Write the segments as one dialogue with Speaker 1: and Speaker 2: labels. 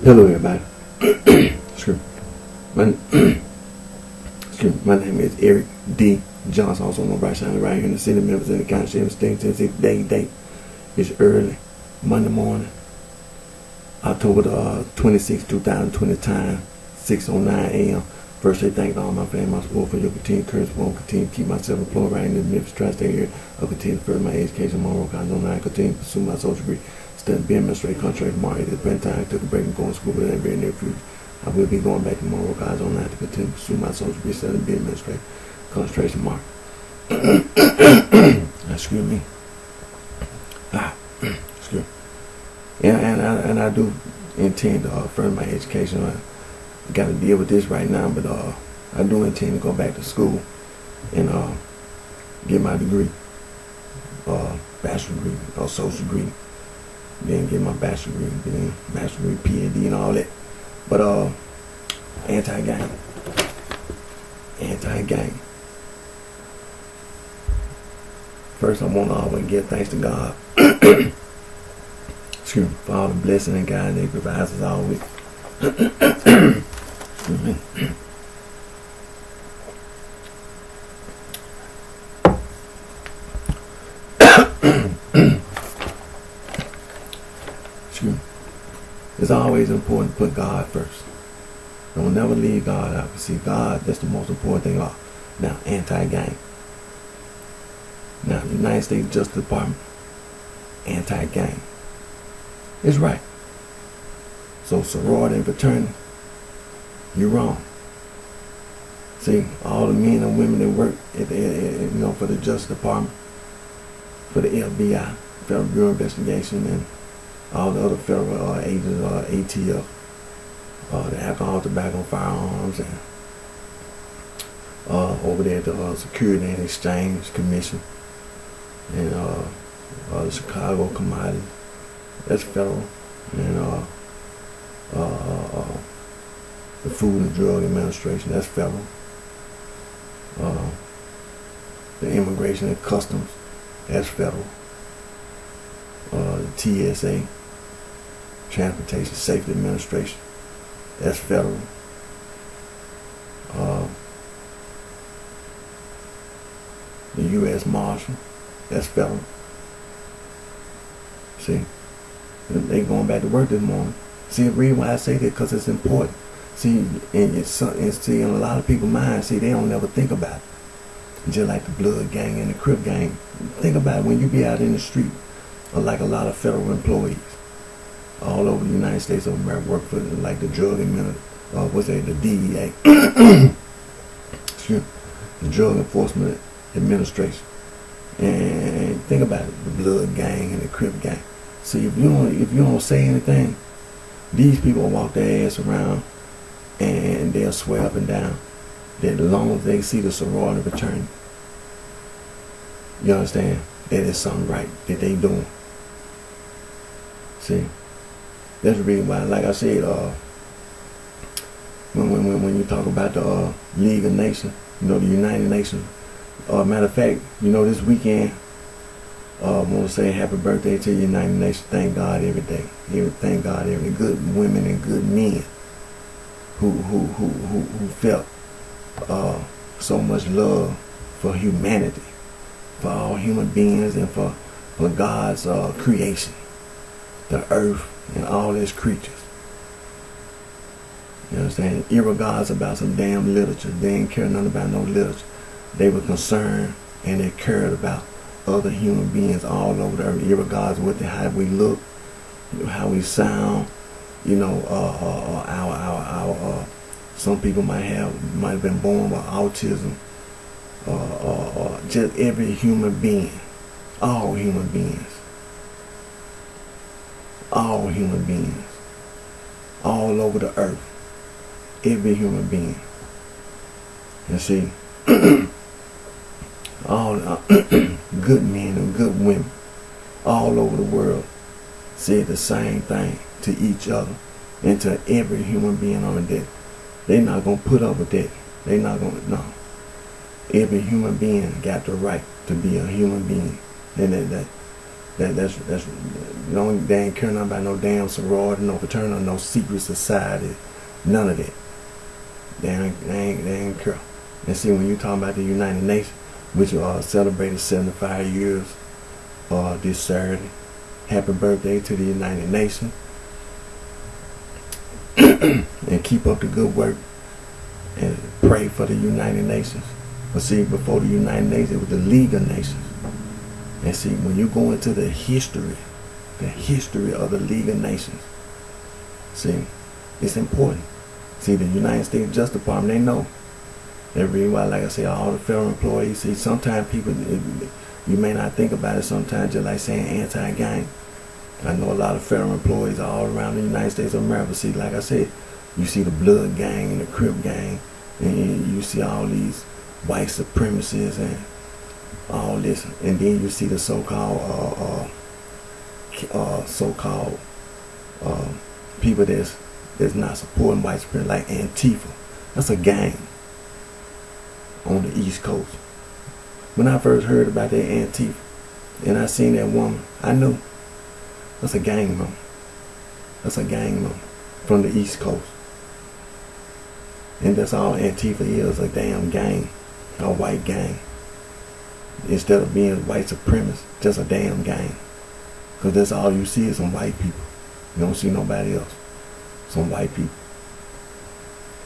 Speaker 1: Hello, everybody. Excuse me. My, excuse me. My name is Eric D. Johnson, also known BrightShine, right here in the city, Memphis, in the county, state of Tennessee. Date is early Monday morning, October the 26, 2020. Time 6:09 a.m. First, I thank all my family, my support for your continued encouragement. I'll continue to keep myself employed right in the Memphis tri-state area. I'll continue to further my education, my work. I continue to pursue my social degree. Studying being administrative contract tomorrow. It has been time. I took a break and going to school, but in the very near future, I will be going back to my work. I don't have to continue to pursue my social degree. Studying being administrative concentration mark. Excuse me. Excuse me. Yeah, and I do intend to further my education. I got to deal with this right now, but I do intend to go back to school and get my degree, bachelor degree or social degree. Then get my bachelor degree, then master degree, PhD, and all that. But anti-gang. First, I want to always give thanks to God. Excuse me, for all the blessing and guidance He provides us all with. Excuse me. It's always important to put God first. Don't never leave God out. See, God, that's the most important thing. Now, anti-gang. Now, the United States Justice Department, anti-gang. It's right. So, sorority and fraternity, you're wrong. See, all the men and women that work for the Justice Department, for the FBI, Federal Bureau of Investigation, and all the other federal agents, ATF, the Alcohol, Tobacco, Firearms, and over there the Security and Exchange Commission, and the Chicago Commodity, that's federal, and the Food and Drug Administration, that's federal, the Immigration and Customs, that's federal, the TSA, Transportation Safety Administration, that's federal. The U.S. Marshal, that's federal. See, they going back to work this morning. See, the reason why I say that, because it's important. See, and see, in a lot of people's minds, see, they don't never think about it. Just like the Blood Gang and the Crip Gang. Think about it when you be out in the street, like a lot of federal employees all over the United States of America work for like the drug the DEA, excuse me, the Drug Enforcement Administration. And think about it, the Blood Gang and the Crip Gang. See, if you don't say anything, these people walk their ass around and they'll swear up and down that as long as they see the sorority fraternity, you understand, that is something right that they doing. See, that's the reason why, like I said, when you talk about the League of Nations, the United Nations, matter of fact, this weekend, I want to say happy birthday to the United Nations. Thank God every day. Thank God every good women and good men who felt so much love for humanity, for all human beings, and for God's creation, the earth and all its creatures. You understand? Irregardless about some damn literature. They ain't care nothing about no literature. They were concerned and they cared about other human beings all over the earth, irregardless of how we look, how we sound. Our some people might have been born with autism. Just every human being, all human beings, all over the earth, every human being. You see, all good men and good women all over the world said the same thing to each other and to every human being on that. They're not going to put up with that. They're not going to, no. Every human being got the right to be a human being. And That's they ain't care nothing about no damn sorority, no fraternity, no secret society, none of that. They ain't care. And see, when you talk about the United Nations, which celebrated 75 years this Saturday, happy birthday to the United Nations, and keep up the good work and pray for the United Nations. But see, before the United Nations, it was the League of Nations. And see, when you go into the history of the League of Nations, see, it's important. See, the United States Justice Department, they know. They reason why, like I say, all the federal employees, see, sometimes people, you may not think about it sometimes, just like saying anti-gang. I know a lot of federal employees all around the United States of America. See, like I said, you see the Blood Gang and the Crip Gang, and you see all these white supremacists and all this, and then you see the so-called people that's not supporting white supremacy, like Antifa. That's a gang on the East Coast. When I first heard about that Antifa, and I seen that woman, I knew that's a gang member. That's a gang member from the East Coast. And that's all Antifa is, a damn gang, a white gang. Instead of being white supremacist, just a damn gang. Because that's all you see is some white people. You don't see nobody else. Some white people.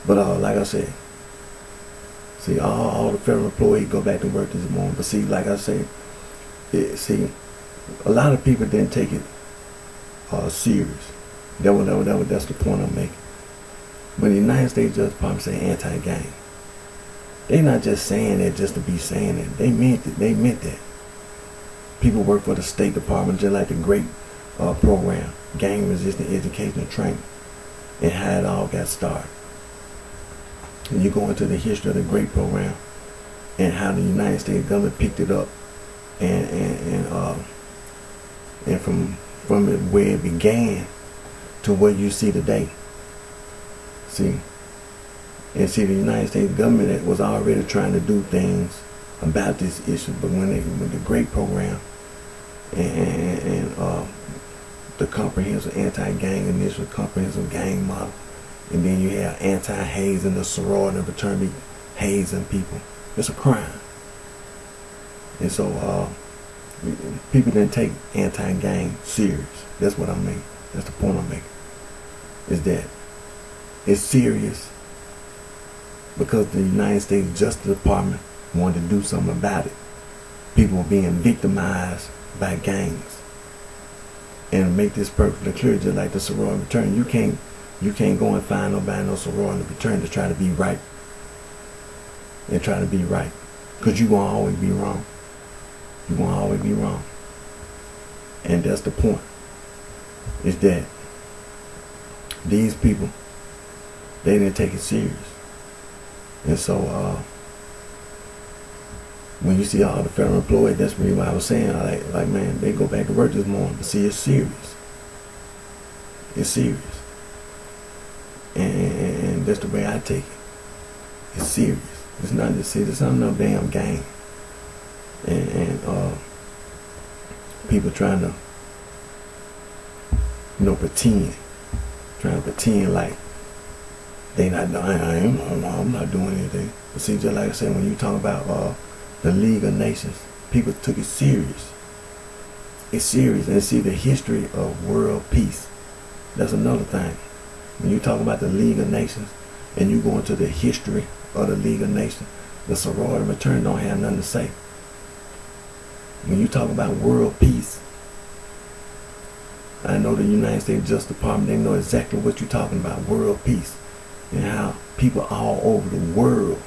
Speaker 1: But like I said, see, all the federal employees go back to work this morning. But see, like I said, see, a lot of people didn't take it serious. That's the point I'm making. When the United States Justice Department say anti-gang, they not just saying that just to be saying it. They meant it. They meant that. People work for the State Department, just like the GREAT program, Gang Resistant Education and Training, and how it all got started. And you go into the history of the GREAT program and how the United States government picked it up, and from where it began to what you see today. See, and see, the United States government was already trying to do things about this issue, but with the GREAT program and the comprehensive anti-gang initiative, comprehensive gang model, and then you have anti-hazing, the sorority and fraternity hazing people. It's a crime. And so people didn't take anti-gang serious. That's what I'm making. That's the point I'm making. Is that it's serious because the United States Justice Department wanted to do something about it. People were being victimized by gangs. And to make this perfectly clear, just like the sorority and fraternity, you can't go and find nobody no sorority and fraternity to try to be right. And try to be right. Because you're going to always be wrong. You're going to always be wrong. And that's the point. Is that these people, they didn't take it serious. And so when you see all the federal employees, that's really what I was saying. Like man, they go back to work this morning. But see, it's serious. It's serious. And that's the way I take it. It's serious. It's not just serious. It's not no damn game. And people trying to, pretend. Trying to pretend like they not doing. I'm not doing anything. But see, just like I said, when you talk about the League of Nations, people took it serious. It's serious. And see, the history of world peace, that's another thing. When you talk about the League of Nations and you go into the history of the League of Nations, the sorority and fraternity don't have nothing to say. When you talk about world peace, I know the United States Justice Department, they know exactly what you're talking about, world peace, and how people all over the world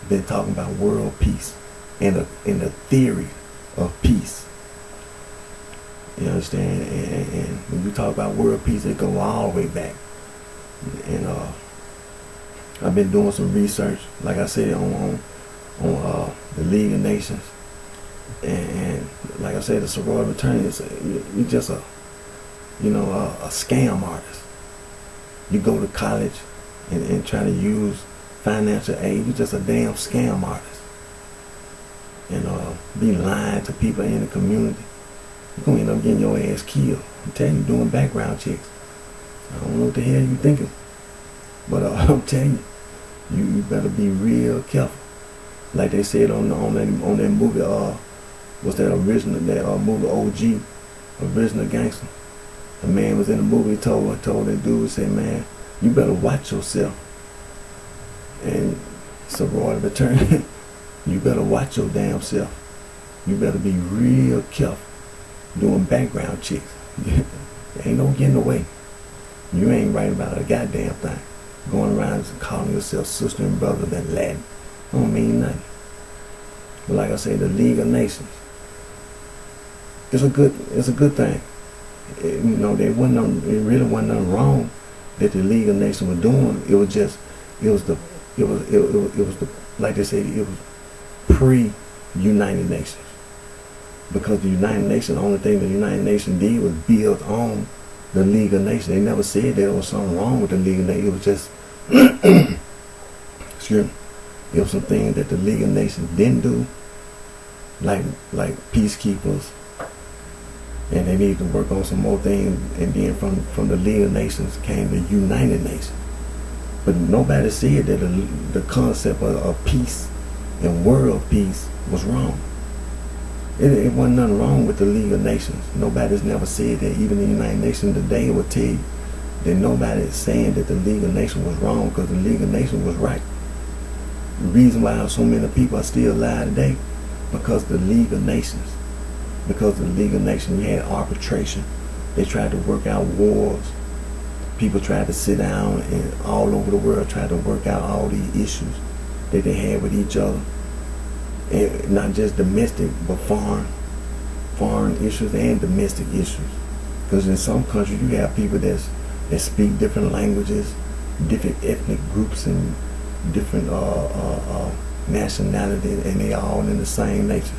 Speaker 1: been talking about world peace and the theory of peace. You understand? And when you talk about world peace, it goes all the way back. And I've been doing some research, like I said, on the League of Nations, and like I said, the sorority fraternity, you're just a scam artist. You go to college and try to use financial aid. You're just a damn scam artist. and be lying to people in the community, you're gonna end up getting your ass killed. I'm telling you, doing background checks. I don't know what the hell you thinking, but I'm telling you, you better be real careful. Like they said on that movie, what's that original, that movie OG, Original Gangster. The man was in the movie, told that dude, said, man, you better watch yourself. And so Roy returned, you better watch your damn self. You better be real careful doing background checks. Ain't no getting away. You ain't right about a goddamn thing. Going around calling yourself sister and brother than Latin. Don't mean nothing. But like I said, the League of Nations, it's a good thing. It really wasn't nothing wrong that the League of Nations were doing. It was like they say, it was pre-United Nations. Because the United Nations, the only thing the United Nations did was build on the League of Nations. They never said there was something wrong with the League of Nations. It was just, excuse me, it was some things that the League of Nations didn't do, like peacekeepers, and they need to work on some more things. And then from the League of Nations came the United Nations. But nobody said that the concept of peace and world peace was wrong. It wasn't nothing wrong with the League of Nations. Nobody's never said that. Even the United Nations today will tell you that nobody's saying that the League of Nations was wrong, because the League of Nations was right. The reason why so many people are still alive today, because the League of Nations. Because the League of Nations, you had arbitration. They tried to work out wars. People tried to sit down and all over the world tried to work out all these issues that they had with each other. And not just domestic, but foreign issues and domestic issues. Because in some countries you have people that speak different languages, different ethnic groups, and different nationalities, and they all in the same nation.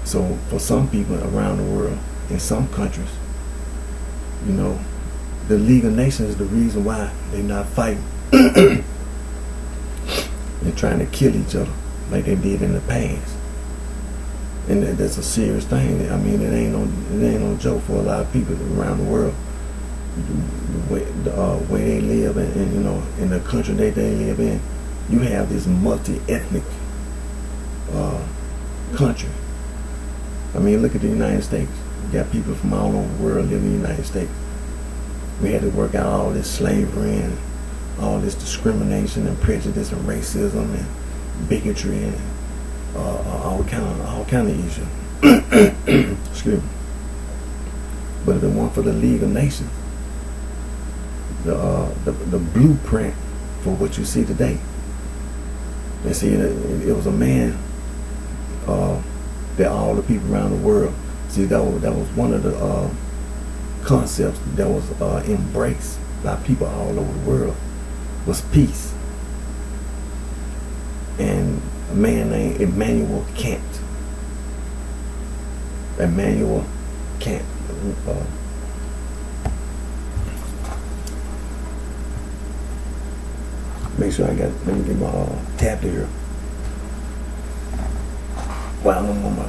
Speaker 1: So for some people around the world, in some countries, the League of Nations is the reason why they're not fighting. They're trying to kill each other like they did in the past, and that's a serious thing. I mean, it ain't no joke for a lot of people around the world. The way they live, and in the country that they live in, you have this multi-ethnic country. I mean, look at the United States. You got people from all over the world living in the United States. We had to work out all this slavery and all this discrimination and prejudice and racism and bigotry and all kind of issues. Excuse me. But if it weren't for the League of Nations, the blueprint for what you see today. And see, it was a man that all the people around the world, see, that was one of the concepts that was embraced by people all over the world, was peace. And a man named Immanuel Kant. Immanuel Kant. Make sure let me get my tablet here. Wow, no more.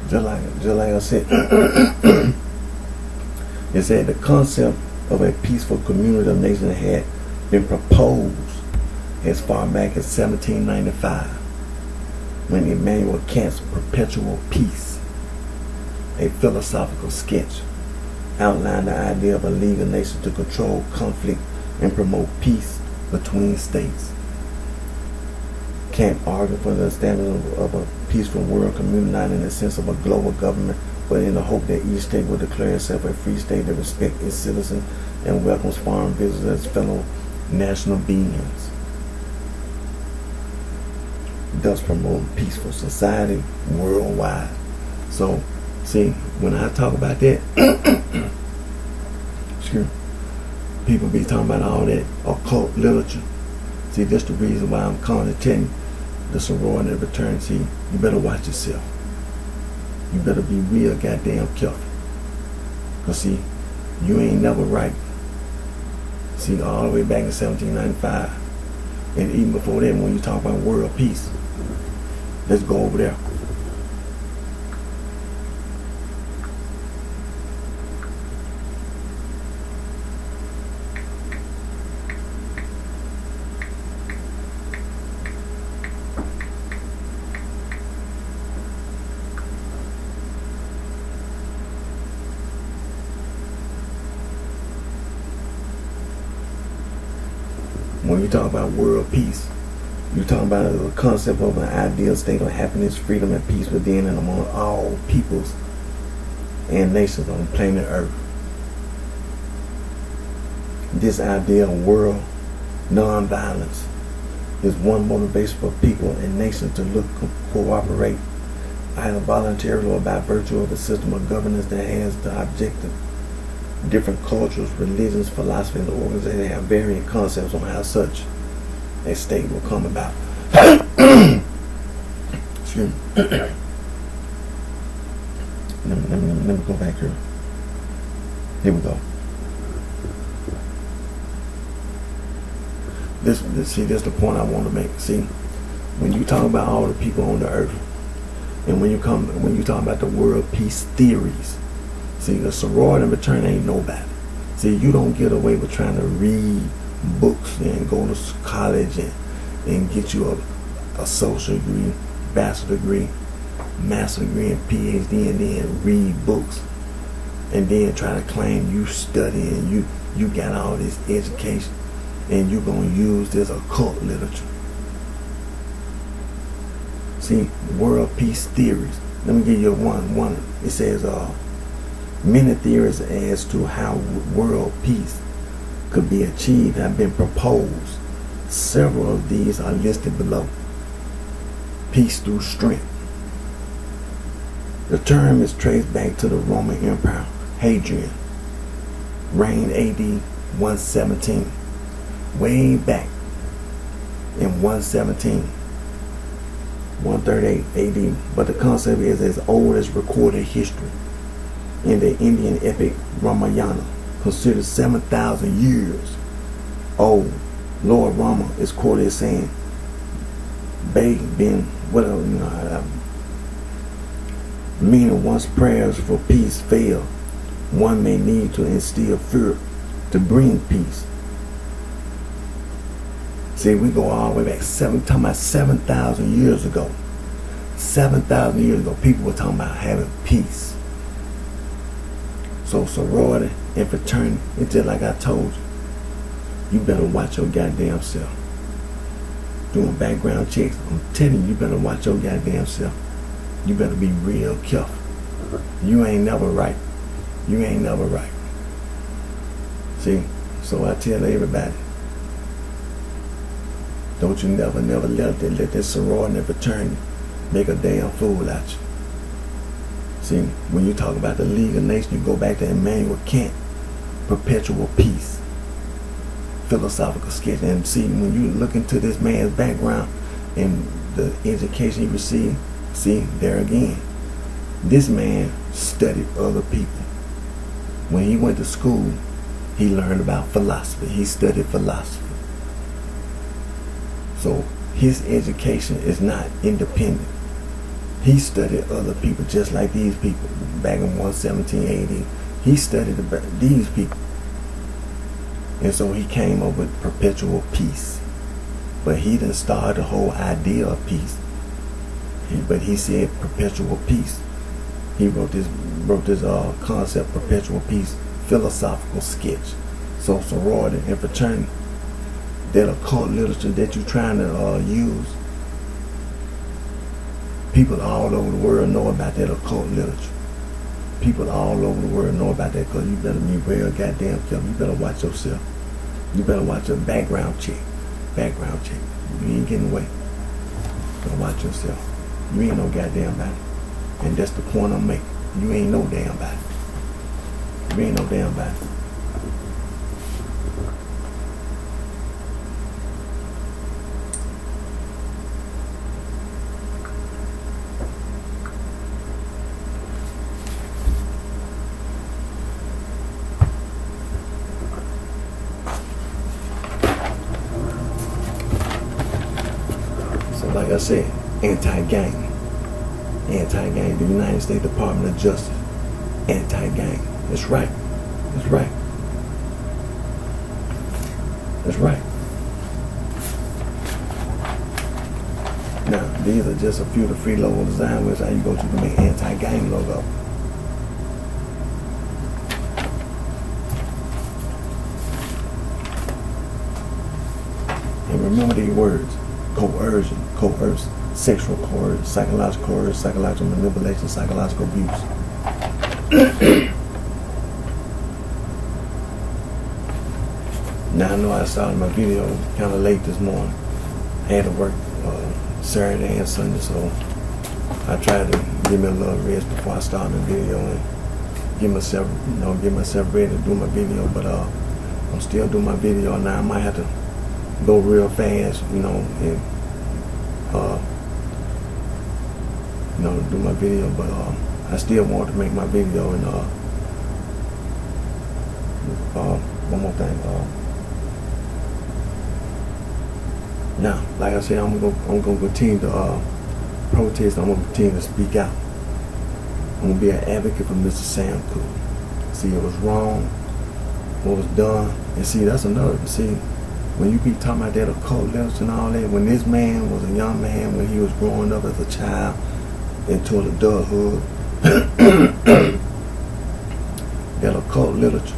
Speaker 1: Just like I said, it said the concept of a peaceful community of nations had been proposed as far back as 1795 when Immanuel Kant's Perpetual Peace, a philosophical sketch, outlined the idea of a league of nations to control conflict and promote peace between states. Kant argued for the establishment of a peaceful world community, not in the sense of a global government, but in the hope that each state will declare itself a free state that respects its citizens and welcomes foreign visitors as fellow national beings, thus promoting peaceful society worldwide. So, see, when I talk about that, people be talking about all that occult literature. See, that's the reason why I'm calling it telling the sorority and fraternity. You better watch yourself. You better be real goddamn careful. Because see, you ain't never right. See, all the way back in 1795. And even before that, when you talk about world peace, let's go over there. When you talk about world peace, you're talking about the concept of an ideal state of happiness, freedom, and peace within and among all peoples and nations on planet Earth. This ideal world, non-violence, is one motivation for people and nations to cooperate, either voluntarily or by virtue of a system of governance that has the objective. Different cultures, religions, philosophies, and organizations have varying concepts on how such a state will come about. Excuse me. let me go back here. Here we go. This is the point I want to make. See, when you talk about all the people on the earth, and when you talk about the world peace theories, see, the sorority and fraternity ain't nobody. See, you don't get away with trying to read books and go to college and get you a associate degree, bachelor degree, master degree, and PhD, and then read books and then try to claim you study and you got all this education and you're going to use this occult literature. See, world peace theories. Let me give you one. It says, many theories as to how world peace could be achieved have been proposed. Several of these are listed below. Peace through strength. The term is traced back to the Roman Emperor Hadrian, reigned AD 117. Way back in 117, 138 AD. But the concept is as old as recorded history. In the Indian epic Ramayana, considered 7,000 years old, Lord Rama is quoted as saying, meaning once prayers for peace fail, one may need to instill fear to bring peace. See, we go all the way back, talking about 7,000 years ago. 7,000 years ago, people were talking about having peace. So sorority and fraternity, it's just like I told you. You better watch your goddamn self. Doing background checks, I'm telling you, you better watch your goddamn self. You better be real careful. You ain't never right. You ain't never right. See, so I tell everybody, don't you never let this sorority and fraternity make a damn fool out you. See, when you talk about the League of Nations, you go back to Immanuel Kant, Perpetual Peace, philosophical sketch. And see, when you look into this man's background and the education he received, see, there again, this man studied other people. When he went to school, he learned about philosophy. He studied philosophy. So his education is not independent. He studied other people just like these people back in 117 AD. He studied these people. And so he came up with perpetual peace. But he didn't start the whole idea of peace. But he said perpetual peace. He wrote this concept, perpetual peace, philosophical sketch. So sorority and fraternity, that occult literature that you're trying to use, people all over the world know about that occult literature. People all over the world know about that, because you better be real goddamn careful. You better watch yourself. You better watch your background check. Background check. You ain't getting away. You better watch yourself. You ain't no goddamn body. And that's the point I'm making. You ain't no damn body. You ain't no damn body. So like I said, anti-gang. Anti-gang, the United States Department of Justice. Anti-gang. It's right. It's right. It's right. Now, these are just a few of the free logo design websites you go to make anti-gang logo. And remember these words: coercion, coerce, sexual coercion, psychological manipulation, psychological abuse. Now I know I started my video kind of late this morning. I had to work Saturday and Sunday, so I tried to give me a little rest before I started the video and get myself ready to do my video. But I'm still doing my video now. I might have to go real fast, and do my video, but I still want to make my video. And one more thing. Now, like I said, I'm gonna continue to protest. I'm gonna continue to speak out. I'm gonna be an advocate for Mr. Sam Cooke. See, it was wrong, what was done, and see, that's another. See, when you be talking about that occult literature and all that, when this man was a young man, when he was growing up as a child into adulthood, that occult literature.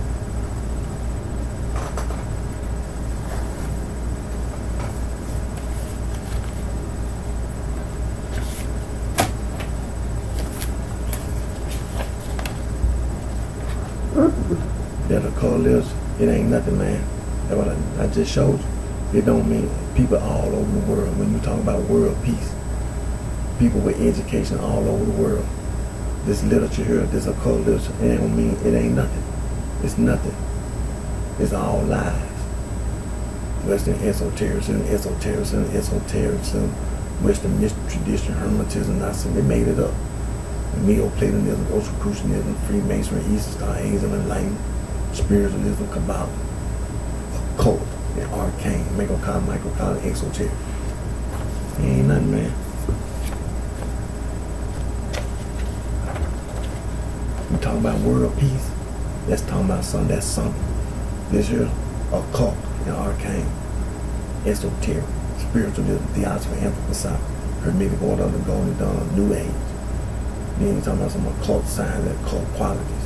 Speaker 1: That occult literature, it ain't nothing, man. That's what I just showed you. It don't mean people all over the world. When you talk about world peace, people with education all over the world. This literature here, this occult literature, it don't mean it ain't nothing. It's nothing. It's all lies. Western esotericism, Western mystery tradition, Hermetism, they made it up. Neoplatonism, Rosicrucianism, Freemasonry, Eastern Star, Atheism, Enlightenment, Spiritualism, Kabbalah, occult, and arcane, microcosm, exoteric. It ain't nothing, man. You talking about world peace? That's talking about something. That's something. This here, occult and arcane, esoteric, spiritualism, theosophy, anthroposophy, Hermetic order of the Golden Dawn, New Age. Then you talking about some occult signs and occult qualities.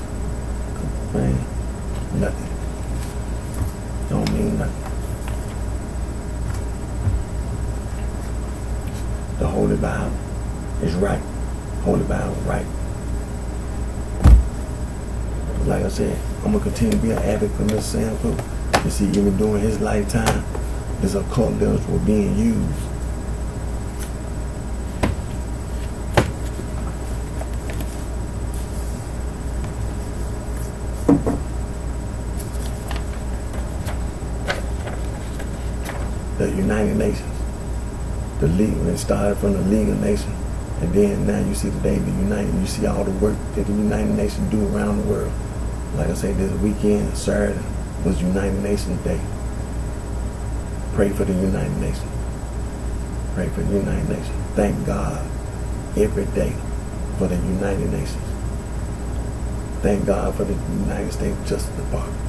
Speaker 1: Man, nothing. Don't mean nothing. The Holy Bible is right. Holy Bible is right. Like I said, I'm going to continue to be an advocate for Mr. Sam Cooke. You see, even during his lifetime, this occult literature was being used. The United Nations. The league, when it started from the League of Nations, and then now you see today you see all the work that the United Nations do around the world. Like I say, this weekend, Saturday, was United Nations Day. Pray for the United Nations. Pray for the United Nations. Thank God every day for the United Nations. Thank God for the United States Justice Department.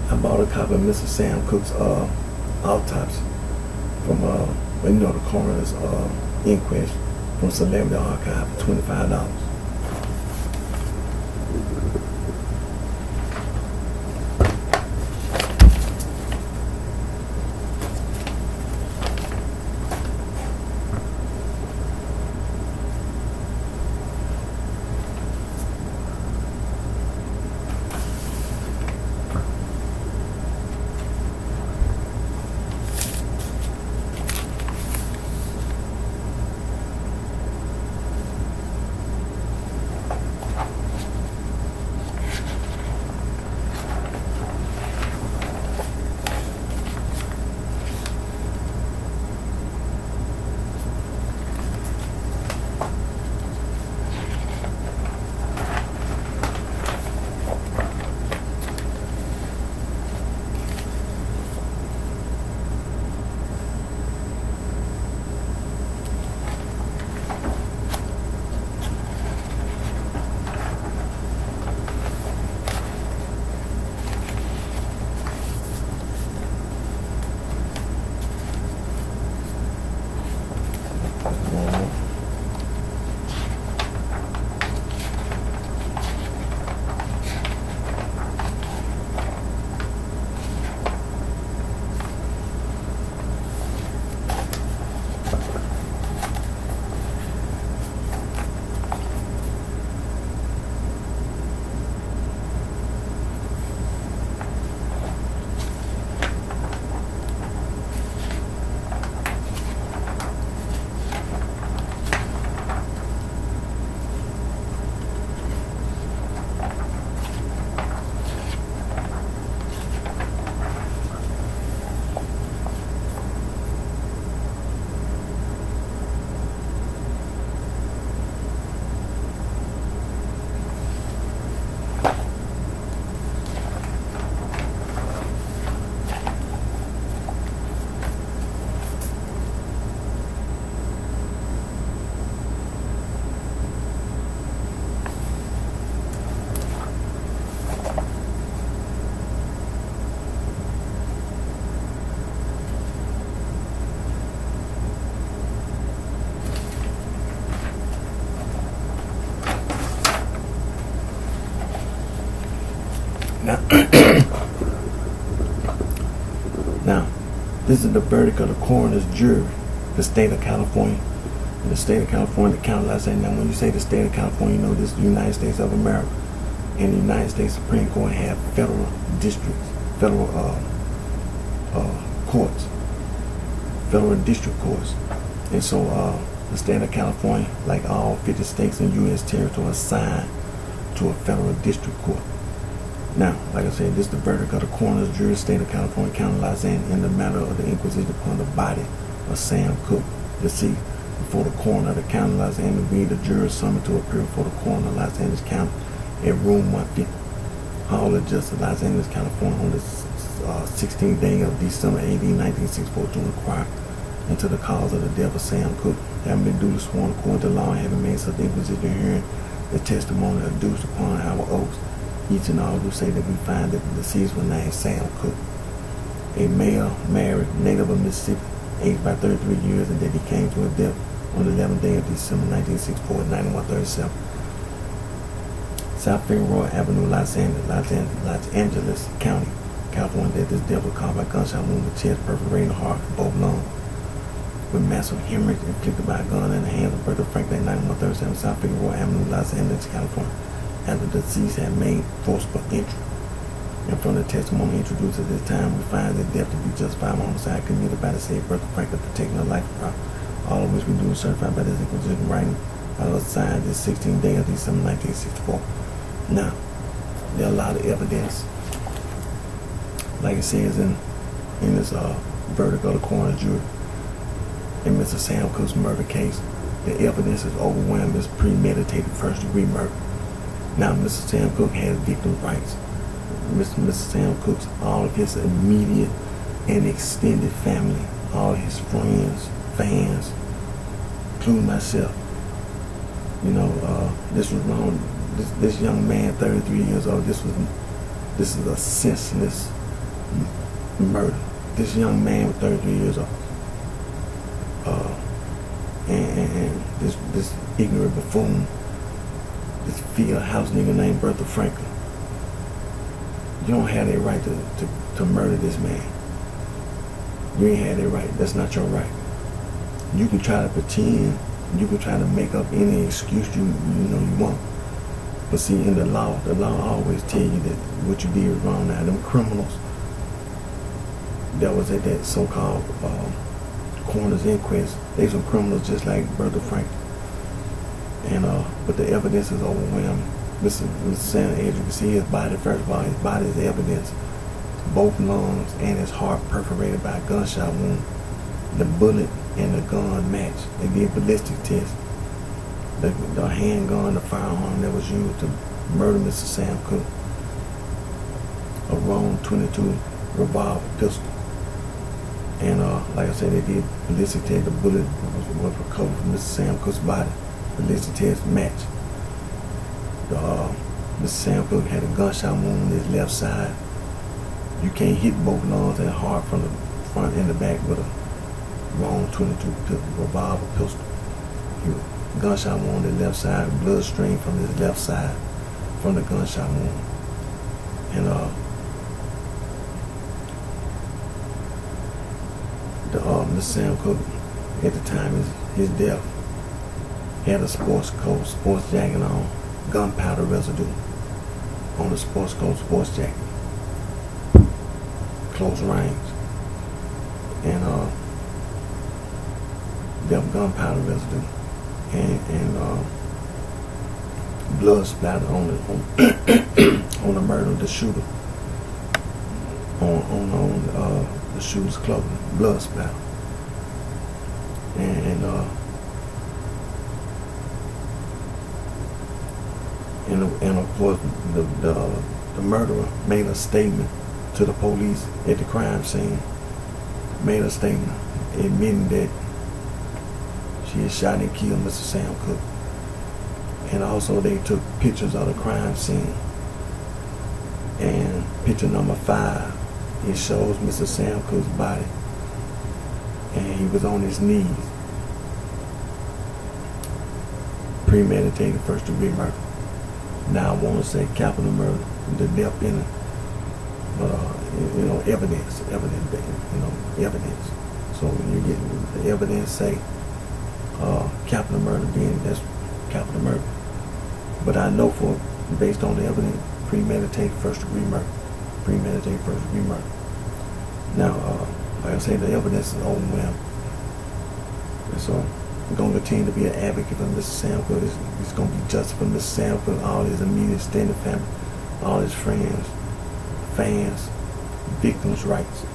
Speaker 1: I bought a copy of Mr. Sam Cooke's autopsy from the coroner's inquest from Celebrity Archive for $25. Now, this is the verdict of the coroner's jury, the state of California. In the state of California, the county, I say, now when you say the state of California, you know this is the United States of America. And the United States Supreme Court have federal districts, federal courts, federal district courts. And so the state of California, like all 50 states and U.S. territory, assigned to a federal district court. Now, like I said, this is the verdict of the coroner's jury, state of California, county Los Angeles, in the matter of the inquisition upon the body of Sam Cooke, deceased, before the coroner of the county Los Angeles, being the jury summoned to appear before the coroner of Los Angeles County at room 150, Hall of Justice, Los Angeles, California, on the 16th day of December 18, 1964, to inquire into the cause of the death of Sam Cooke, having been duly sworn according to law and having made such inquisition hearing the testimony adduced upon our oaths. Each and all do say that we find that the deceased was named Sam Cooke, a male, married, native of Mississippi, aged by 33 years, and that he came to his death on the 11th day of December 1964 at 9137 South Figueroa Avenue, Los Angeles County, California. That this death was caused by gunshot wound with chest perforating the heart and both lungs, with massive hemorrhage inflicted by a gun in the hands of Bertha Franklin at 9137 South Figueroa Avenue, Los Angeles, California, after the deceased had made forcible entry. And from the testimony introduced at this time, we find the death to be justified homicide committed by the said Bertha Franklin, protecting her life and property, all of which we do certified by this inquisition writing by the signed this 16th day of December 1964. Now, there are a lot of evidence, like it says in this verdict of the coroner's jury in Mr. Sam Cooke's murder case. The evidence is overwhelming as premeditated first-degree murder. Now, Mr. Sam Cooke has victim rights. Mr. Sam Cooke's, all of his immediate and extended family, all his friends, fans, including myself. You know, this was wrong. This young man, 33 years old, this is a senseless murder. This young man was 33 years old. And this ignorant buffoon, this field house nigga named Bertha Franklin. You don't have that right to murder this man. You ain't had that right. That's not your right. You can try to pretend, you can try to make up any excuse you want. But see, in the law always tell you that what you did was wrong. Now, them criminals that was at that so-called coroner's inquest, they some criminals just like Bertha Franklin. And but the evidence is overwhelming. Mr. Sam, as you can see his body, first of all, his body is evidence. Both lungs and his heart perforated by a gunshot wound. The bullet and the gun match. They did ballistic tests. The handgun, the firearm that was used to murder Mr. Sam Cooke, a Round 22 revolver pistol. And like I said, they did ballistic tests. The bullet was recovered from Mr. Sam Cooke's body. Ballistic tests match. Mr. Sam Cooke had a gunshot wound on his left side. You can't hit both lungs and heart from the front and the back with a Round 22 revolver pistol. Gunshot wound on his left side, blood stream from his left side from the gunshot wound. And Mr. Sam Cooke, at the time of his death, had a sports coat, sports jacket on, gunpowder residue on the sports coat, sports jacket, close range, and there was gunpowder residue and blood splattered on the murder of the shooter, on the shooter's clothing, blood splatter, and of course the murderer made a statement to the police at the crime scene, made a statement admitting that she had shot and killed Mr. Sam Cooke. And also they took pictures of the crime scene. And picture number 5, it shows Mr. Sam Cooke's body. And he was on his knees. Premeditated first degree murder. Now I want to say capital murder, the death penalty. But evidence. So when you get the evidence say capital murder, then that's capital murder. But I know based on the evidence, premeditated first degree murder. Now, like I say, the evidence is overwhelming. And so I'm going to continue to be an advocate for Mr. Sam Cooke. It's going to be justice for Mr. Sam Cooke, all his immediate extended family, all his friends, fans, victims' rights.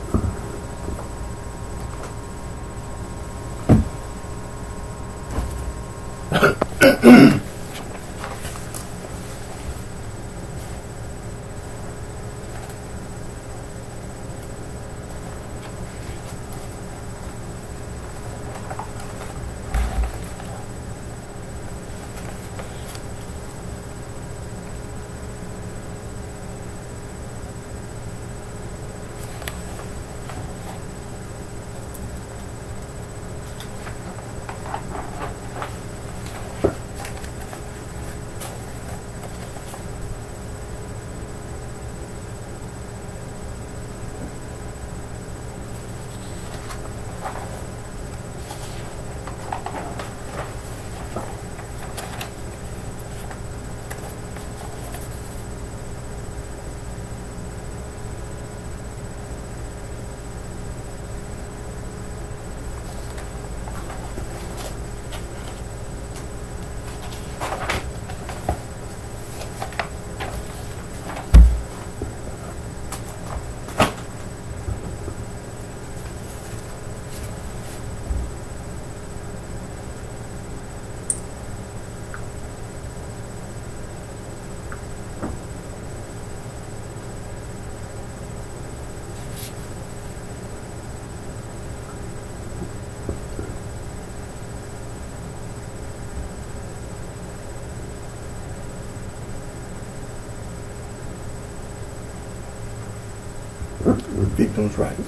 Speaker 1: victims' rights.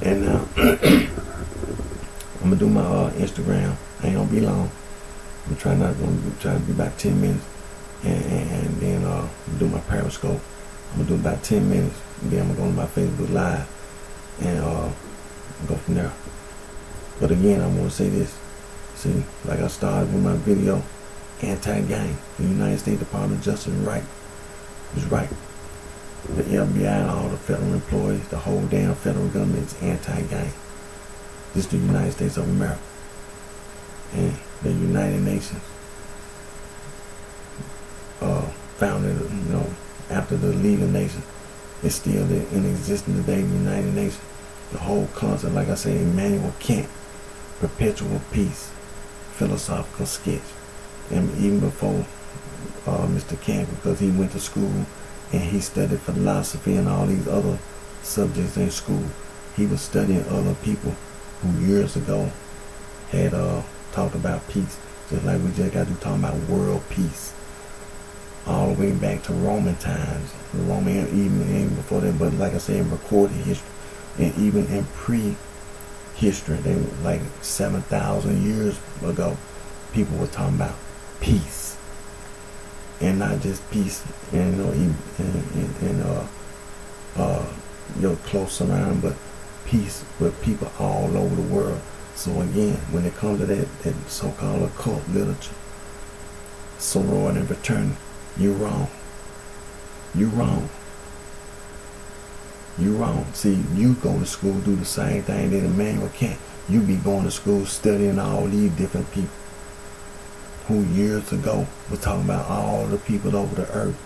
Speaker 1: And now I'm gonna do my Instagram. I ain't gonna be long. I'm try to be about 10 minutes, and then do my Periscope. I'm gonna do about 10 minutes, and then I'm gonna go to my Facebook Live and go from there. But again, I'm gonna say this. See, like I started with my video, anti-gang. The United States Department of Justice is right. The FBI and all the federal employees, the whole damn federal government is anti-gang. This is the United States of America. And the United Nations, founded, after the League of Nations, is still in existence today. The United Nations, the whole concept, like I said, Immanuel Kant, perpetual peace, philosophical sketch, and even before Mr. Kant, because he went to school and he studied philosophy and all these other subjects in school. He was studying other people who years ago had talked about peace, just like we just got to talking about world peace, all the way back to Roman times, even before that. But like I said, in recorded history, and even in pre-history, they were like 7,000 years ago, people were talking about peace, and not just peace, and your close surrounding, but peace with people all over the world. So again, when it comes to that so-called occult literature, sorority and fraternity, you're wrong. You're wrong. You're wrong. See, you go to school, do the same thing that Immanuel Kant. You be going to school studying all these different people who years ago was talking about all the people over the earth,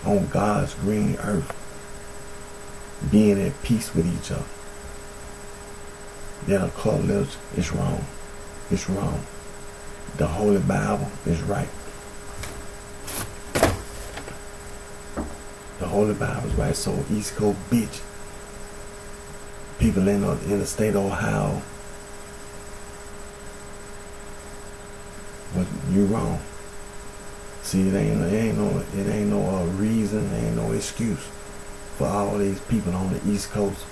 Speaker 1: on God's green earth, being at peace with each other. That occult literature is wrong. It's wrong. The Holy Bible is right. The Holy Bible is right. So East Coast bitch, people in the state of Ohio, but you wrong. See, it ain't no reason, ain't no excuse for all these people on the East Coast,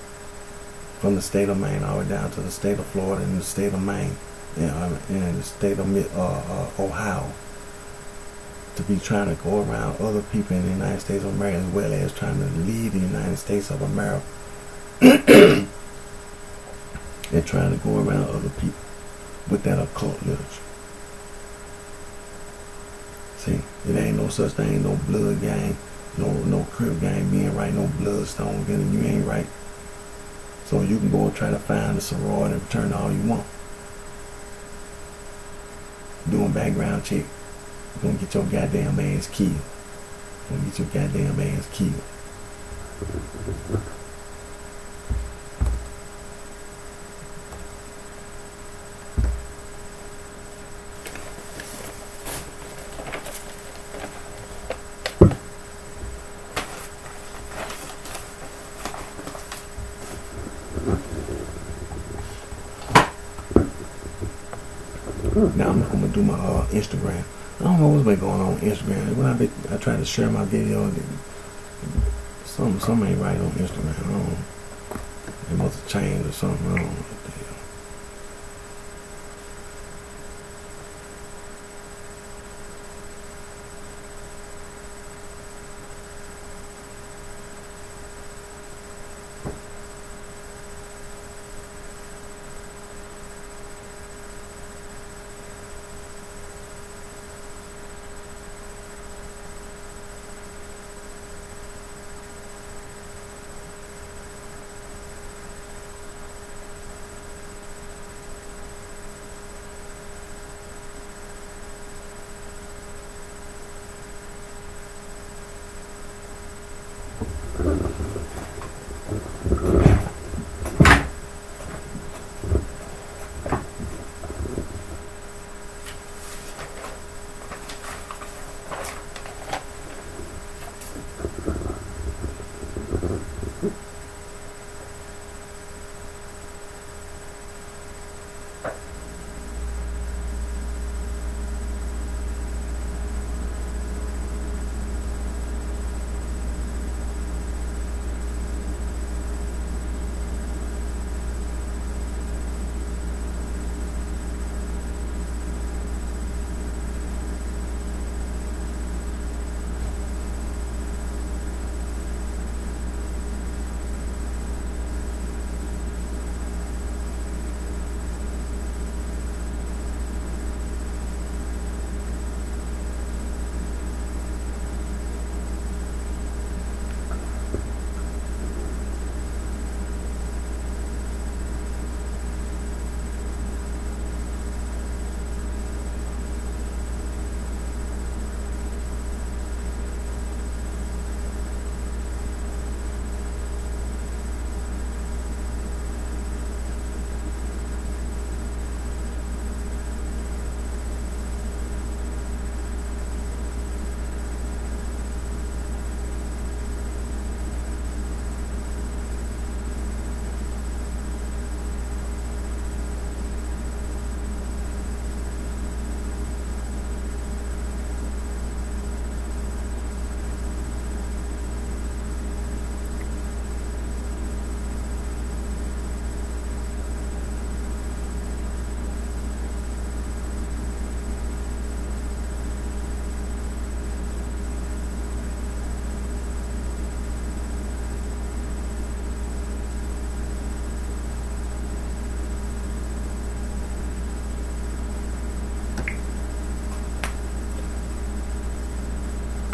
Speaker 1: from the state of Maine all the way down to the state of Florida and the state of Maine and the state of Ohio, to be trying to go around other people in the United States of America, as well as trying to lead the United States of America and trying to go around other people with that occult literature. See, it ain't no such thing, no blood gang, no crib gang being right, no bloodstone getting you ain't right. So you can go and try to find the sorority and fraternity all you want. Doing background check. You're gonna get your goddamn ass killed. You're gonna get your goddamn ass killed. Now I'm gonna do my Instagram. I don't know what's been going on Instagram. When I try to share my video, something ain't right on Instagram. I don't know. It must have changed or something. I don't know what the hell.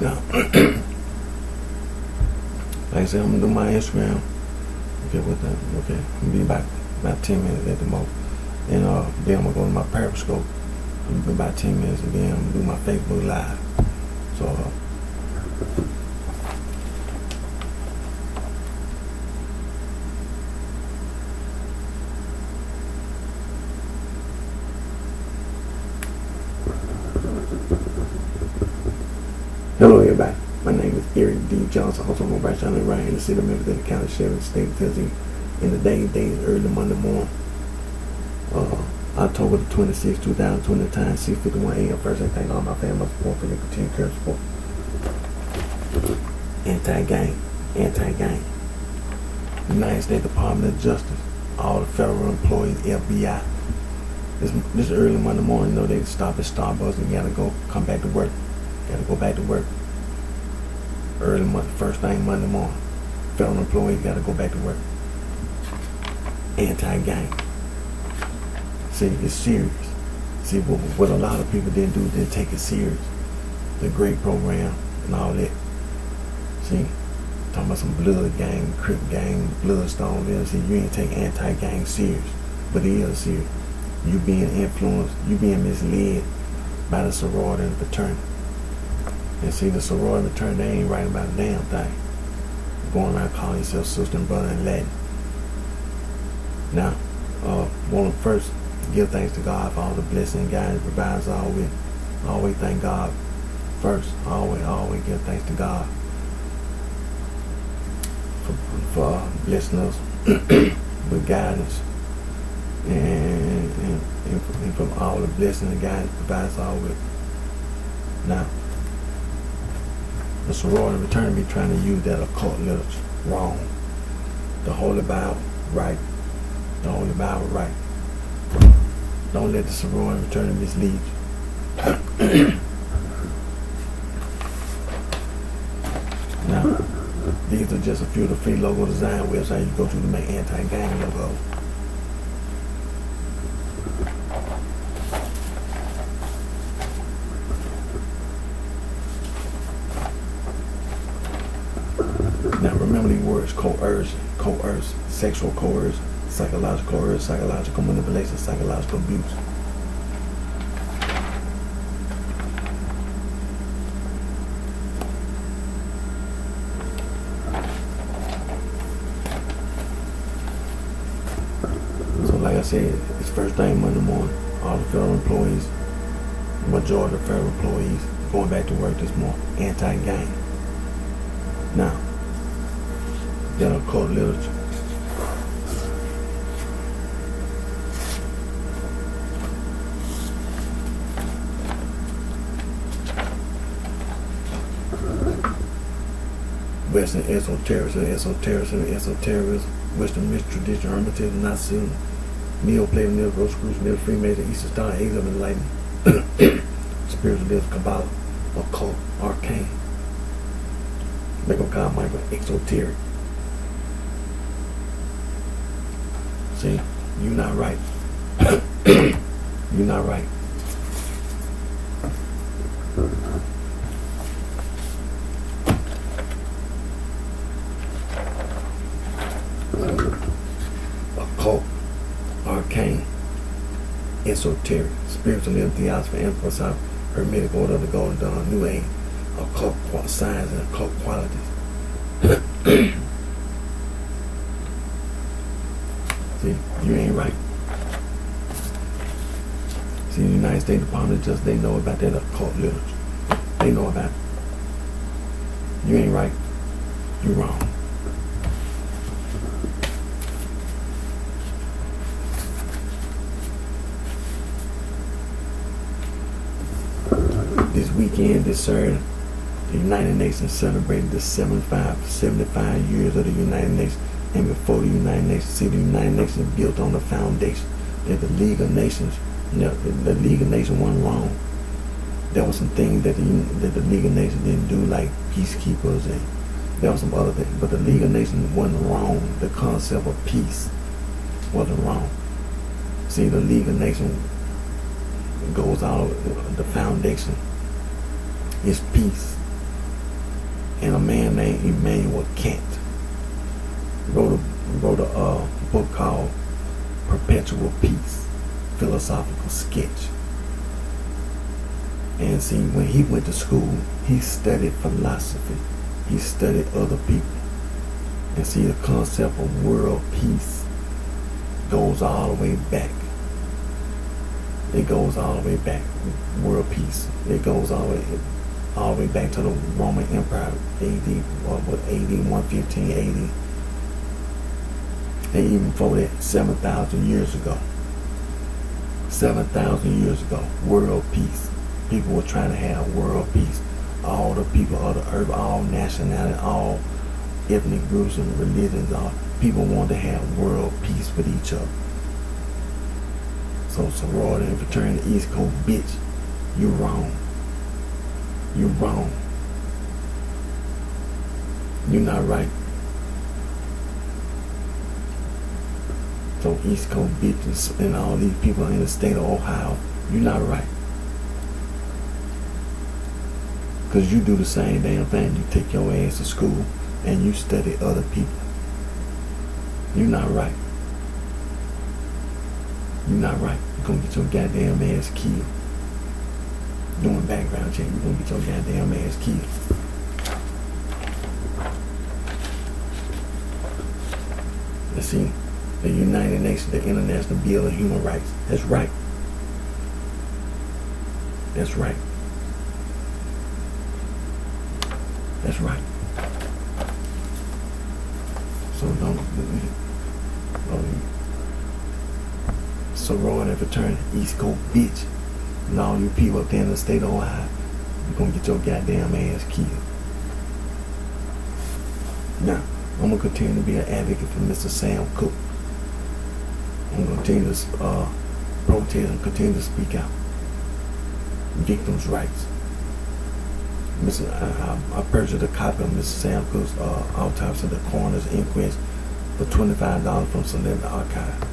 Speaker 1: Now, like I said, I'm gonna do my Instagram. Okay, with that. Okay, I'm gonna be about 10 minutes at the most, and then I'm gonna go to my Periscope. I'm gonna be about 10 minutes, and then I'm gonna do my Facebook Live. So. Hello everybody, my name is Eric D. Johnson, also on BrightShine right in the city of Memphis, in the county sheriff, the state of Tennessee, in the days early Monday morning. October the 26th, 2020, time 6:51 a.m. First, I thank all my family support for their continued care support. Anti-gang. United States Department of Justice, all the federal employees, FBI. This early Monday morning, they stop at Starbucks and you gotta go back to work. Early Monday, first thing Monday morning. Federal employees gotta go back to work. Anti-gang. See, it's serious. See, what a lot of people didn't do, didn't take it serious. The great program and all that. See, talking about some blood gang, Crip gang, Bloodstone. See, you ain't take anti-gang serious, but it is serious. You being influenced, you being misled by the sorority and fraternity. And see, the sorority and fraternity, they ain't right about a damn thing. Going around calling yourself sister and brother in Latin. Now, want to first give thanks to God for all the blessing and guidance He provides us all with. Always thank God first. Always give thanks to God for blessing us with guidance and from all the blessing and guidance provides us all with. Now, the sorority and fraternity be trying to use that occult literature wrong. The Holy Bible right. The Holy Bible right. Don't let the sorority and fraternity mislead you. Now, these are just a few of the free logo design websites you go to make anti-gang logos. Now remember these words: coercion, sexual coercion, psychological manipulation, psychological abuse. So like I said, it's first thing Monday morning. All the federal employees, majority of the federal employees going back to work this morning. Anti-gang. Now, that occult literature. Western esotericism, Western mystery, tradition, hermetism, Nazism, Neo-Platon, Neo-Rosicrucian, Freemason, Eastern Star, Age of Enlightenment, Spiritualism, Kabbalah, occult, arcane, God, Michael, exoteric. See, you're not right. You're not right. Occult, arcane, esoteric, spiritualism, theosophy, anthroposophy, hermetic order of the Golden Dawn, New Age, occult science and occult qualities. See, you ain't right. See, the United States Department of Justice, they know about that occult literature. They know about it. You ain't right. You wrong. This weekend, this Saturday, the United Nations celebrated the 75 years of the United Nations. And before the United Nations, see, the United Nations is built on the foundation that the League of Nations, the League of Nations wasn't wrong. There were some things that the League of Nations didn't do, like peacekeepers, and there were some other things. But the League of Nations wasn't wrong. The concept of peace wasn't wrong. See, the League of Nations goes out, the foundation is peace. and a man named Emmanuel Kant wrote a book called Perpetual Peace, Philosophical Sketch. And see, when he went to school, he studied philosophy. He studied other people. And see, the concept of world peace goes all the way back. It goes all the way back. World peace. It goes all the way back to the Roman Empire, AD 115, 80. And even before that, 7,000 years ago. 7,000 years ago, world peace. People were trying to have world peace. All the people of the earth, all nationality, all ethnic groups and religions, all people wanted to have world peace with each other. So sorority and fraternity, East Coast, bitch, you wrong. You wrong. You're not right. So East Coast bitches and all these people in the state of Ohio, you're not right. Because you do the same damn thing. You take your ass to school and you study other people. You're not right. You're not right. You're going to get your goddamn ass killed. Doing background check, you're going to get your goddamn ass killed. Let's see. The United Nations, the International Bill of Human Rights. That's right. That's right. That's right. So don't sorority and fraternity, East Coast bitch, and all you people up there in the state of Ohio, you're gonna get your goddamn ass killed. Now, I'm gonna continue to be an advocate for Mr. Sam Cooke. I'm gonna continue to protest and continue to speak out. Victims' rights. I purchased a copy of Mr. Sam Cooke's autopsy of the coroner's inquest for $25 from Celebrity Archive.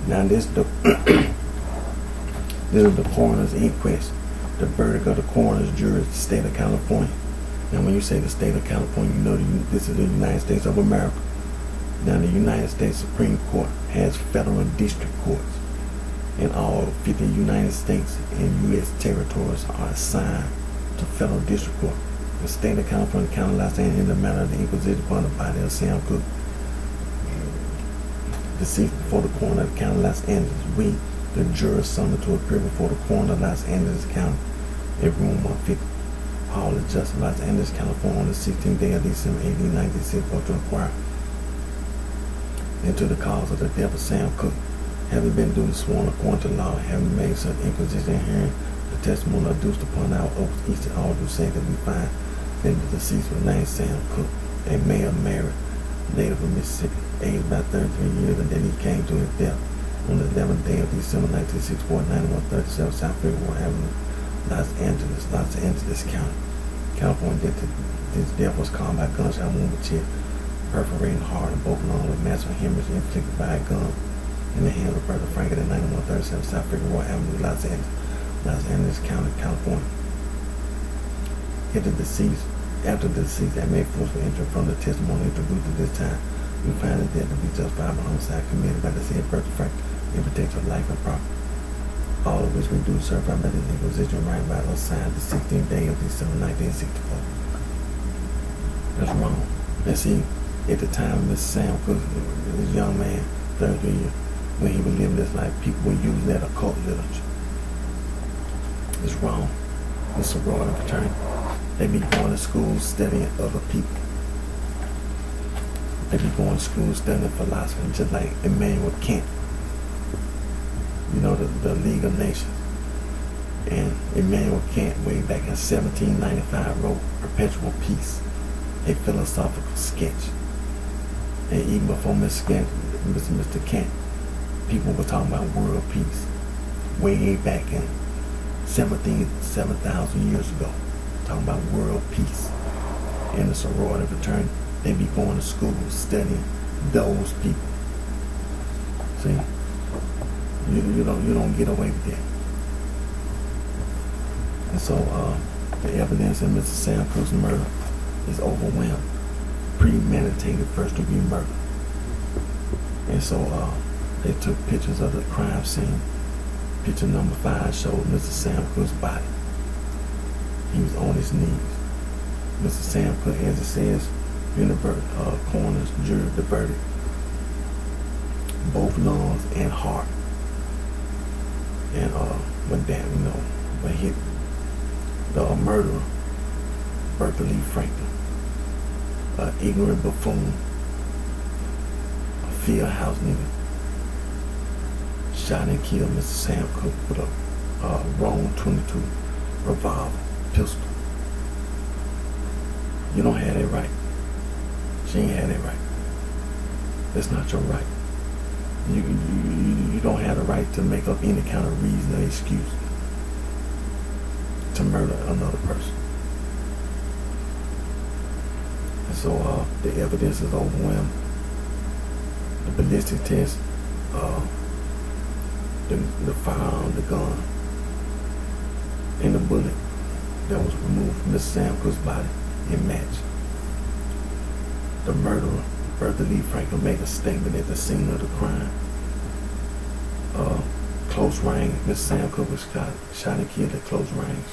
Speaker 1: Now this the this is the coroner's inquest. The verdict of the coroner's jury of the state of California. Now when you say the state of California, you know this is the United States of America. Now the United States Supreme Court has federal district courts, and all 50 United States and U.S. territories are assigned to federal district court. The state of California, County of Los Angeles, in the matter of the inquisition upon the body of Sam Cooke, deceased before the coroner of the County of Los Angeles. We, the jurors, summoned to appear before the coroner of Los Angeles County in room 150. Hall of Justice, Los Angeles, California, on the 16th day of December 1896, to inquire into the cause of the death of Sam Cooke. Having been duly sworn according to law, having made such inquisition hearing the testimony adduced upon our oaths, each and all do say that we find that the deceased was named Sam Cooke, a male married, native of Mississippi, aged about 33 years, and then he came to his death on the 11th day of December 1964 at 9137 South Figueroa Avenue, Los Angeles County, California. This death was caused by gunshot wound to chest, perforating heart and both lungs with massive hemorrhage inflicted by a gun in the hand of Roberta Franklin at 9137 South Figueroa Avenue, Los Angeles County, California. After the deceased had made forceful entry from the testimony introduced at this time, we find the death to be justified by homicide committed by the said Roberta Franklin in protection of life and property. All of which we do certified by the inquisition right by us signed the 16th day of December 1964. That's wrong. And see, at the time Mr. Sam Cooke, this young man, 33 years, when he was living this life, people were using that occult literature. It's wrong. It's a sorority fraternity. They be going to school studying other people. They be going to school studying philosophy, just like Immanuel Kant. You know, the League of Nations. And Immanuel Kant, way back in 1795, wrote Perpetual Peace, a philosophical sketch. And even before Mr. Kant, people were talking about world peace. Way back in 7,000 years ago, talking about world peace. And the sorority fraternity, they be going to school studying those people. See? You don't get away with that. And so the evidence in Mr. Sam Cooke's murder is overwhelming. Premeditated first degree murder. And so they took pictures of the crime scene. Picture number 5 showed Mr. Sam Cooke's body. He was on his knees. Mr. Sam Cooke, as it says in the coroner's jury, the verdict, both lungs and heart. And when that, when hit the murderer, Bertha Lee Franklin, an ignorant buffoon, a field house nigga, shot and killed Mr. Sam Cooke with a wrong 22 revolver pistol. You don't have that right. She ain't had that right. That's not your right. You don't have the right to make up any kind of reason or excuse to murder another person. And so the evidence is overwhelming. The ballistic test, the firearm, the gun, and the bullet that was removed from Mr. Sam Cooke's body it matched. The murderer, Bertha Lee Franklin, made a statement at the scene of the crime. Close range. Mr. Sam Cooke was shot and killed at close range.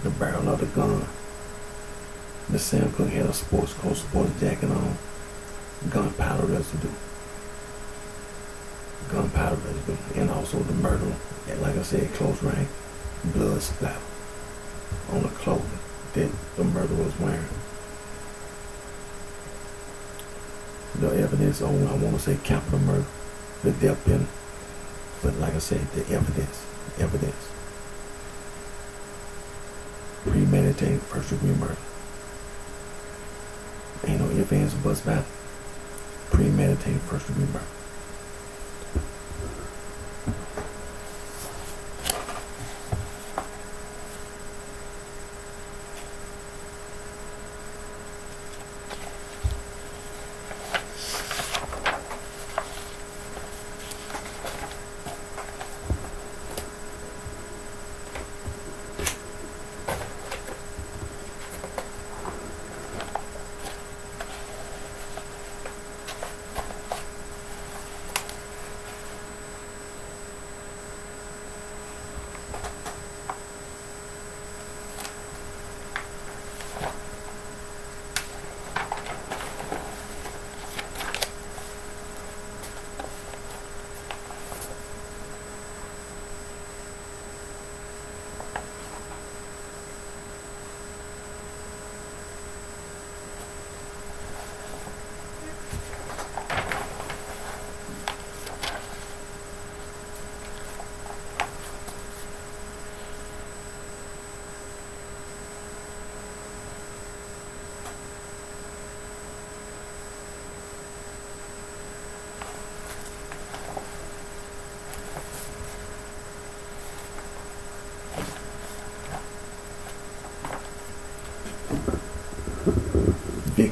Speaker 1: The barrel of the gun. Mr. Sam Cooke had a sports jacket on. Gunpowder residue. And also the murderer, like I said, close range, blood splatter on the clothing that the murderer was wearing. The evidence on, I want to say capital murder, the death penalty, but like I said, the evidence. Premeditated first degree murder. Ain't no ifs, ands, or buts about it. Premeditated first degree murder.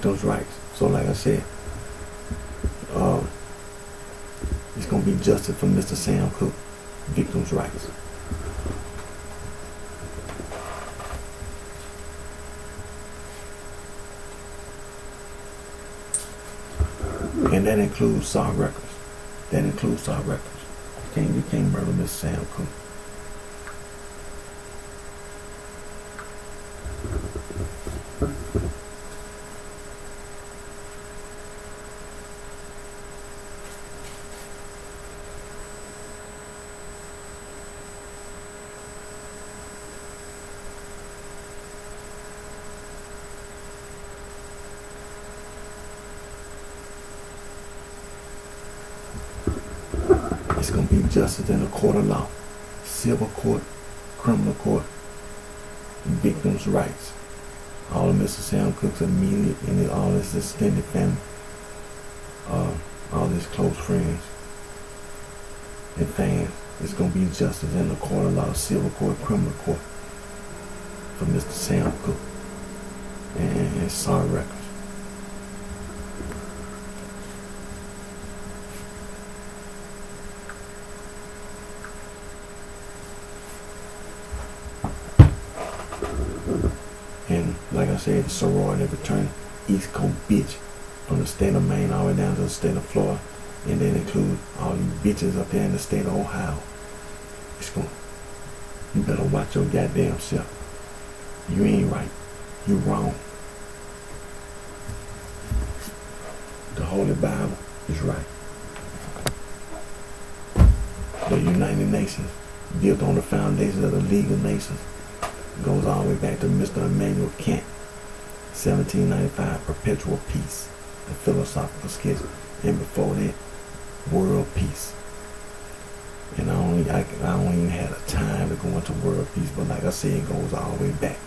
Speaker 1: victims' rights. So like I said, it's gonna be justice for Mr. Sam Cooke, victims' rights. And that includes Saw Records. That includes Saw Records. You can't murder Mr. Sam Cooke. It's going to be justice in a court of law, civil court, criminal court, victims' rights. All of Mr. Sam Cooke's immediate and all his extended family, all his close friends and fans. It's going to be justice in the court of law, civil court, criminal court for Mr. Sam Cooke and Saw Records. And like I said, the sorority fraternity, East Coast bitch, from the state of Maine all the way down to the state of Florida, and then include all these bitches up there in the state of Ohio. You better watch your goddamn self. You ain't right. You wrong. The Holy Bible is right. The United Nations, built on the foundations of the League of Nations, goes all the way back to Mr. Immanuel Kant, 1795, Perpetual Peace, the philosophical schism, and before that, World Peace. And I don't even have the time to go into World Peace, but like I said, it goes all the way back,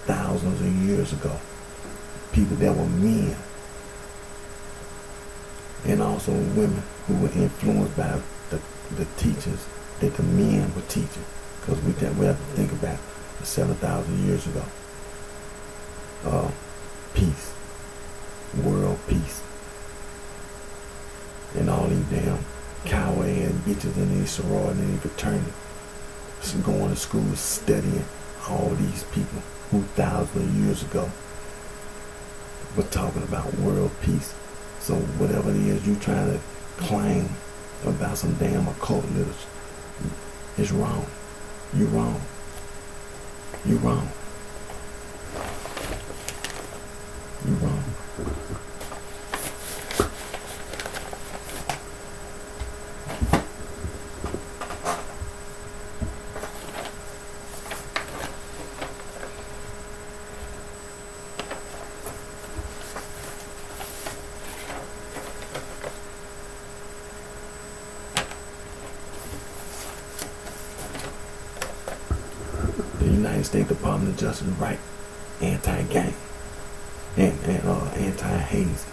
Speaker 1: thousands of years ago. People that were men, and also women who were influenced by the teachers that the men were teaching, because we have to think about 7,000 years ago. Peace, world peace, and all these damn coward ass bitches in these sorority and these fraternities going to school studying all these people who thousands of years ago were talking about world peace. So whatever it is you trying to claim about some damn occult literature, it's wrong. You wrong. You wrong. You wrong. The United States Department of Justice right, anti-gang and anti-haze.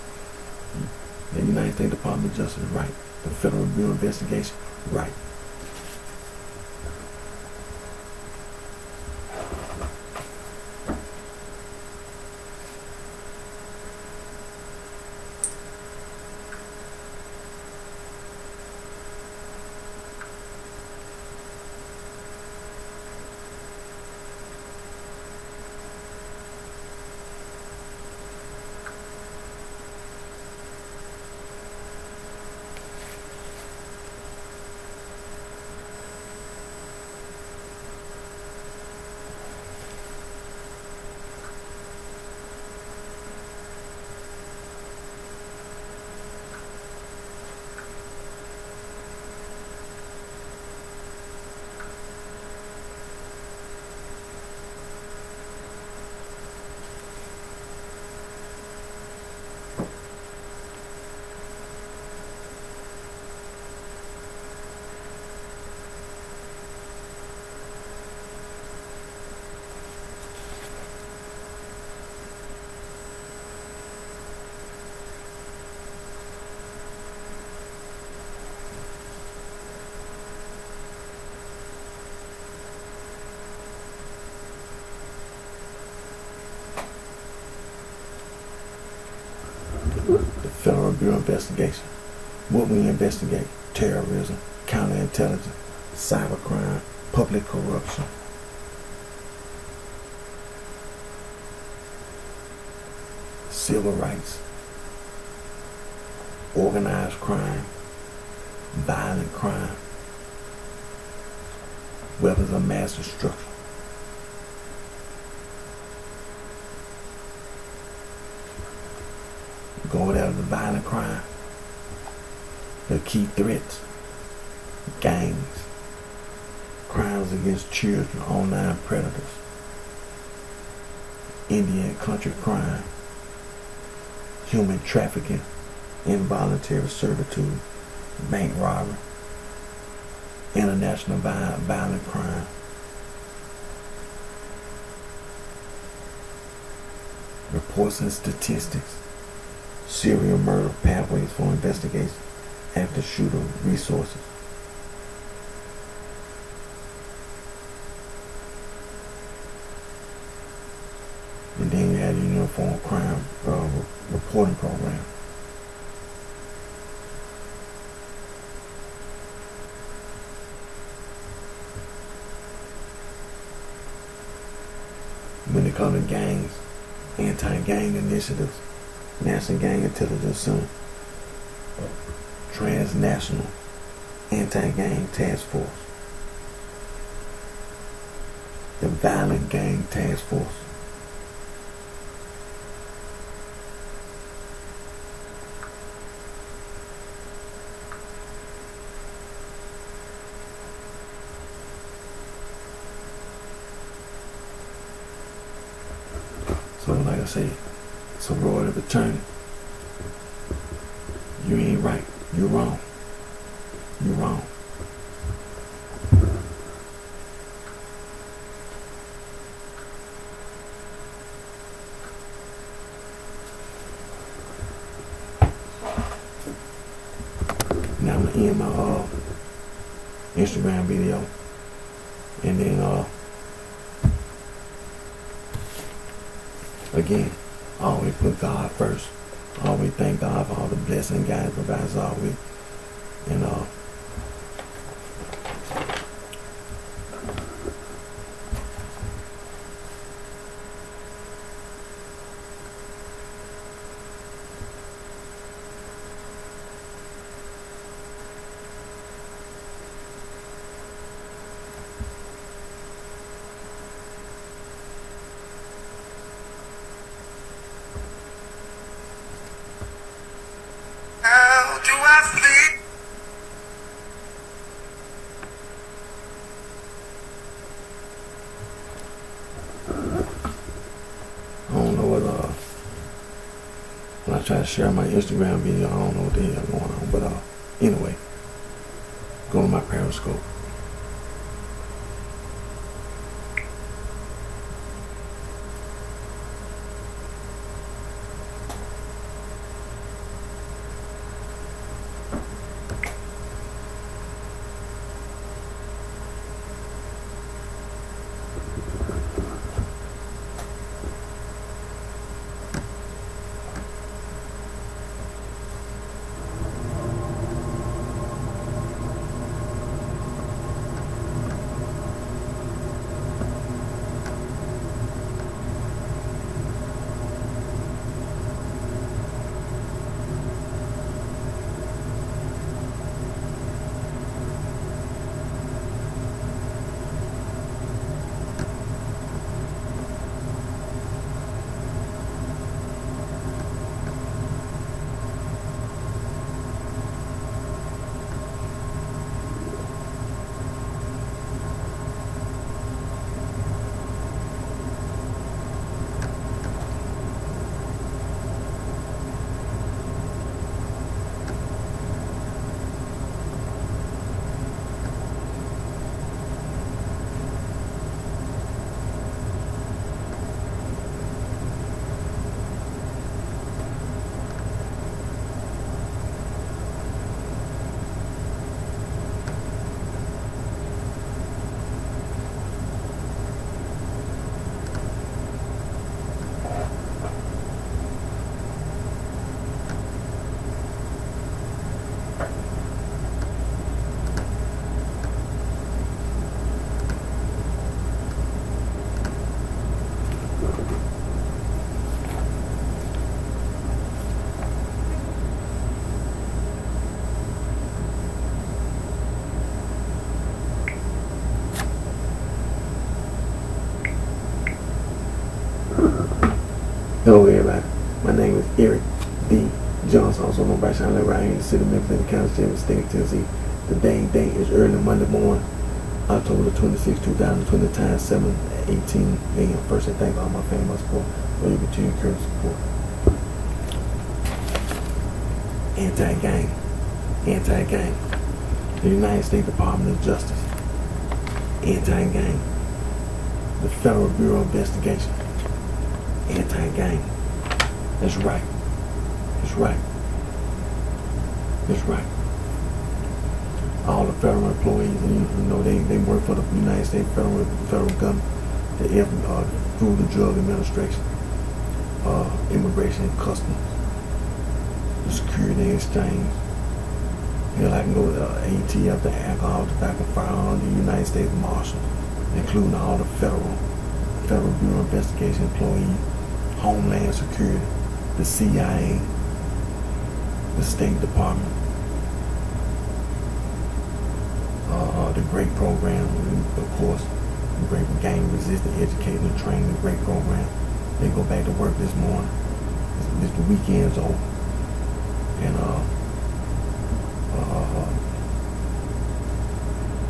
Speaker 1: The United States Department of Justice right. The Federal Bureau of Investigation right. investigation. What we investigate: terrorism, counterintelligence, cybercrime, public corruption. Civil rights, organized crime, violent crime, weapons of mass destruction. Going out of the violent crime, the key threats, gangs, crimes against children, online predators, Indian country crime, human trafficking, involuntary servitude, bank robbery, international violent crime, reports and statistics, serial murder pathways for investigation, active shooter resources. And then you had a uniform crime reporting program. When it comes to gangs, anti-gang initiatives, National Gang Intelligence Center, Transnational Anti-Gang Task Force, the Violent Gang Task Force, so like I said, it's a road of attorney. You ain't right. You wrong. You wrong. Now I'm gonna end my Instagram video, and then again, always put God first. Always thank God for all the blessings God provides always. And
Speaker 2: how do I sleep?
Speaker 1: I don't know what when I try to share my Instagram video, I don't know what the hell going on. But anyway, go to my Periscope. Hello everybody, my name is Eric D. Johnson, also known by BrightShine right here in the city of Memphis, in the county of State, Tennessee. Today's date is early Monday morning, October 26, 2020, time 7:18 a.m. First, I thank all my family support for your continued encouragement support. Anti-gang. The United States Department of Justice. Anti-gang. The Federal Bureau of Investigation. Anti-gang. That's right. All the federal employees, they work for the United States federal government, the Food and Drug Administration, Immigration and Customs, the Security and Exchange. I can go to ATF, the Alcohol, Tobacco, Firearms, the United States Marshals, including all the Federal Bureau of Investigation employees, Homeland Security, the CIA, the State Department, the GREAT program, of course, the GREAT Gang Resistant Educating and Training, the GREAT program. They go back to work this morning. The weekend's over. And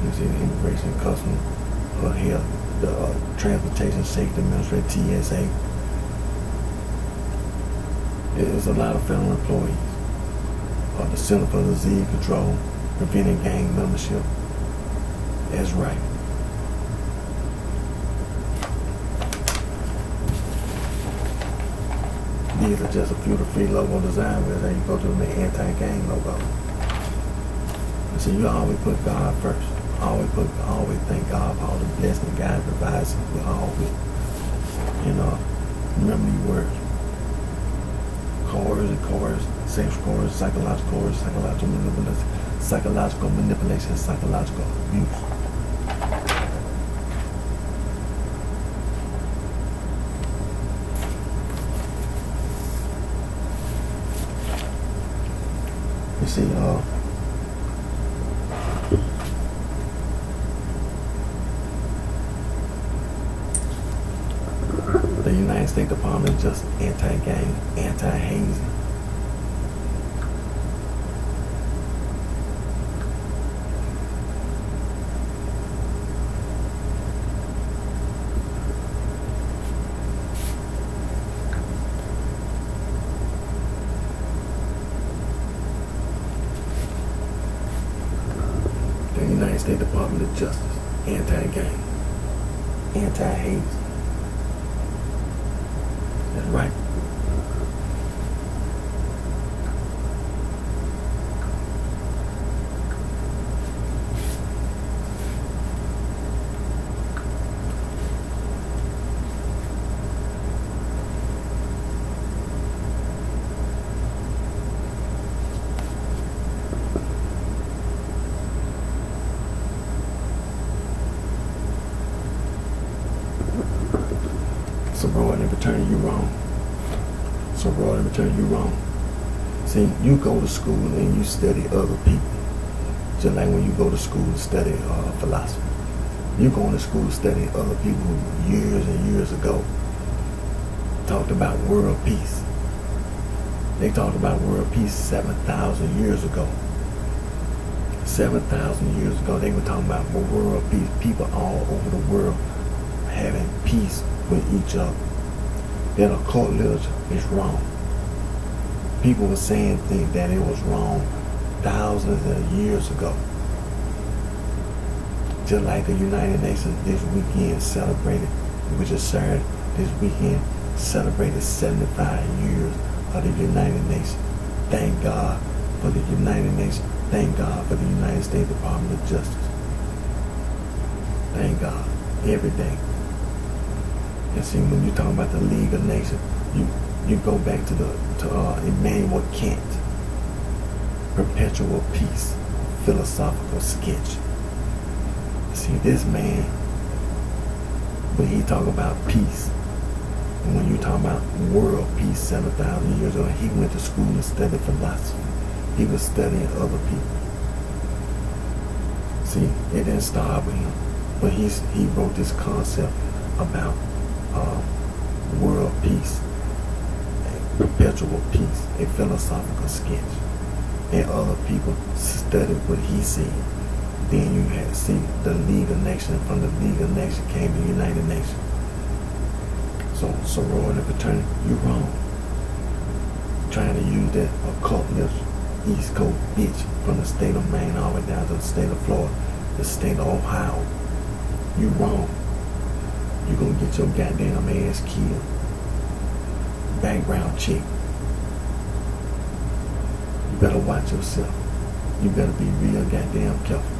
Speaker 1: you see the Immigration and Customs, Health, the Transportation Safety Administration, TSA. There's a lot of federal employees. The Center for Disease Control, Preventing Gang Membership. That's right. These are just a few of the free logo designs where you go to the anti-gang logo. So you always put God first. Always thank God for all the blessings God provides with all of it. Remember these words. Coerce, sexual coerce, psychological manipulation, psychological abuse. You see, the United States Department of Justice, anti-gang, anti-hazing. The United States Department of Justice, anti-gang, anti-hazing. That's right. So bro, in return, you wrong. See, you go to school and you study other people. Just like when you go to school to study philosophy. You going to school to study other people who years and years ago talked about world peace. They talked about world peace 7,000 years ago. 7,000 years ago, they were talking about world peace. People all over the world having peace with each other. That occult literature is wrong. People were saying things that it was wrong thousands of years ago. Just like the United Nations this weekend celebrated, which is Saturday, this weekend celebrated 75 years of the United Nations. Thank God for the United Nations. Thank God for the United States Department of Justice. Thank God every day. And see, when you talk about the League of Nations, you go back to Immanuel Kant, Perpetual Peace, philosophical sketch. See, this man, when he talk about peace, and when you talk about world peace 7,000 years ago, he went to school and studied philosophy. He was studying other people. See, it didn't start with him, but he wrote this concept about world peace perpetual peace, a philosophical sketch, and other people studied what he said. Then you had to see the League of Nations. From the League of Nations came the United Nations. So sorority fraternity, you're wrong. Trying to use that occult literature, East Coast bitch, from the state of Maine all the way down to the state of Florida, the state of Ohio. You wrong. You're gonna get your goddamn ass killed. Background check. You better watch yourself. You better be real goddamn careful.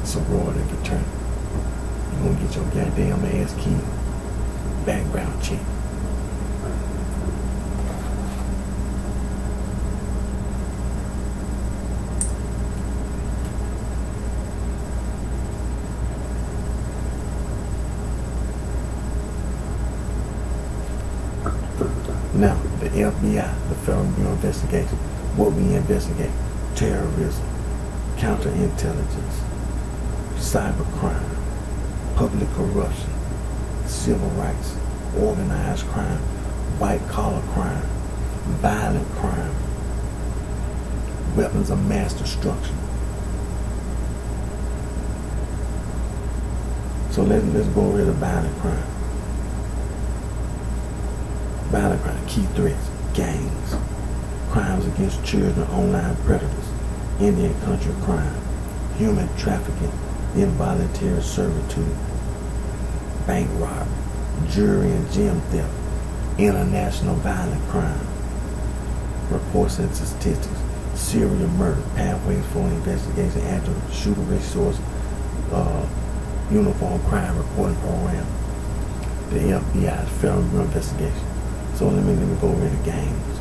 Speaker 1: Sorority fraternity. You're gonna get your goddamn ass killed. Background check. Now, the FBI, the Federal Bureau of Investigation, what we investigate: terrorism, counterintelligence, cybercrime, public corruption, civil rights, organized crime, white-collar crime, violent crime, weapons of mass destruction. So let's go over to violent crime. Violent crime, key threats, gangs, crimes against children, online predators, Indian country crime, human trafficking, involuntary servitude, bank robbery, jewelry and gem theft, international violent crime, reports and statistics, serial murder, pathways for investigation, active shooter resource, uniform crime reporting program, the FBI's Federal Bureau of Investigation. So let me go over the gangs.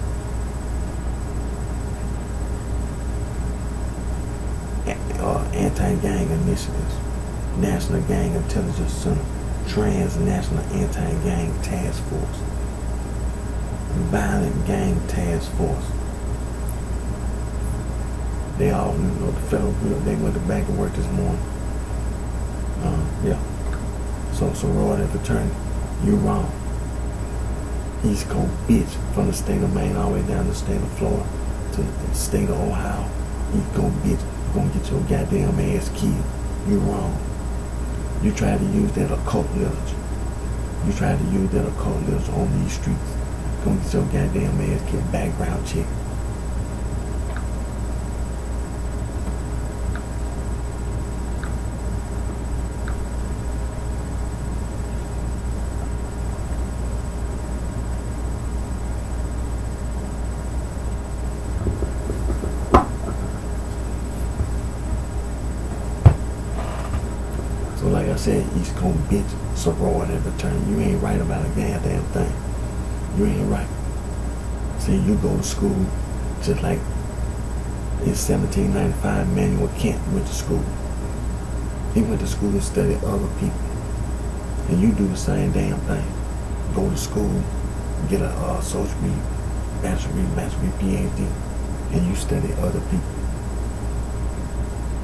Speaker 1: Anti-gang initiatives, National Gang Intelligence Center, Transnational Anti-Gang Task Force, Violent Gang Task Force. They all, the Federal Bureau, they went to back to work this morning. Yeah. So sorority fraternity, you wrong. East Coast bitch, from the state of Maine all the way down to the state of Florida to the state of Ohio. East Coast bitch, you're gonna get your goddamn ass killed. You wrong. You try to use that occult literature. You try to use that occult literature on these streets. You're gonna get your goddamn ass killed. Background check. So like I said, East Coast bitch, sorority fraternity, you ain't right about a goddamn thing. You ain't right. See, you go to school just like in 1795, Manuel Kent went to school. He went to school to study other people. And you do the same damn thing. Go to school, get a associate degree, bachelor degree, master degree, PhD, and you study other people.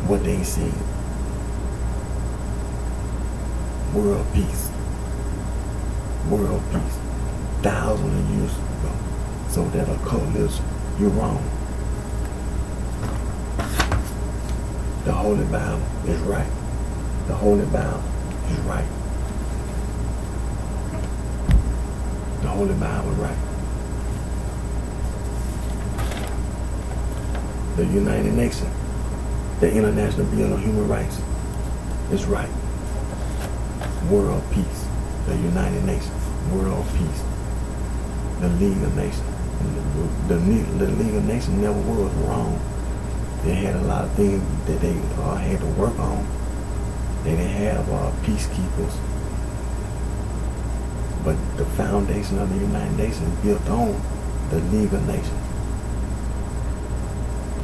Speaker 1: What they said. World peace. World peace. Thousands of years ago. So that occult is, you're wrong. The Holy Bible is right. The Holy Bible is right. The Holy Bible is right. The United Nations, the International Bill of Human Rights is right. World peace. The United Nations, world peace. The League of Nations. The League of Nations never was wrong. They had a lot of things that they had to work on. They didn't have peacekeepers. But the foundation of the United Nations is built on the League of Nations.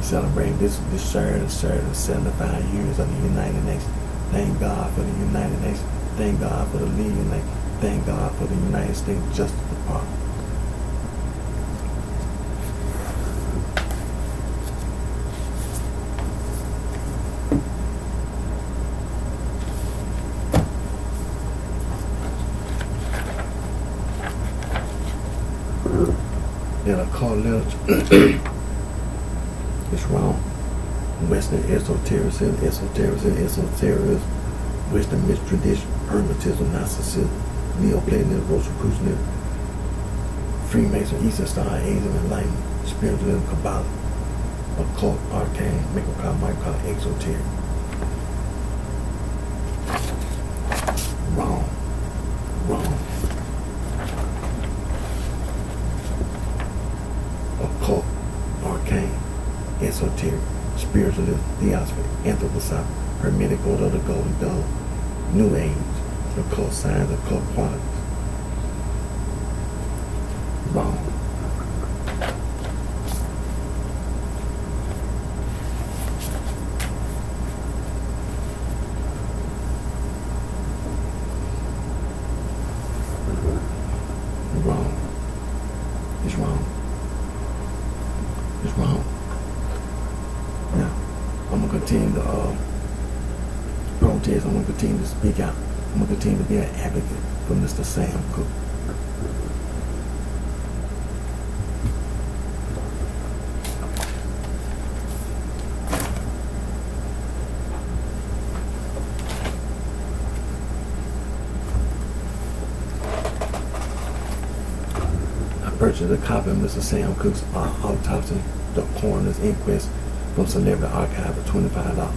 Speaker 1: Celebrating this Saturday, 75 years of the United Nations. Thank God for the United Nations. Thank God for the League of Nations. Thank God for the United States Justice Department. That all literature is wrong. Western esotericism, Western myth tradition, Hermetism, Gnosticism, Neoplatonism, Rosicrucianism, Freemason, Eastern Star, Asian Enlightenment, Spiritualism, Kabbalah, Occult, Arcane, Microcosm, Exoteric. Wrong. Occult, Arcane, Esoteric, Spiritualism, Theosophy, Anthroposophy, Hermetic Order of the Golden Dome, New Age, Occult Science, Occult Qualities. Wrong. It's wrong. Now, I'm going to continue to protest. I'm going to continue to speak out. I'm going to continue to be an advocate for Mr. Sam Cooke. Purchased a copy of Mr. Sam Cooke's autopsy, the coroner's inquest from Celebrity Archive for $25.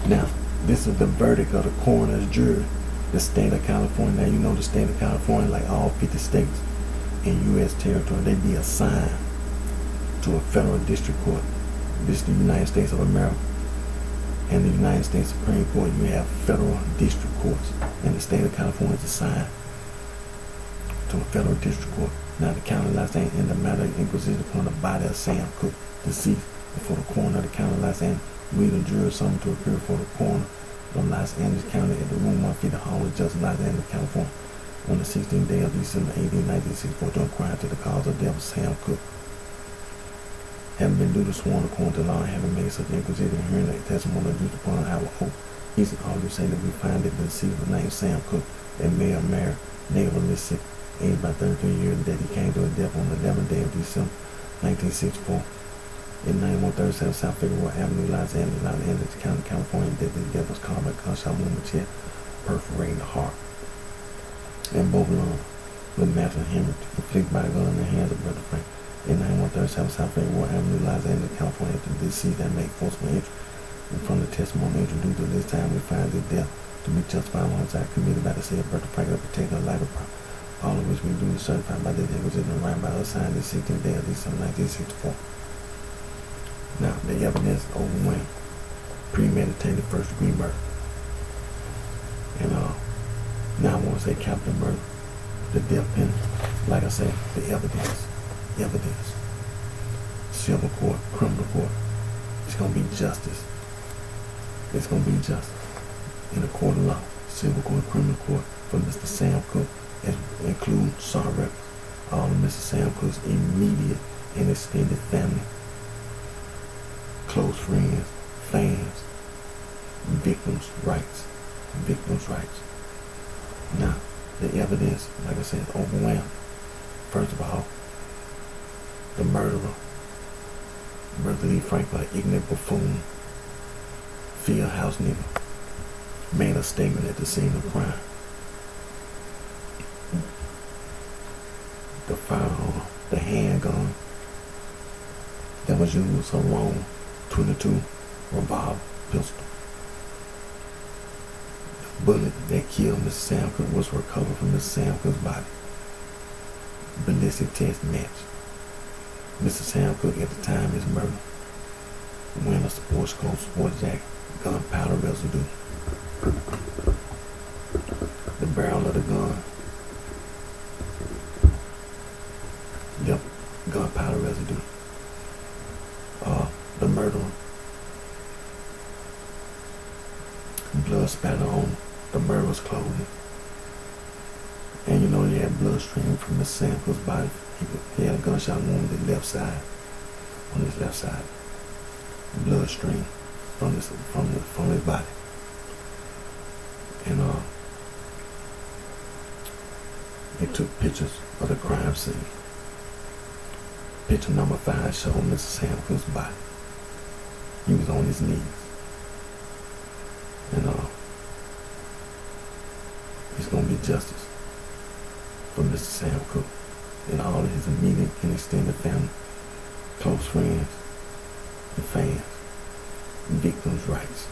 Speaker 1: Now, this is the verdict of the coroner's jury. The state of California, now you know the state of California, like all 50 states and U.S. territory, they be assigned to a federal district court. This is the United States of America. And the United States Supreme Court, you have federal district courts. And the state of California is assigned to a federal district court. Now the county last name in the matter of inquisition upon the body of Sam Cooke, deceased, before the coroner of the county of Los Angeles, we the jury summoned to appear before the coroner of Los Angeles County at the room 1 feet of Hall of Justice, Los Angeles, California, on the 16th day of December 18, 1964, to inquire to the cause of death of Sam Cooke. Having been duly sworn according to law and having made such inquisition and hearing the testimony due upon our oath, he said all you say that we find that the deceased was named Sam Cooke, a male married, native of Mississippi, aged by 33 years, and that he came to his death on the 11th day of December 1964 in 9137 South Figueroa Avenue, Los Angeles County, California, that the death was caused by gunshot wound in the chest, perforating the heart and both lungs with massive hemorrhage inflicted by a gun in the hands of Brother Frank in 9137 South Figueroa Avenue, Los Angeles, California. After the deceased that made forcible entry, and from the testimony introduced at this time, we find this death to be justified homicide committed by the said Brother Frank to protect her life and property, all of which we duly certified by this inquisition and right by her signed the 16th day of December 1964. Now, the evidence overwhelmed premeditated first degree murder. And now I want to say capital murder, the death penalty. Like I said, the evidence, civil court, criminal court. It's going to be justice. It's going to be justice in a court of law, civil court, criminal court for Mr. Sam Cooke, include sorrow, all of Mr. Sam Cooke's immediate and extended family, close friends, fans, victims' rights. Now, the evidence, like I said, is overwhelming. First of all, the murderer, Brother Lee Frank, an ignorant buffoon, field house nigga, made a statement at the scene of crime. The firearm, the handgun that was used was a wrong .22 revolver pistol. The bullet that killed Mr. Sam Cooke was recovered from Mr. Sam Cooke's body. Ballistic test match. Mr. Sam Cooke at the time of his murder wearing a sports coat, sports jacket, gunpowder residue. The barrel of the gun. Yep, gunpowder residue. The murderer. Blood spatter on the murderer's clothing. And you know he had blood streaming from Mr. Sam Cooke's body. He had a gunshot wound on his left side. Blood stream from his body. And they took pictures of the crime scene. Picture number 5 showed Mr. Sam Cooke's body. He was on his knees. And it's going to be justice for Mr. Sam Cooke and all of his immediate and extended family, close friends, and fans, victims' rights.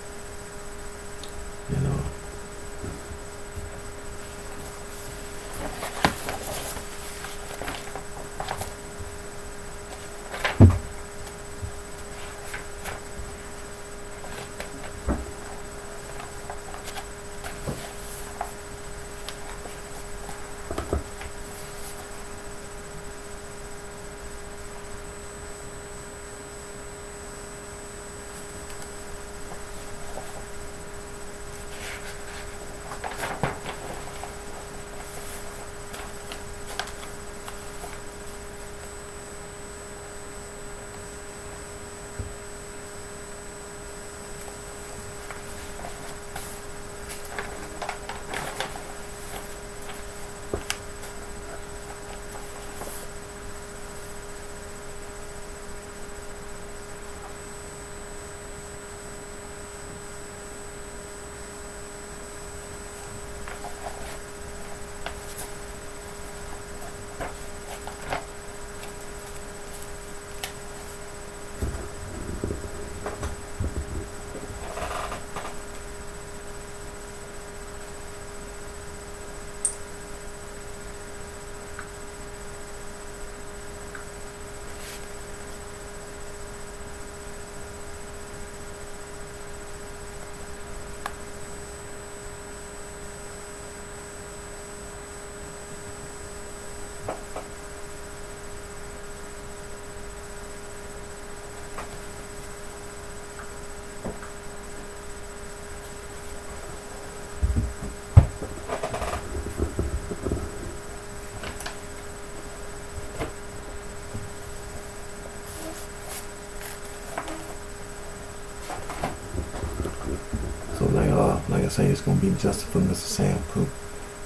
Speaker 1: say it's going to be justice for Mr. Sam Cooke,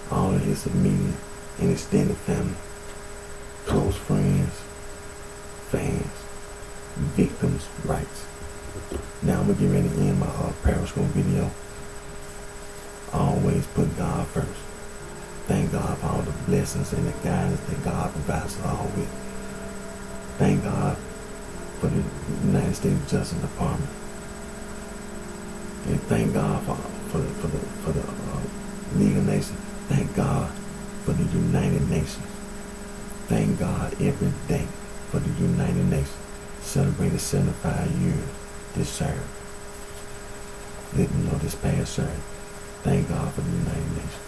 Speaker 1: all of his immediate and extended family, close friends, fans, victims' rights. Now I'm going to get ready to end my Periscope video. Always put God first. Thank God for all the blessings and the guidance that God provides us all with. Thank God for the United States Justice Department. And thank God for the League of Nations. Thank God for the United Nations. Thank God every day for the United Nations. Celebrated 75 years this Saturday. This past Saturday. Thank God for the United Nations.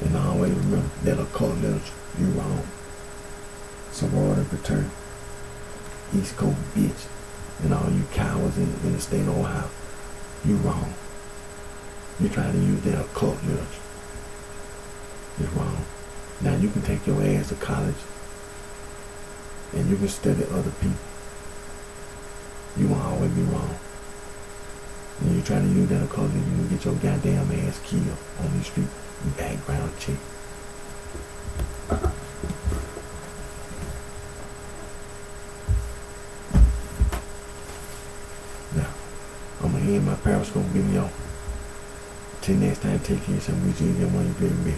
Speaker 1: And always remember that occult literature, you wrong. Sorority fraternity, East Coast bitch, and all you cowards in the state of Ohio, you wrong. You're trying to use that occult literature. It's wrong. Now you can take your ass to college and you can study other people. You won't always be wrong. When you try to use that occult literature, you can get your goddamn ass killed on the street. Background check. Now, I'm going to end my Periscope video. Till next time, take care of yourself. We see you again when you feel me.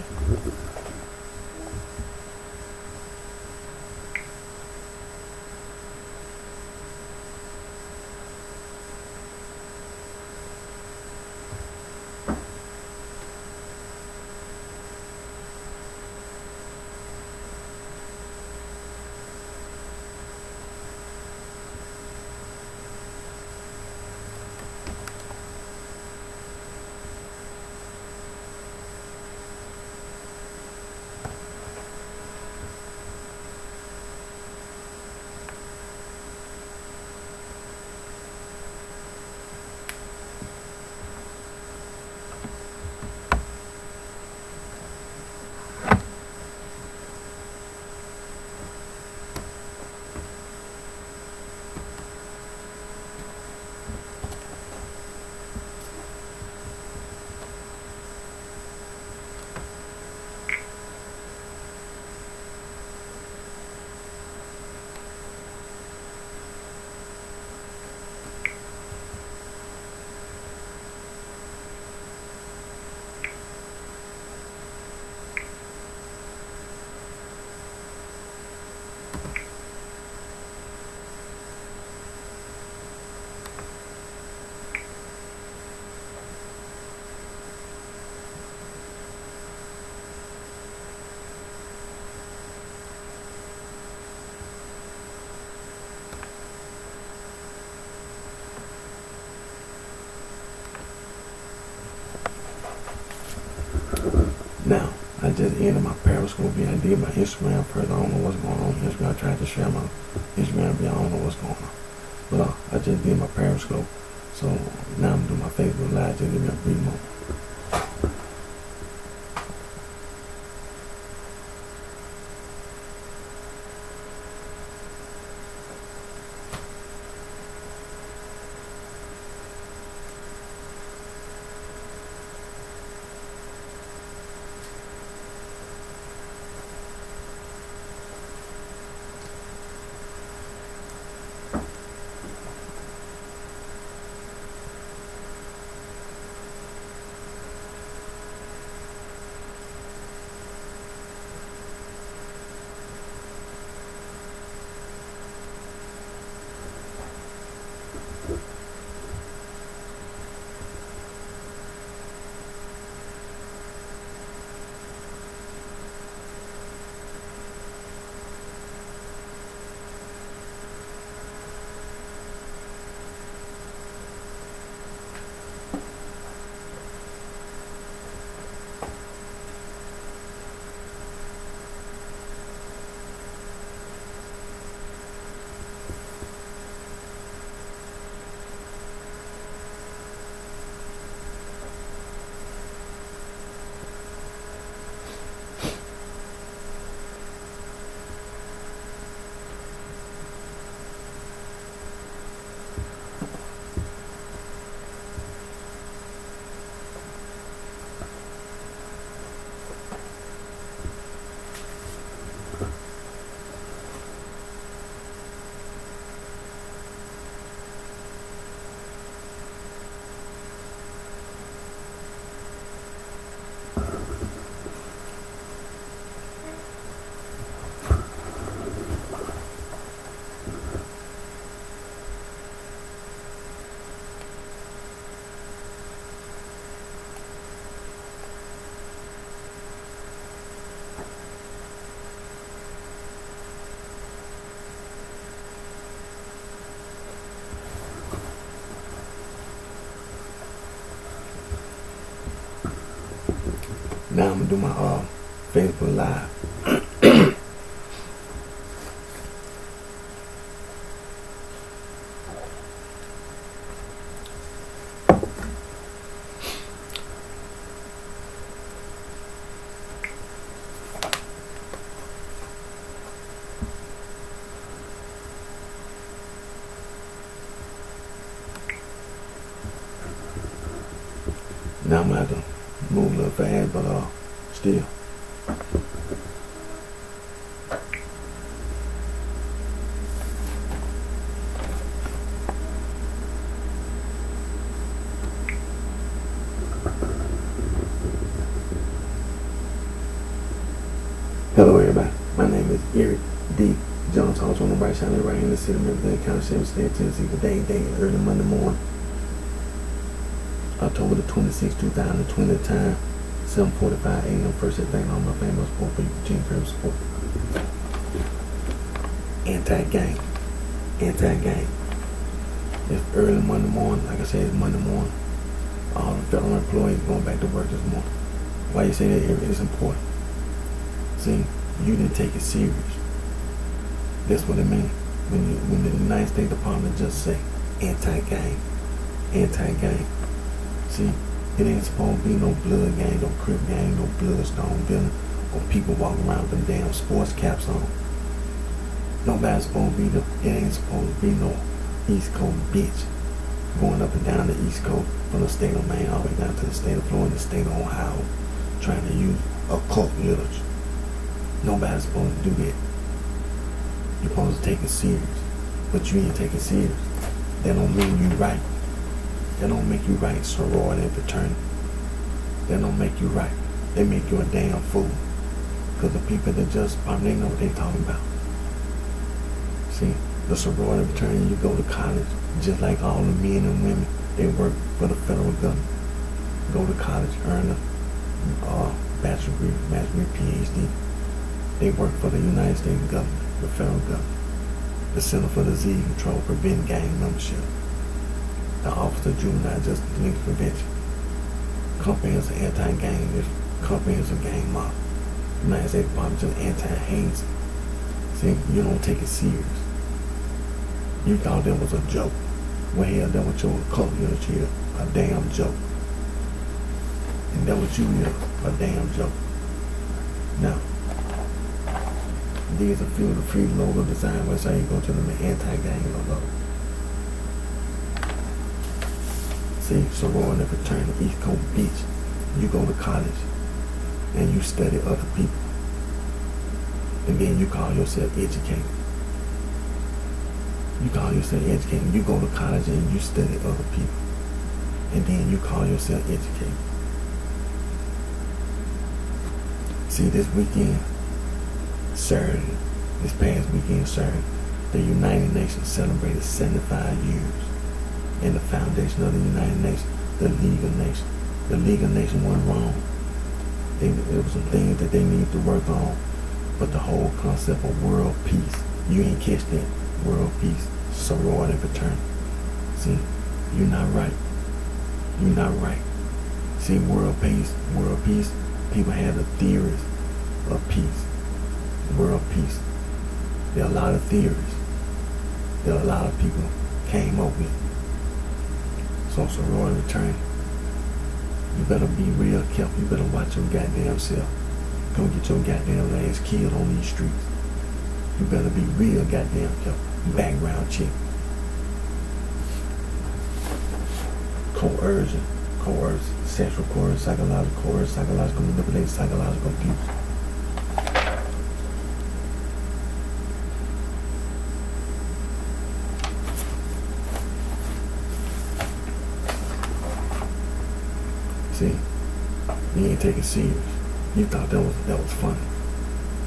Speaker 1: Now, I just ended my Periscope video. I did my Instagram first. I don't know what's going on. Instagram, I tried to share my Instagram video. I don't know what's going on. But I just did my Periscope. So now I'm doing my Facebook Live. Just give me a brief moment. Now I'm gonna do my Facebook Live. Now I'm gonna have to move a little fast, but still. Hello everybody, my name is Eric D. Jones, also on the BrightShine right here in the city of Memphis, County, State, Tennessee, today, early Monday morning, October the 26th, 2020, time 7:45 a.m. First thing on my family support for you, team firm support. Anti-gang. It's early Monday morning, like I said, it's Monday morning. All the federal employees going back to work this morning. Why you say that, Eric? It's important. See, you didn't take it serious. That's what it means when the United States Department just say anti-gang. See, it ain't supposed to be no blood gang, no crip gang, no bloodstone villain, or people walking around with them damn sports caps on. Nobody's supposed to be it ain't supposed to be no East Coast bitch going up and down the East Coast from the state of Maine all the way down to the state of Florida, the state of Ohio, trying to use occult literature. Nobody's supposed to do that. You're supposed to take it serious, but you ain't take it serious. That don't mean you right. That don't make you right, sorority and fraternity. That don't make you right. They make you a damn fool. Because the people that just they know what they talking about. See, the sorority and fraternity, you go to college, just like all the men and women, they work for the federal government. Go to college, earn a bachelor's degree, PhD. They work for the United States government, the federal government, the Center for Disease Control, Prevent Gang Membership, the Office of Juvenile Justice Delinquency Prevention, Comprehensive Anti-Gang, Comprehensive Gang Model, United States Department just anti-hazing. See, you don't take it serious. You thought that was a joke. Well, hell, that was your occult literature, a damn joke. And that was you here, a damn joke. Now, these are a few of the free logo design websites. You go to them anti-gang logo. See, sorority and fraternity, East Coast Beach. You go to college and you study other people. And then you call yourself educated. You call yourself educated. You go to college and you study other people. And then you call yourself educated. See, this weekend, Saturday, this past weekend, Saturday, the United Nations celebrated 75 years. And the foundation of the United Nations, the League of Nations. The League of Nations wasn't wrong. There were some things that they needed to work on. But the whole concept of world peace, you ain't catch that. World peace, sorority and fraternity. See, you're not right. You're not right. See, world peace, people have the theories of peace. World peace. There are a lot of theories that a lot of people came up with. So sorority and fraternity, you better be real careful. You better watch your goddamn self. Don't get your goddamn ass killed on these streets. You better be real goddamn careful. Background check. Coercion, sexual coercion, psychological manipulation, psychological abuse. See, you ain't take it serious. You thought that was funny,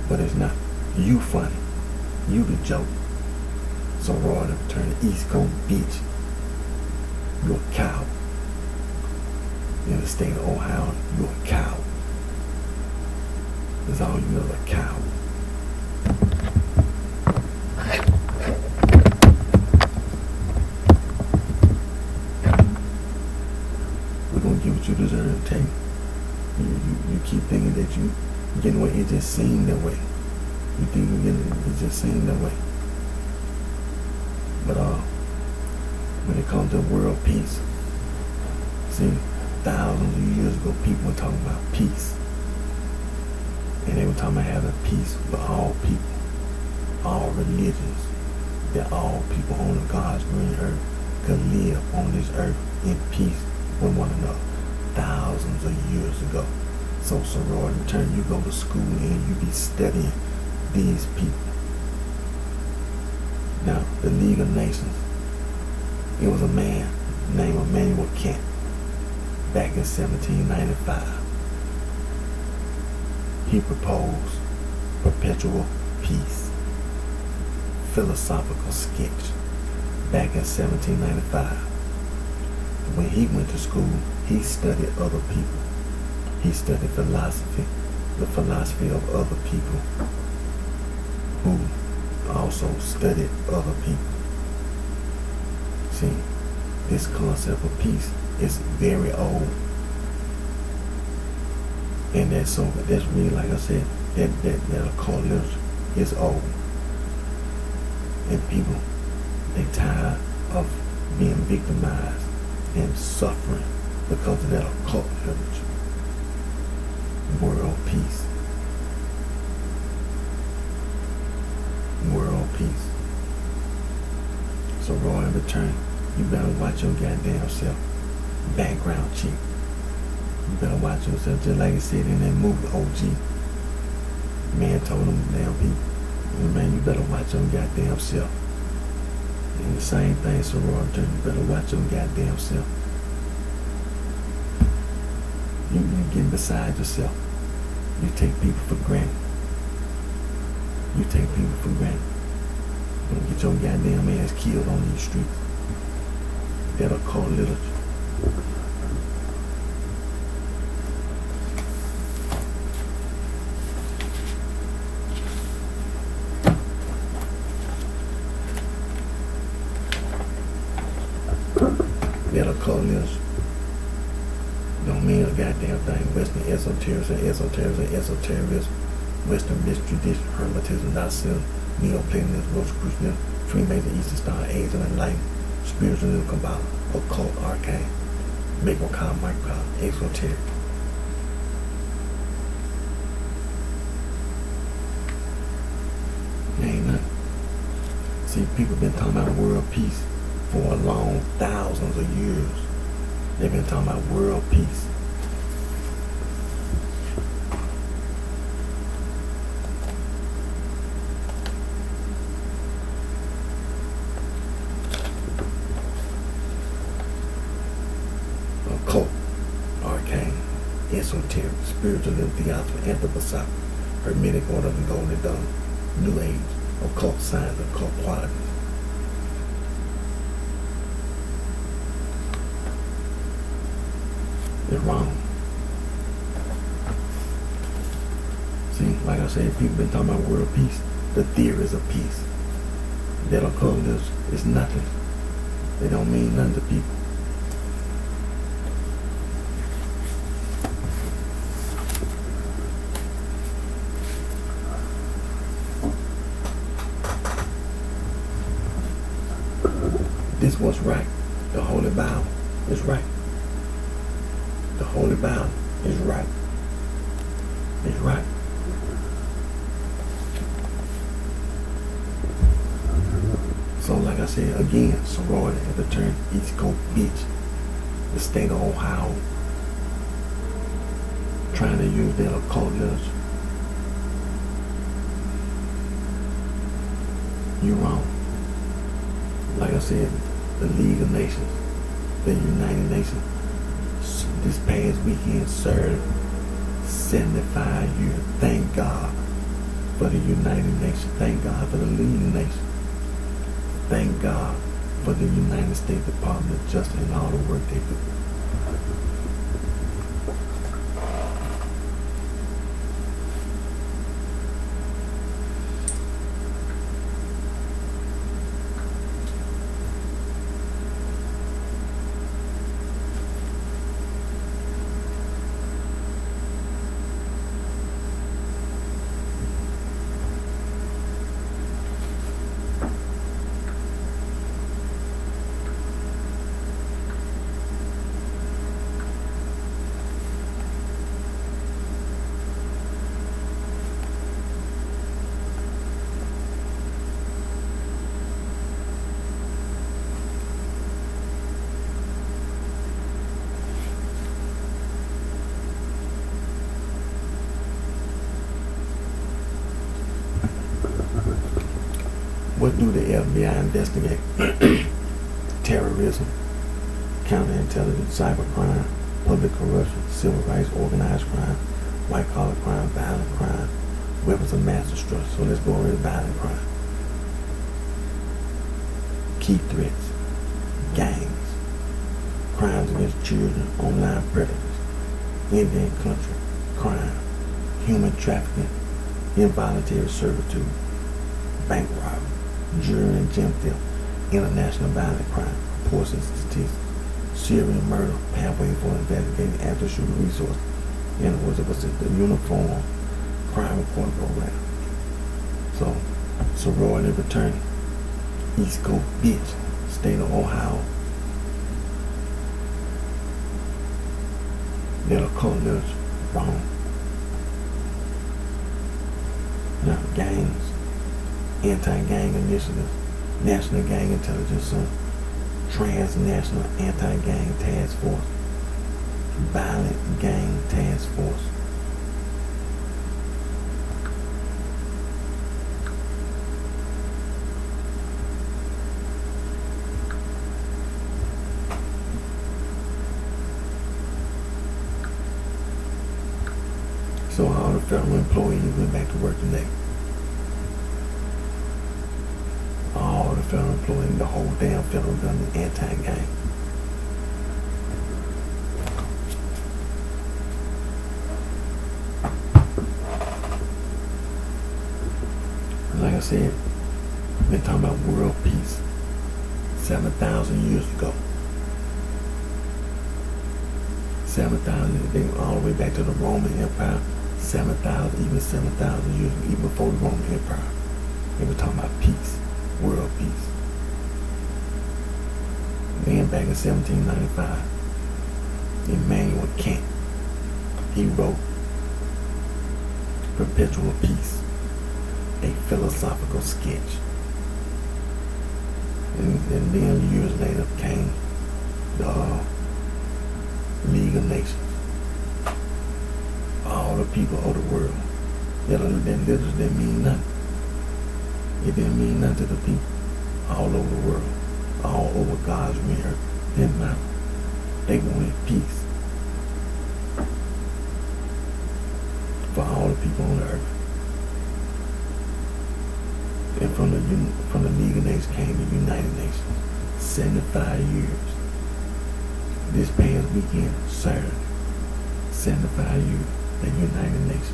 Speaker 1: but it's not. You funny. You the joke. Sorority and fraternity, East Coast Beach. You're a coward. In the state of Ohio, you're a coward. That's all you know, a coward. We're gonna give what you deserve. Take. You keep thinking getting away. It just seemed that way. You think you're getting it, it just seemed that way. But when it comes to world peace, see, thousands of years ago, people were talking about peace. And they were talking about having peace with all people, all religions, that all people on God's green earth could live on this earth in peace with one another. Thousands of years ago. So sorority turn, you go to school and you be studying these people. Now, the League of Nations, it was a man named Emmanuel Kant back in 1795. He proposed perpetual peace, philosophical sketch back in 1795. When he went to school, he studied other people. He studied philosophy, the philosophy of other people who also studied other people. See, this concept of peace is very old. And that's really, like I said, that occult literature is old. And people, they tired of being victimized and suffering because of that occult literature. World peace. World peace. So Roy, in return, you better watch your goddamn self. Background check. You better watch yourself, just like it said in that movie OG. Man told them damn people, man, you better watch your goddamn self. And the same thing, sorority, you better watch your goddamn self. You get beside yourself. You take people for granted. You take people for granted. Don't get your goddamn ass killed on these streets. That occult literature. That occult literature don't mean a goddamn thing. Western esotericism, Western mystery tradition, hermetism, Gnosticism, Neoplatonism, Rosicrucianism, Freemason, Eastern Star, Age of Enlightenment, Spiritualism, Kabbalah, occult, arcane, macrocosm, microcosm, esoteric. Ain't nothing. See, people been talking about world peace for a long thousands of years. They've been talking about world peace. Occult, arcane, esoteric, spiritualism, theosophy, anthroposophy, hermetic order of the golden dawn, new age, occult science, occult qualities. It's wrong. See, like I said, people been talking about world peace, the theories of peace. That occult is nothing. They don't mean nothing to people. This was right. The Holy Bible is right. The Holy Bible is right. It's right. So like I said, again, sorority at the turn, East Coast Beach, the state of Ohio, trying to use that occult literature. You're wrong. Like I said, the League of Nations, the United Nations, this past weekend served 75 years. Thank God for the United Nations. Thank God for the League of Nations. Thank God for the United States Department of Justice and all the work they do. What do the FBI investigate? Terrorism, counterintelligence, cybercrime, public corruption, civil rights, organized crime, white-collar crime, violent crime, weapons of mass destruction. So let's go over to violent crime. Key threats, gangs, crimes against children, online predators, Indian country, crime, human trafficking, involuntary servitude, bank robbery, jury and gem theft, international violent crime, reports and statistics, serial murder, pathway for investigating after shooting resources. In other words, it was the uniform crime report program. So, sorority fraternity, East Coast bitch, state of Ohio. Little cult literature, wrong. Now, gangs, anti-gang initiatives, National Gang Intelligence Center, Transnational Anti-Gang Task Force, Violent Gang Task Force. So all the federal employees went back to work today. All the federal employees, the whole damn federal government, anti-gang. Like I said, been talking about world peace 7,000 years ago. 7,000, they went all the way back to the Roman Empire. 7,000, even 7,000 years, even before the Roman Empire. They were talking about peace, world peace. Then back in 1795, Immanuel Kant, he wrote Perpetual Peace, a philosophical sketch. And then years later came the League of Nations. All the people of the world. That literally didn't mean nothing. It didn't mean nothing to the people all over the world, all over God's green earth. Didn't matter. They wanted peace for all the people on the earth. And from the League of Nations came the United Nations. 75 years. This past weekend, Saturday, 75 years, the United Nations.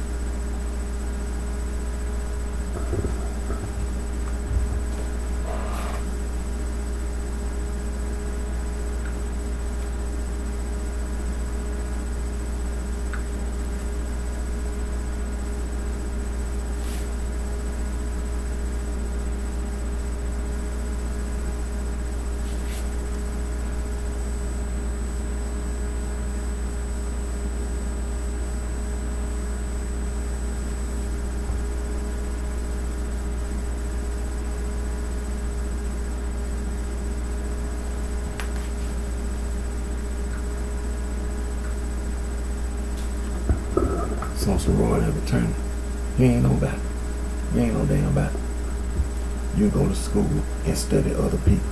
Speaker 1: So sorority of fraternity. You ain't no battle. You ain't no damn battle. You go to school and study other people.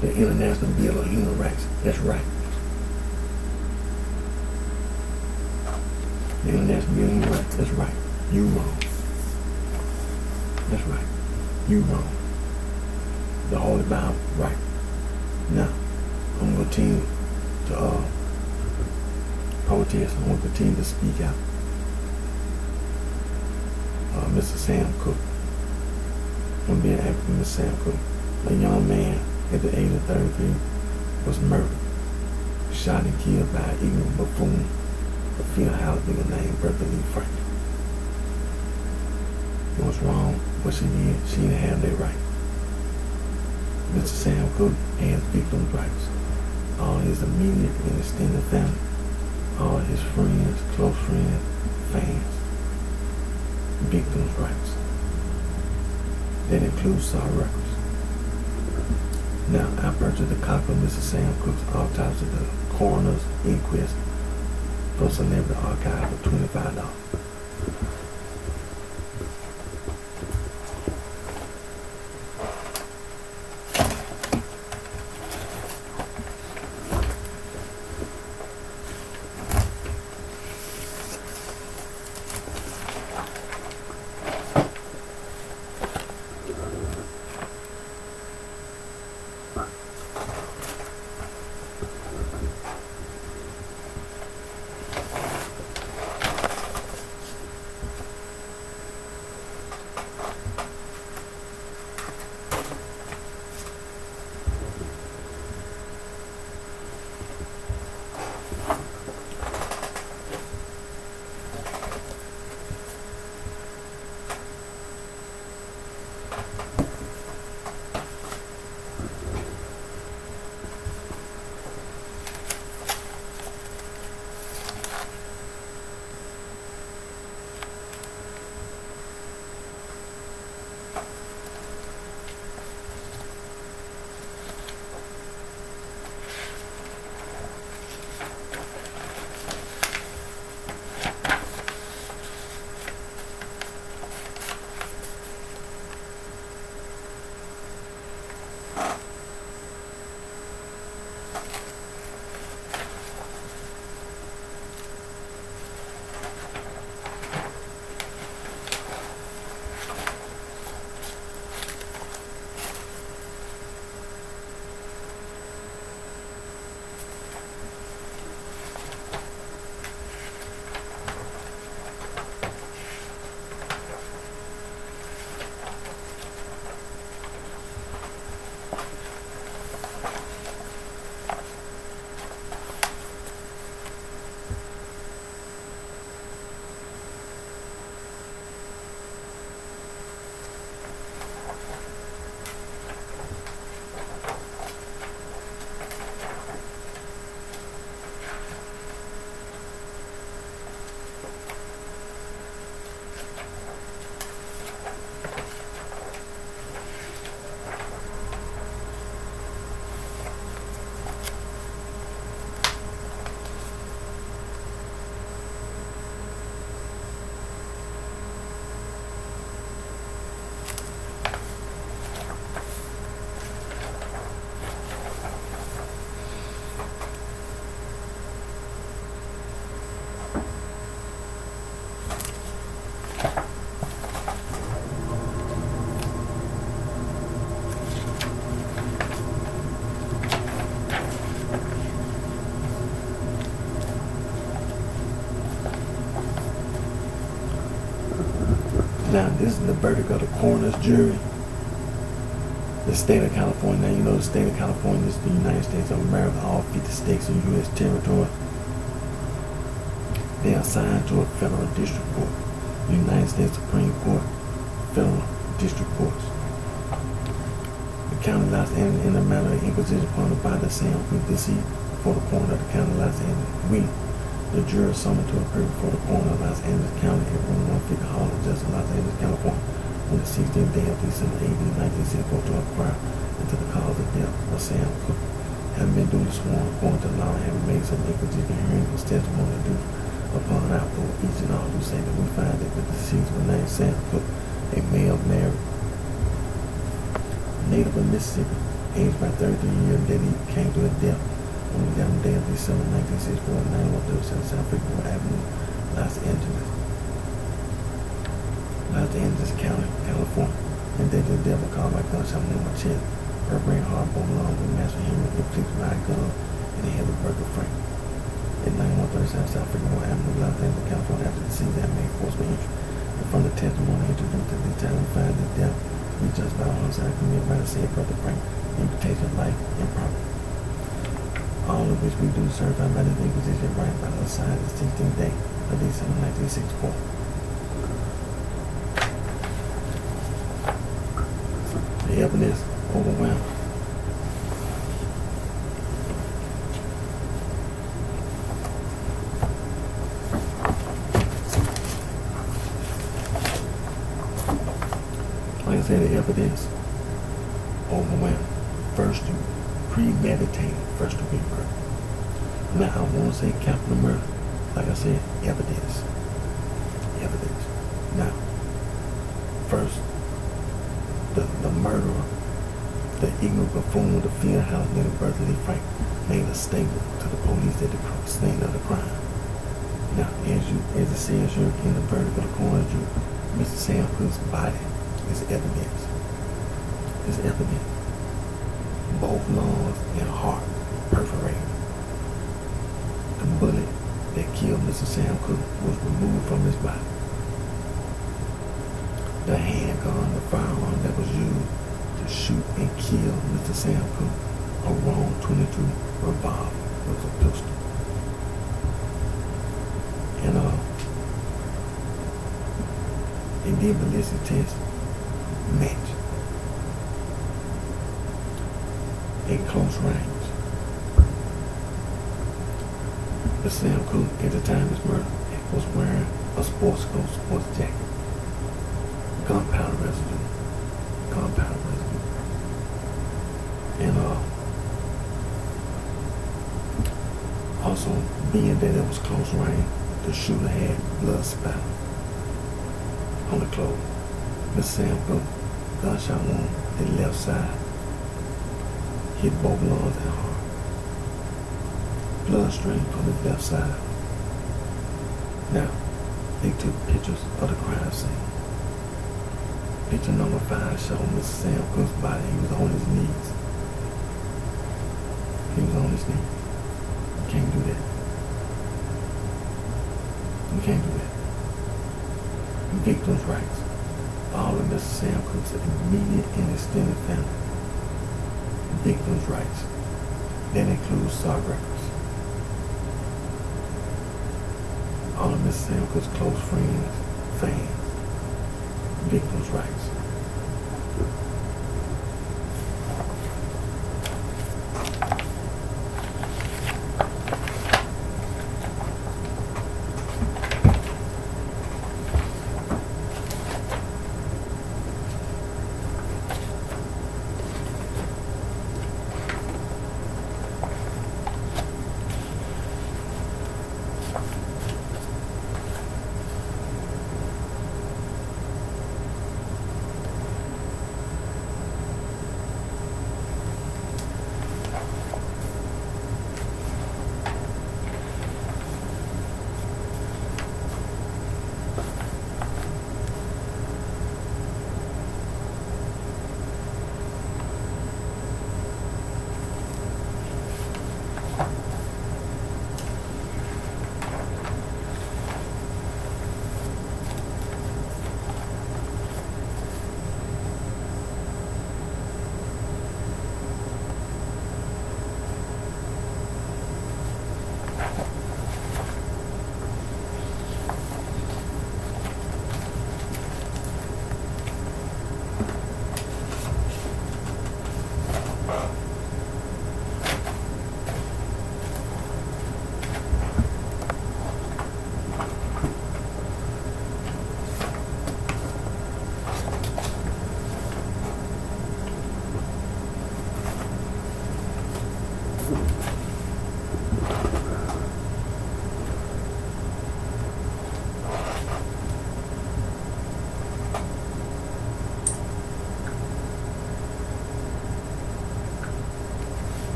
Speaker 1: The International Bill of Human Rights. That's right. The International Bill of Human Rights. That's right. You wrong. That's right. You wrong. The Holy Bible, right. Now, I'm going to continue to protest. I'm going to continue to speak out. Mr. Sam Cooke. I'm being African Mr. Sam Cooke. A young man at the age of 33 was murdered, shot and killed by an ignorant buffoon, a field house nigga named Bertha Lee Frank. What's wrong? What she did, she didn't have that right. Mr. Sam Cooke has victims' rights. All his immediate and extended family, all his friends, close friends, fans, victims' rights. That includes Saw Records. Now, I purchased a copy of Mr. Sam Cooke's autopsy coroner's inquest for celebrity archive for $25. Now, this is the verdict of the coroner's jury. The state of California. Now, you know the state of California is the United States of America, all 50 states and U.S. territory. They are assigned to a federal district court, United States Supreme Court, federal district courts. The county of Los Angeles, in the matter of inquisition appointed by the same we deceived before the coroner of the county of Los Angeles. We, the jurors summoned to appear before the coroner of Los Angeles County at room 150 Hall of Justice, Los Angeles, California, on the 16th day of December 18, 1964, to inquire into the cause of death of Sam Cook. Having been duly sworn according to law and having made some inquisition hearing his testimony due upon our oath, each and all who say that we find that the deceased was named Sam Cook, a male married, native of Mississippi, aged by 33 years, that he came to a death on the 11th day of December 1964 at 9137 South Freeport Avenue, Los Angeles County, California, and that the devil caused by gunshot in my chest, her brain heart bone along with master human inflicted by a gun and a heavy burger frame. At 9137 South Freeport Avenue, Los Angeles, California, after the scene that made forcible entry. And from the testimony introduced at this time, we find that death to be just by homicide committed by the said brother Frank, imputation of life and property. All of which we do certify by the inquisition right by the side of the 16th day of December 1964. The evidence overwhelmed. Like I said, the evidence overwhelmed. First, premeditated first degree murder. Now, I want to say capital murder. Like I said, evidence. Evidence. Now, first, the murderer, the ignorant buffoon, the field house nigga, Bertha Lee Frank, made a statement to the police at the scene of the crime. Now, as it says here in the verdict of the coroner's jury, Mr. Sam Cook's body is evidence. It's evidence. Both lungs and heart perforated. The bullet that killed Mr. Sam Cook was removed from his body. The handgun, the firearm that was used to shoot and kill Mr. Sam Cook, a wrong .22 revolver, was a pistol. And did ballistic test match in close range. The Sam Cook at the time of his murder was wearing a sports jacket. Gunpowder residue. And also being that it was close range, the shooter had blood spatter on the clothes. Mr. Sam Cook gunshot wound at the left side hit both lungs and heart. Blood stream from his left side. Now, they took pictures of the crime scene. Picture number 5 showed Mr. Sam Cook's body. He was on his knees. He was on his knees. You can't do that. You can't do that. Victims' rights. All of Mr. Sam Cook's immediate and extended family. Victims' rights. That includes SAR records. All of Mr. Sam Cook's close friends, fans. Victims' rights.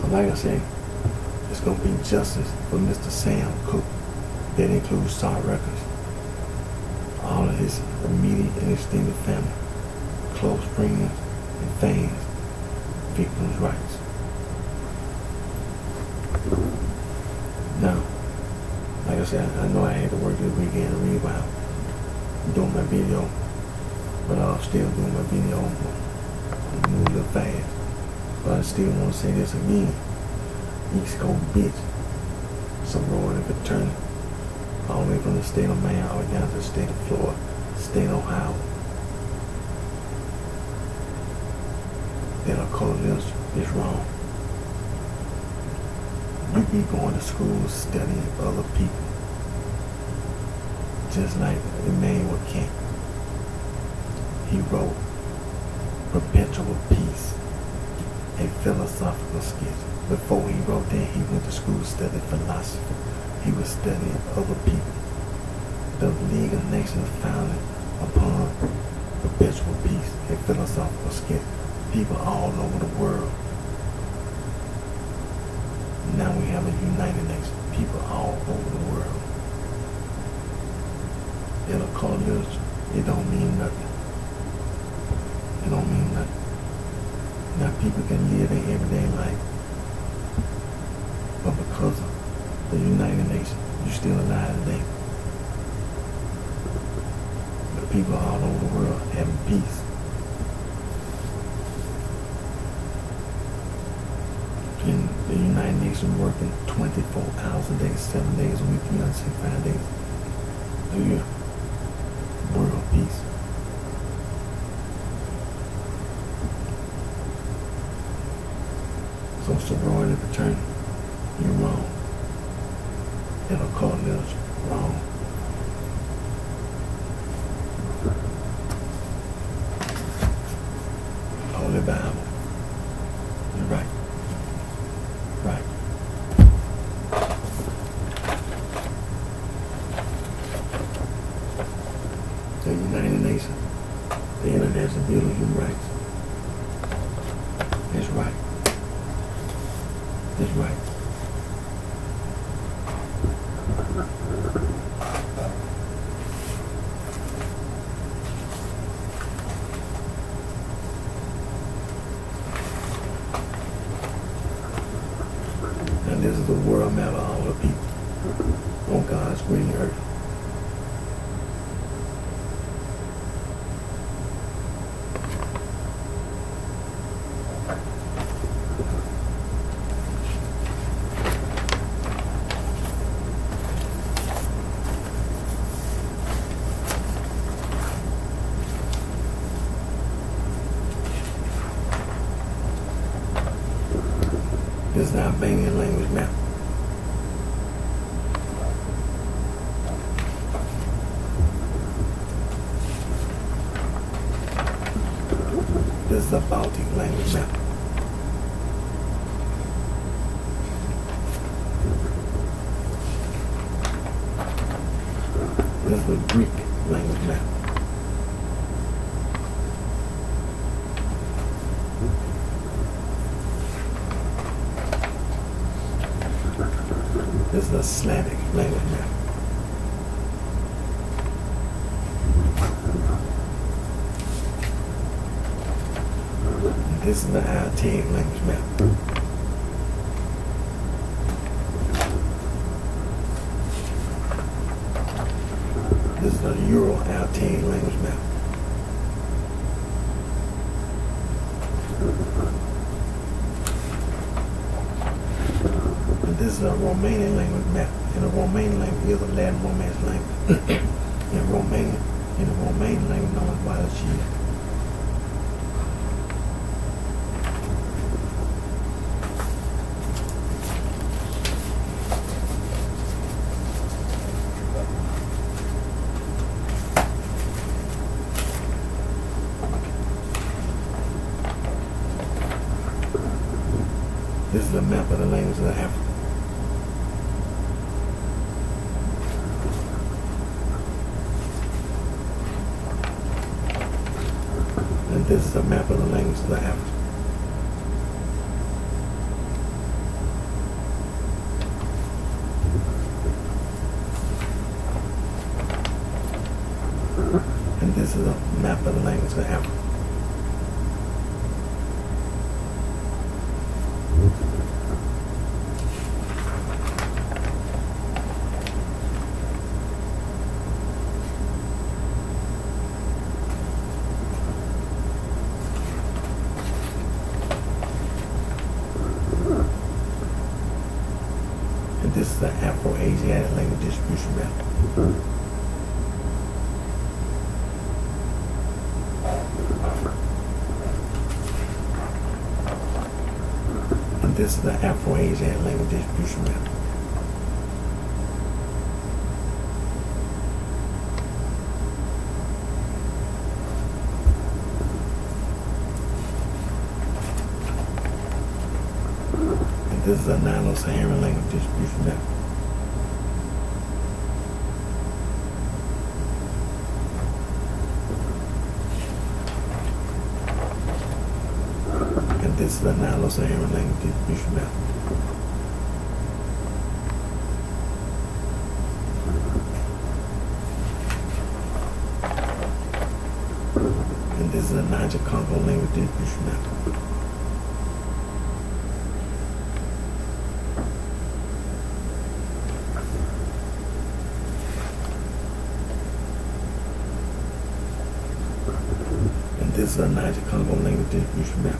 Speaker 1: Like I said, it's going to be justice for Mr. Sam Cook. That includes SAR records, all of his immediate and extended family, close friends and fans, victims' rights. Now, like I said, I know I had to work this weekend to read while doing my video, but I'm still doing my video. I'm moving a little fast. But I still want to say this again. East Coast bitch, sorority fraternity, all the way from the state of Maine all the way down to the state of Florida, state of Ohio. That our color literature is wrong. You be going to school studying other people. Just like Emmanuel Kant. He wrote Perpetual Peace, a philosophical sketch. Before he wrote that, he went to school to study philosophy. He was studying other people. The League of Nations founded upon Perpetual Peace, a philosophical sketch. People all over the world. Now we have a United Nations. People all over the world. It'll call literature. It don't mean nothing. It don't mean nothing. Now people can live their everyday life. But because of the United Nations, you're still alive today. The people all over the world having peace. In the United Nations working 24 hours a day, 7 days a week, 365 days a year. World peace. So sorority fraternity, you're wrong. It'll call literature wrong. Holy Bible, you're right. Right. The United Nations, the International Bill of Human Rights. It's right. It's right. And this is the world map of all the people on God's green earth. This is the Albanian language map. This is the Baltic language map. This is the Greek language map. This is the Slavic language map. This is the Altaic language map. This is the Euro-Altaic language map. And this is a Romanian language map. And the Romanian language is a Latin Romance language. In the Romanian language known as BrightShine. This is a map of the languages of Africa. And this is a map of the languages of Africa. And this is a map of the languages of Africa. This is the Afro-Asiatic language distribution map. And this is the Afro-Asiatic language distribution map. And this is a Nilo-Saharan language distribution map. And this is a Nilo-Saharan language distribution map. And this is a Niger-Congo language distribution map. And this is a Niger-Congo language distribution map.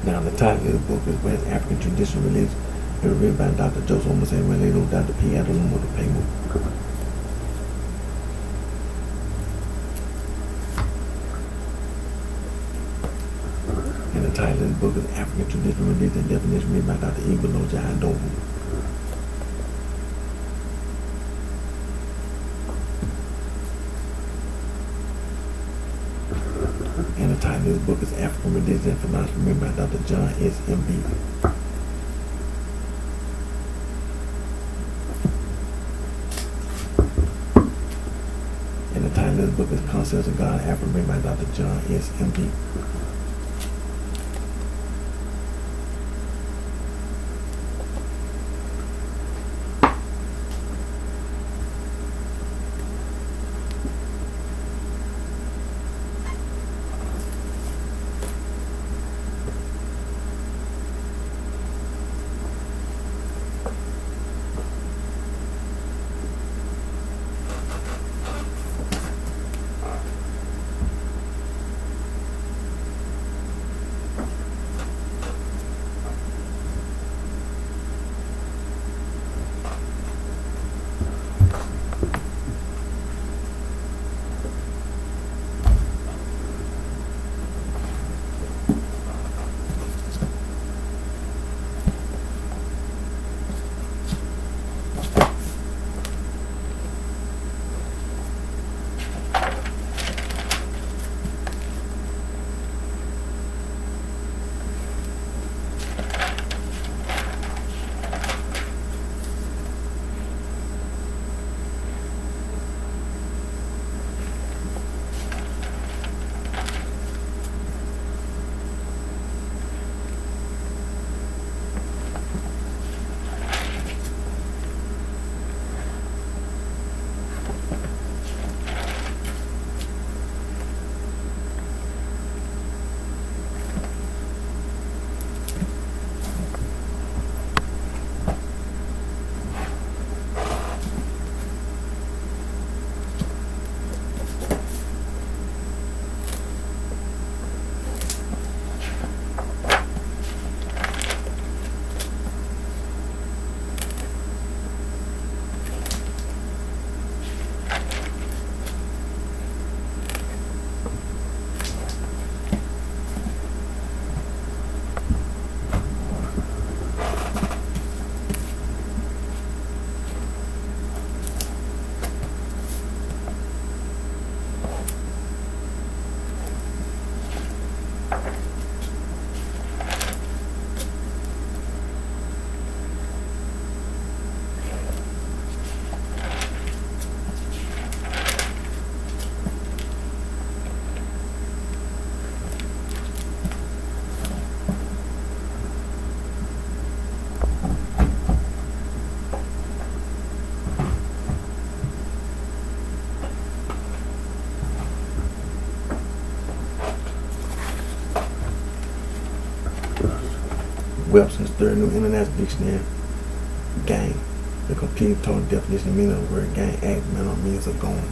Speaker 1: Now, the title of the book is West African Traditional Religion. It was written by Dr. Joseph Omosenwele, Dr. P. Adolumo Pemu. And the title of the book is African Traditional Religion, definition written by Dr. Igbo Jai Dovu. And the title of this book is African Religion and Philosophy, written by Dr. John S. M.B. And the title of this book is Concepts of God, Africa, written by Dr. John S. M.B. Webster's Third New International Dictionary. Gang. The complete total definition and meaning of the word gang, act, manner, or means of going.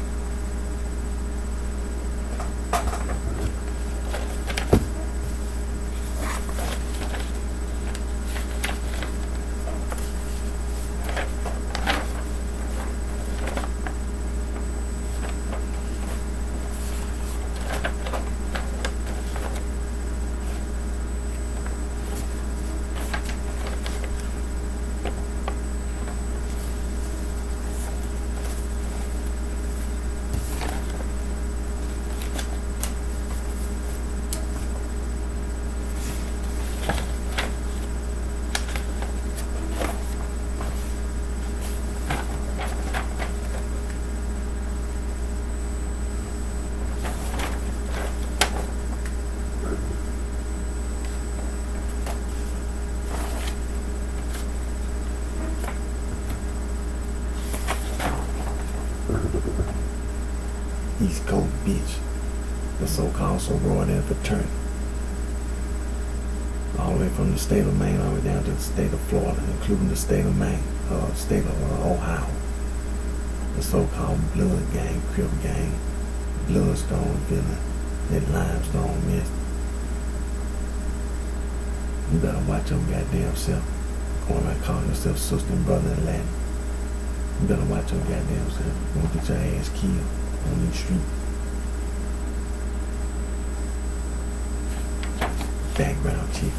Speaker 1: East Coast Beach, the so-called sorority and fraternity, all the way from the state of Maine all the way down to the state of Florida, including the state of Maine, state of Ohio, the so-called Blood Gang, Crip Gang, Bloodstone Villain, that Limestone Mist. You better watch your goddamn self, going around calling yourself sister and brother in Latin. You better watch your goddamn self. You won't get your ass killed on the street. Background chief.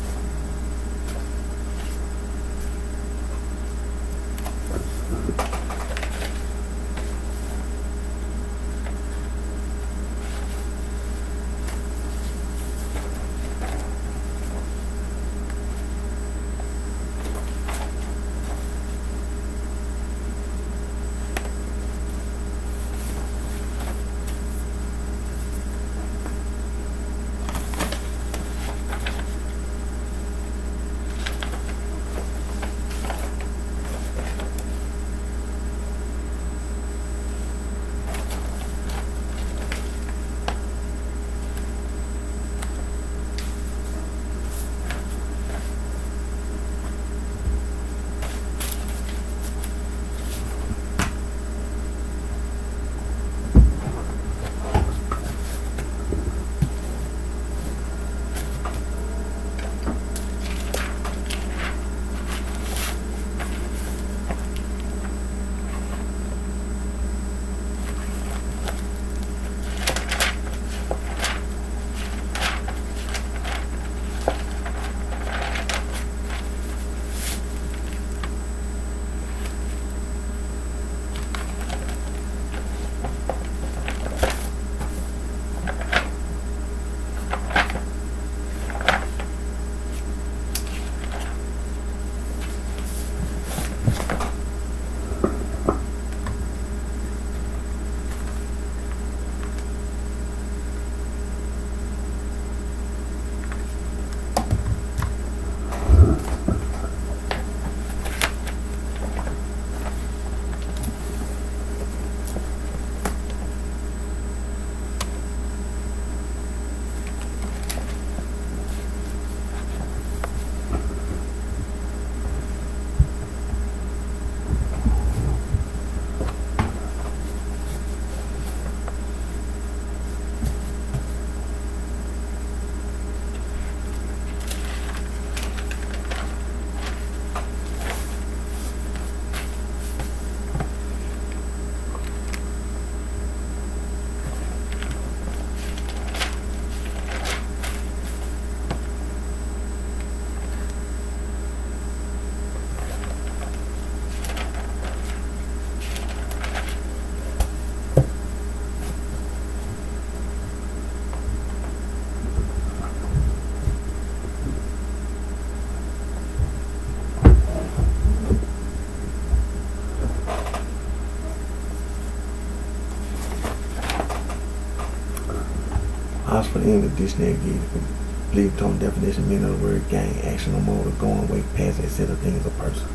Speaker 1: Oxford English Dictionary gives the complete total definition meaning of the word gang, action or mode of going way past a set of things or person.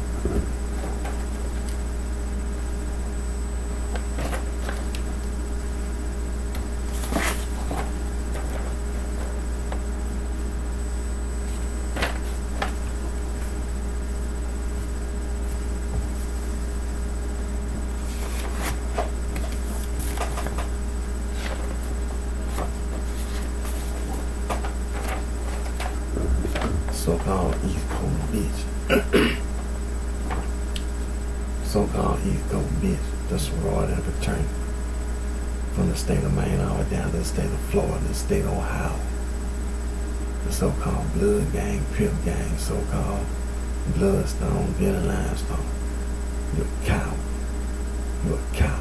Speaker 1: so-called East Coast bitch. So-called East Coast bitch, the sorority fraternity. From the state of Maine all the way down to the state of Florida, the state of Ohio. The so-called blood gang, pimp gang, so-called bloodstone, bitter limestone. You're a cow. You're a cow.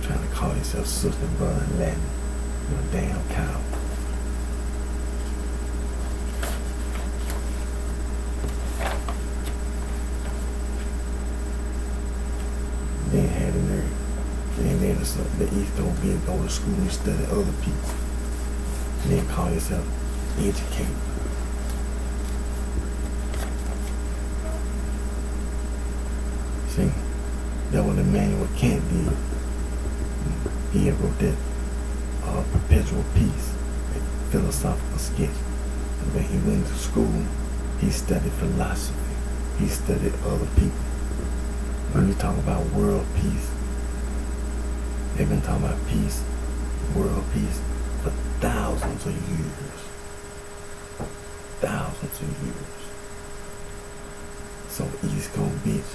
Speaker 1: Trying to call yourself sister, brother in Latin. You're a damn cow. Then had the nerve. And then the East Coast bitch go to school and study other people. And then call yourself educated. See, that was Emmanuel Kant did. He had wrote that Perpetual Peace, that philosophical sketch. And when he went to school, he studied philosophy. He studied other people. When we talk about world peace, they've been talking about peace, world peace, for thousands of years. Thousands of years. So East Coast bitch,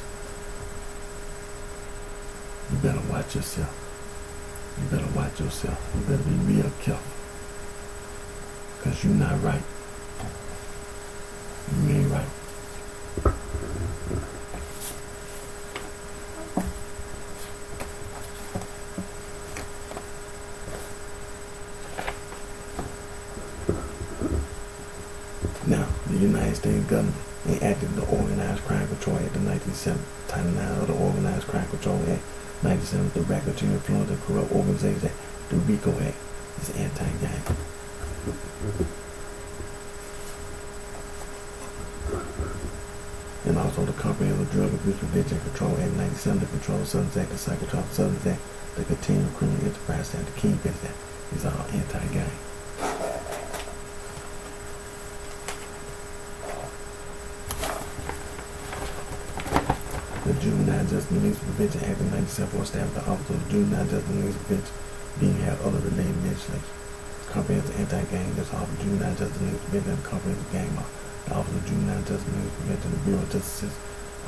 Speaker 1: you better watch yourself. You better watch yourself. You better be real careful. Because you're not right. You ain't right. Now, the United States government enacted the Organized Crime Control Act of 1970, Title 9 of the Organized Crime Control Act 1970, the Regulatory Influence and Corrupt Organizations Act, the RICO Act, is anti-gang. And also the Comprehensive Drug Abuse Prevention and Control Act 1970, the Controlled Substance Act, the Psychotropic Substance Act, the Continuing Criminal Enterprise Act, the Kingpins Act. These are all anti-gang. The Juvenile Justice and Legal Prevention Act of 1974 established the Office of the Juvenile Justice and Legal Prevention, being had other related legislation. Comprehensive anti-gang, this Office of Juvenile Justice and Legal Prevention, and Comprehensive Gang Law. The Office of Juvenile Justice and Legal Prevention, the Bureau of Justice,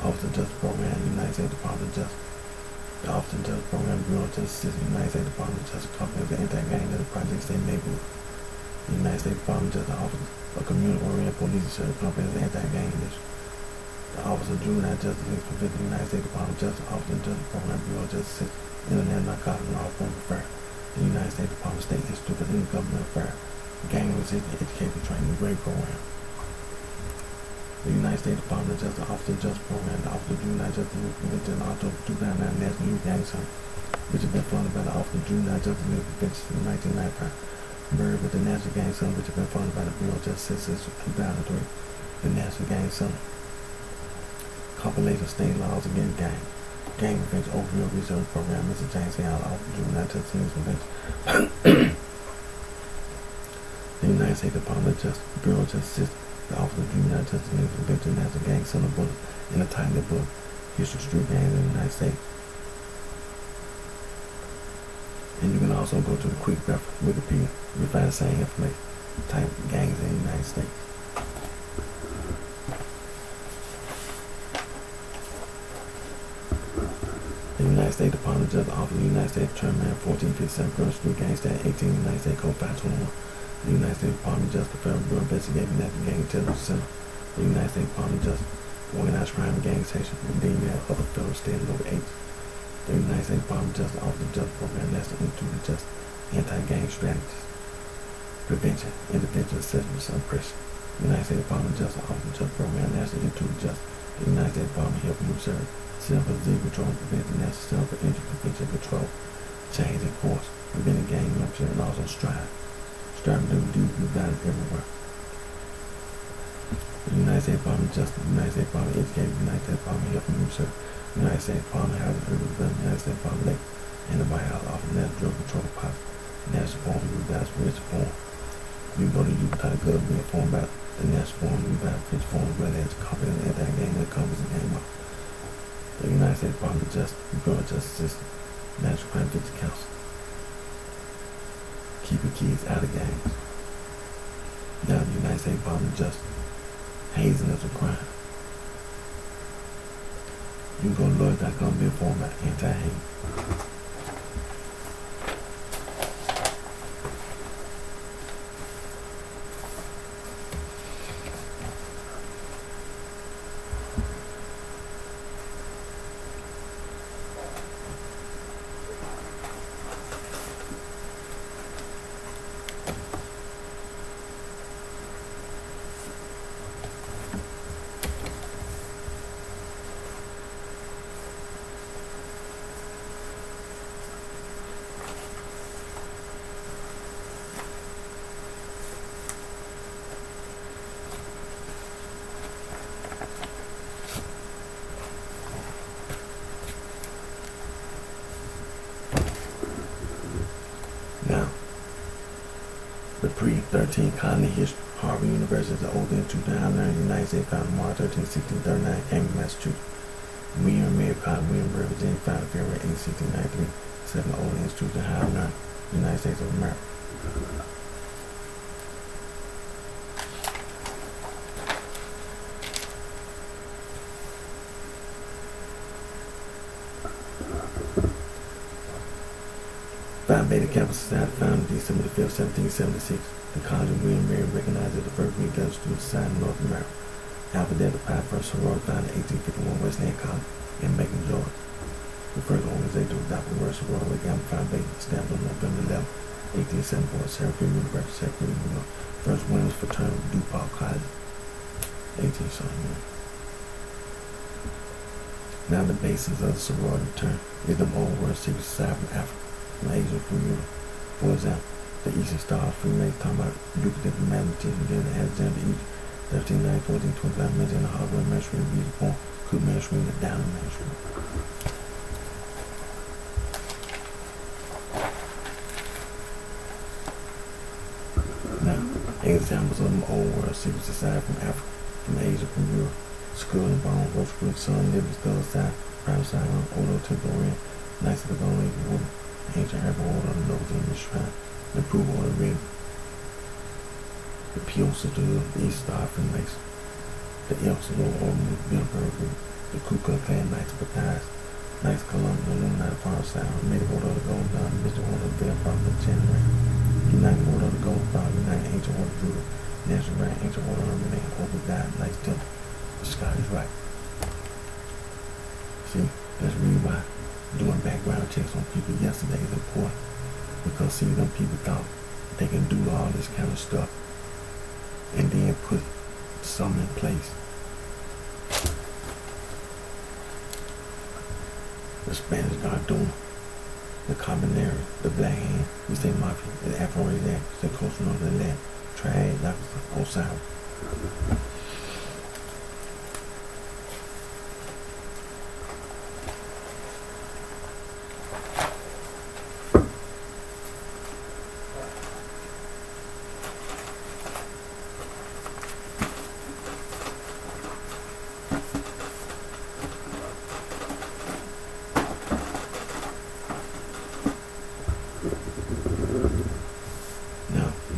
Speaker 1: Office of Justice Program, United States Department of Justice. The Office of Justice Program, Bureau of Justice, United States Department of Justice, Comprehensive anti-gang, the Project State Neighborhood. The United States Department of Justice, Office of Community-Oriented Police Service, Comprehensive anti-gang initiative. The Office of Juvenile Justice Legal Prevention, the United States Department of Justice, Office of Justice Program, Bureau of Justice, Internet Narcotics and Law Enforcement Affairs. The United States Department of State Institute of Intergovernmental Affairs, Gang Resistance Education Training Grade Program. The United States Department of Justice, Office of Justice Program, the Office of Juvenile Justice Legal Prevention, and October 2009 National Youth Gang Summit, which has been funded by the Office of Juvenile Justice Legal Prevention since 1995. Merged with the National Gang Summit, which has been funded by the Bureau of Justice since 2003. The National Gang Summit. Compilation of state laws against gang. Gang Prevention Overview Research Program, Mr. James Hall, Office of Juvenile Justice Legal Prevention. The United States Department of Justice, Bureau of Justice, the Office of Juvenile Justice and Legal Prevention, National Gang Center book, and the title of the book, History of Street Gangs in the United States. And you can also go to the quick reference, Wikipedia, you find the same information, type gangs in the United States. The United States Department of Justice, Office of the United States Attorney, 1457 Grove Street, Gang Stat 18, United States Code 521. The United States Department of Justice, Federal Bureau of Investigation, National Gang Intelligence Center. The United States Department of Justice, Organized Crime and Gang Section, and then you have other federal, state, and local agencies. The United States Department of Justice, Office of Justice Program, National Institute of Justice, Anti-Gang Strategies, Prevention, Intervention, Assessment, Suppression. The United States Department of Justice, Office of Justice Program, National Institute of Justice. The United States Department of Health and Human Services, Center for Disease Control and Prevention, National Center for Injury Prevention and Control, Change and Course, Preventing Gang Membership, and also Strive. Strive to do guidance everywhere. The United States Department of Justice, the United States Department of Education, the United States Department of Health and Human Services, the United States Department of Housing and Urban Development, the United States Department of Labor, and the White House Office of National Drug Control Policy, National Forum, Youth Guidance Prevention Forum. You can go to youth.gov and be informed about the National Forum, Youth Guidance Prevention Forum, as well as the Comprehensive Anti-Gang and Comprehensive Gang Law. The United States Department of Justice, the Bureau of Justice System, National Crime Prevention Council. Keeping kids out of gangs. Now, United States Department of Justice. Hazing is a crime. You can go to lawyers.com, be informed about anti-hate. Now, the pre-13 colony history. Harvard University is the oldest institution I learned in the United States, founded March 13, 1639, Cambridge, Massachusetts. William and Mary Cotton Williamsburg, Virginia, founded February 8, 1693. Seven oldest institution I learned in the United States of America. Phi Beta Kappa Society, founded December 5, 1776. The College of William and Mary recognized as the first Greek letter student society in North America. Alpha Delta Pi first sorority founded in 1851 Wesleyan College in Macon, Georgia. The first organization to adopt the word sorority with Gamma Phi Beta established on November 11, 1874 at Syracuse University, Syracuse, New York. First women's fraternity, DuPont College, 1871. Now the basis of the sorority term is the old word secret society from Africa, from Asia, from Europe. For example, the Eastern Star Freemasons talking about Jupiter, the mathematician, then Alexander Egypt, 1390, 1425, mentioned the hardware mainstream, music form, could mainstream, the down mainstream. Now, examples of them old world secret society from Africa, from Asia, from Europe. Skull and Bone, Rosecrans, Sun, Liberty, Skull, Side, Prime Side, Odo, Temple, Red, Knights of the Golden Age, Water, Ancient Herbal Order, the Nose in the Shrine, the Proof Order, Red, the Pure Sisterhood, the East Star Freemason, the Elks of the Order, Bilderberg Group, the Ku Klux Klan, Knights of Baptized, Knights of Columbus, the Illuminati, Far Side, Native Order of the Gold Dawn, Mystic Order of the Veil, Prophet of January, United Order of the Gold Dawn, United Ancient Order of Judah, National Right, Ancient Order of the Order of God, Knights Temple. The sky is right. See, that's really why doing background checks on people yesterday is important. Because see, them people thought they can do all this kind of stuff and then put something in place. The Spanish Garduna, the Carbonari, the Black Hand, we say Mafia, the Afro-Asiatic, the Coastal North Atlantic, Triad, like Osiris.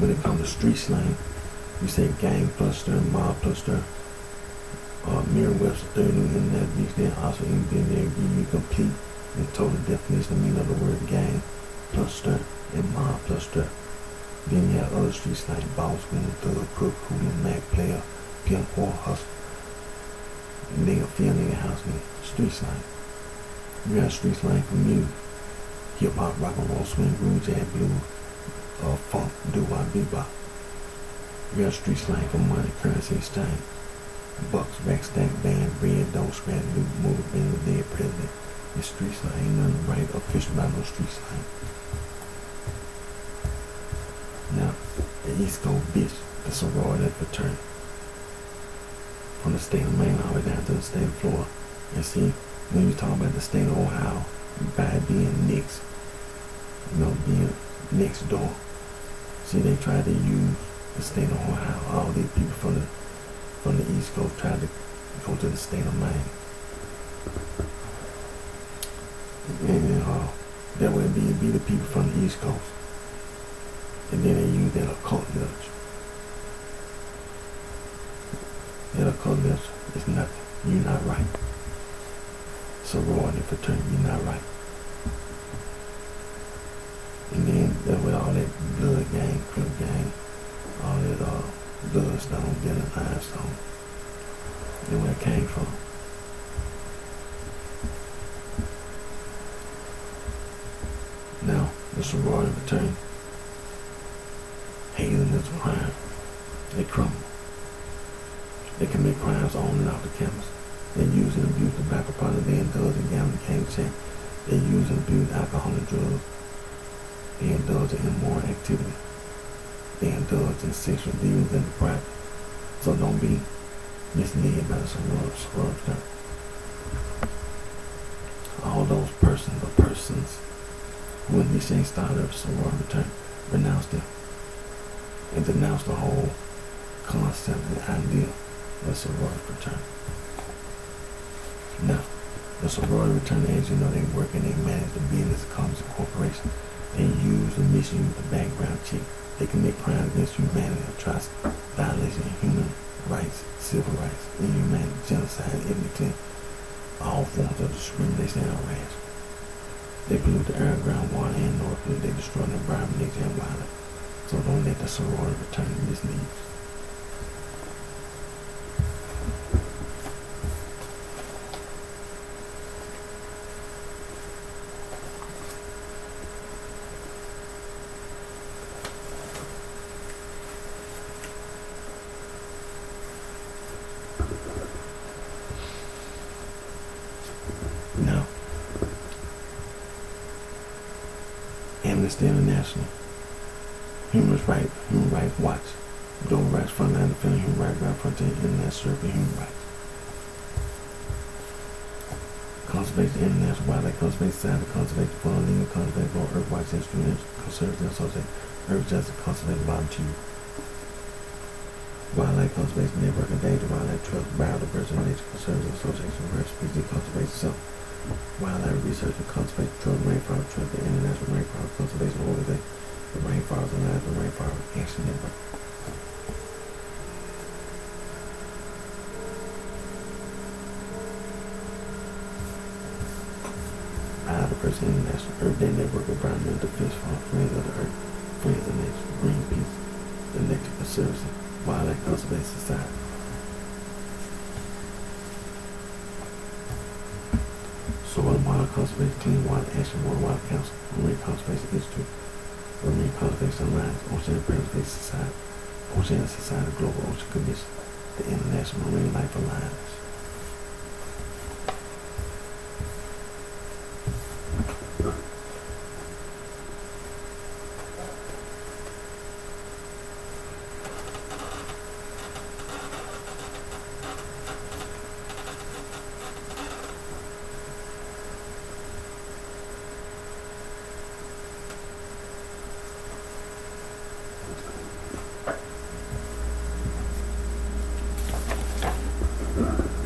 Speaker 1: When it comes to street slang, we say gang plus stir, mob plus stir, Merriam-Webster third new internet dictionary also in there give you complete and total definition of meaning of the word gang plus stir and mob plus stir. Then you have other street slang, boss, woman, thug, crook, hooligan, mag, player, pimp, whore, hustler, nigga, field nigga, house nigga, street slang. You have street slang from music, hip hop, rock and roll, swing, groove, jazz, blues, funk, doo-wop, bebop. We got street slang for money, currency exchange. Bucks, rack, stack, band, bread, don't scratch, loot, move, bang, the dead president. It's street slang. Ain't nothing right official about no street slang. Now, the East Coast bitch, the sorority fraternity. From the state of Maine all the way down to the state of Florida. And see, when you talk about the state of Ohio, by being next, being next door. See, they tried to use the state of Ohio. All these people from the East Coast tried to go to the state of Maine. And that would be the people from the East Coast. And then they use that occult literature. It'll cause this. It's nothing. You're not right. Sorority, fraternity, you're not right. And then with all that blood gang, crip gang, all that bloodstone, then the limestone, then where it came from. Now, the sorority fraternity, heathenism crime, they crumble. They commit crimes on and off the campus. They use and abuse tobacco products. They indulge in gambling, cane check. They use and abuse alcohol and drugs. They indulge in immoral activity. They indulge in sexual dealings and depravity. So don't be misled by the sorority. All those persons who initiate started a sorority fraternity, renounce them and denounce the whole concept and idea of a sorority fraternity. Now, the sorority fraternity, as you know, they work and they manage the business of companies and corporations. They use and misuse the background check. They commit crimes against humanity, atrocity, violation of human rights, civil rights, inhumanity, genocide, ethnic cleansing, all forms of discrimination and harassment. They pollute the air, ground, water, and noise. They destroy the environment, nature, and wildlife. So don't let the sorority fraternity mislead you. Now, Amnesty International, Human Rights Watch, Global Rights Frontline Defending Human Rights, Ground Frontier, International Circle Human Rights, Conservation International Wildlife Conservation Society, Conservation Fund, Legal Conservation Board, Earth Watch Institute, Conservation Association, Earth Justice Conservation Volunteer, Wildlife Conservation Network, Endangered Wildlife Trust, Biodiversity Nature Conservation Association, Rare Species Conservation Center, Wildlife Research and Conservation Trust, Rainforest Trust, the International Rainforest Conservation Organization, the Rainforest Alliance, the Rainforest Action Network. Biodiversity International, Earth Day Network, Environmental Defense Fund, Friends of the Earth, Friends of Nature, Greenpeace, the Electric Conservancy, Wildlife Conservation Society. Soil and Water Conservation, Clean Water Action, Water Council, Marine Conservation Institute, Marine Conservation Alliance, Ocean Preservation Society, Ocean Society, Global Ocean Commission, the International Marine Life Alliance.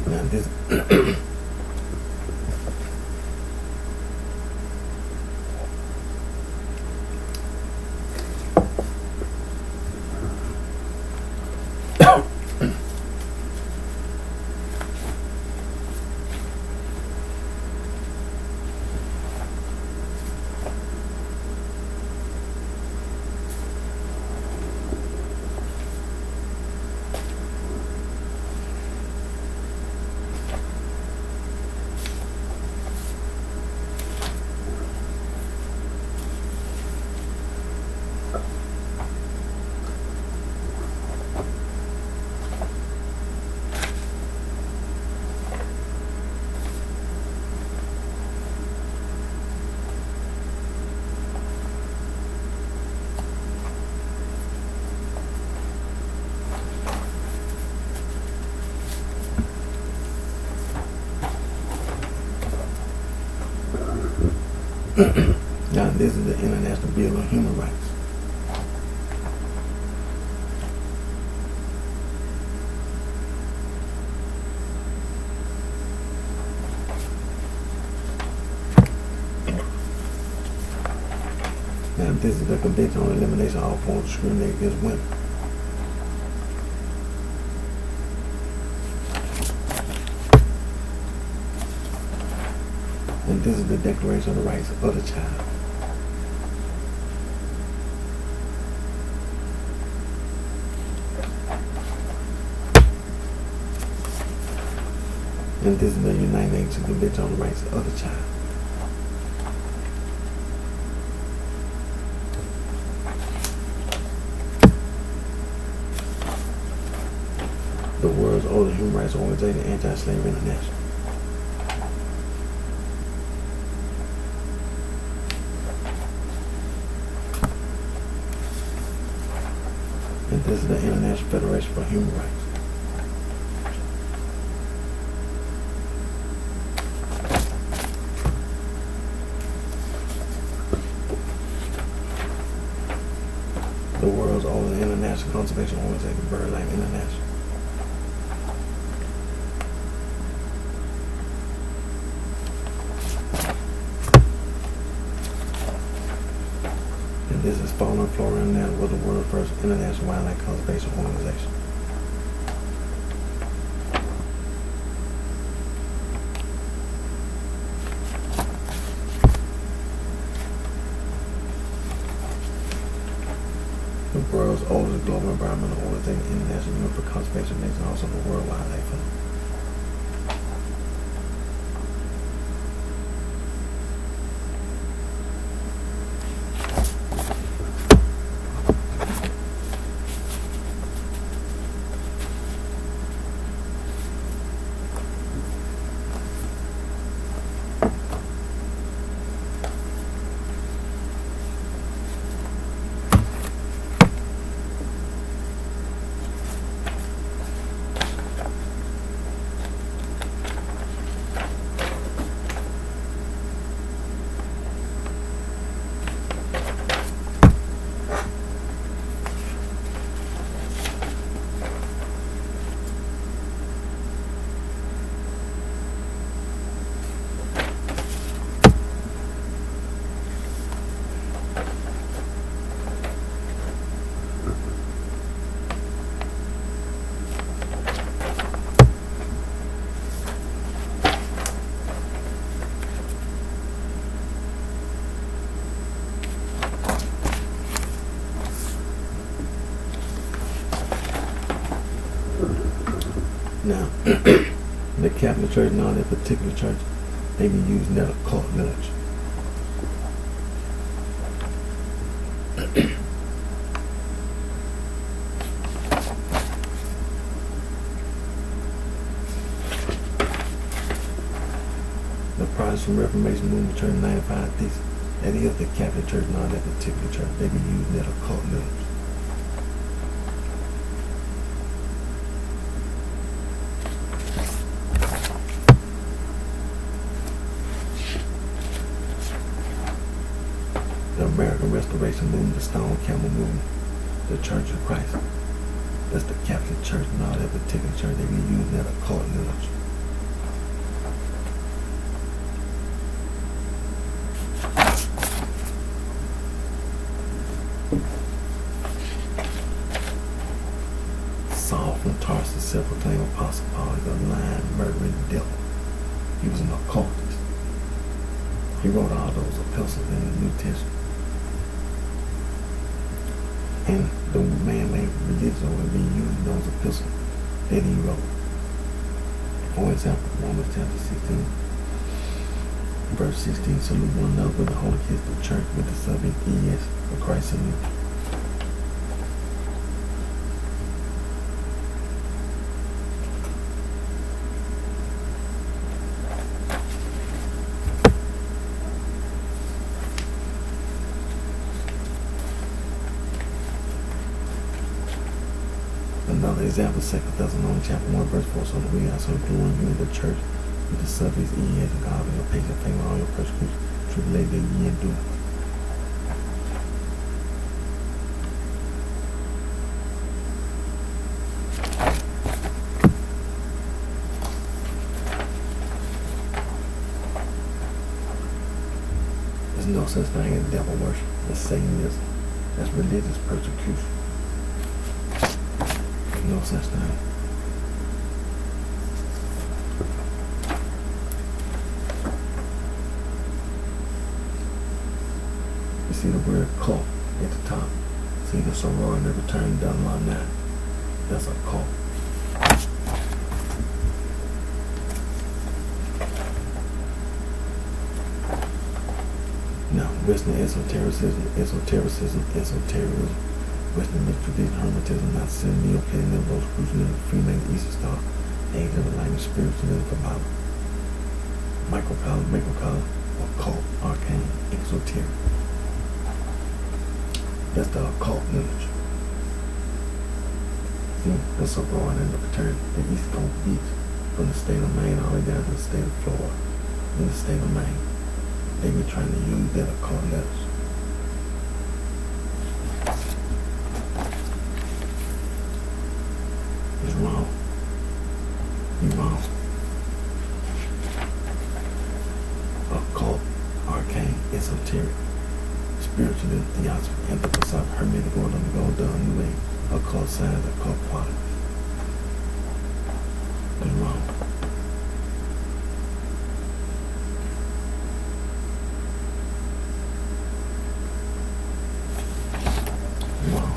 Speaker 1: Now this now this is the International Bill of Human Rights. Now this is the Convention on Elimination of All Forms of Discrimination Against Women. And this is the Declaration of the Rights of the Child. And this is the United Nations Convention on the Rights of the Child. The world's oldest human rights organization, Anti-Slavery International. And this is the International Federation for Human Rights. The world's oldest international conservation organization, BrightShine International. And this is Fauna and Flora International, was the world's first international wildlife conservation organization. The world's oldest global environmental organization, International Union for Conservation of Nature, also the World Wildlife Fund. Now, the Catholic Church, now that particular church, they be using that occult literature. The Protestant Reformation movement church 95 thesis. That is the Catholic Church, not that particular church. They be using that occult literature. The American Restoration movement, the Stone Camel movement, the Church of Christ. That's the Catholic Church, not that particular church. They be using that occult literature. Saul from Tarsus, self-proclaimed Apostle Paul, is a lying, murdering devil. He was an occultist. He wrote all those epistles in the New Testament. And the man-made religion will be using those epistles that he wrote. For example, Romans chapter 16, verse 16, salute one another with the holy kiss, the church with the subject ES for Christ in you. Another example, 2 Thessalonians chapter 1, verse 4. So that we also doing you in the church with the subjects ES and God with your patient favor all your persecution, tribulation that ye endure. There's no such thing as devil worship. That's Satanism. That's religious persecution. No such thing. see the word cult at the top. See the soror and the return done alumni. That's a cult. Now, Western esotericism, Western mixed tradition, hermetism, Gnosticism, Neoplatonism, Rosicrucianism, Freemasonry, Eastern Star, Age of Enlightenment, Spiritualism, Kabbalah, Microcosm, occult, arcane, exoteric. That's the occult literature. See, that's so broad in the return, the East Coast beach, from the state of Maine all the way down to the state of Florida, in the state of Maine. They be trying to use that occult letters. It's wrong. You wrong. Occult, arcane, esoteric, spiritualism, theosophy, anthroposophy, hermetic order, gold, new age, occult science, occult quality. It's wrong. Wrong.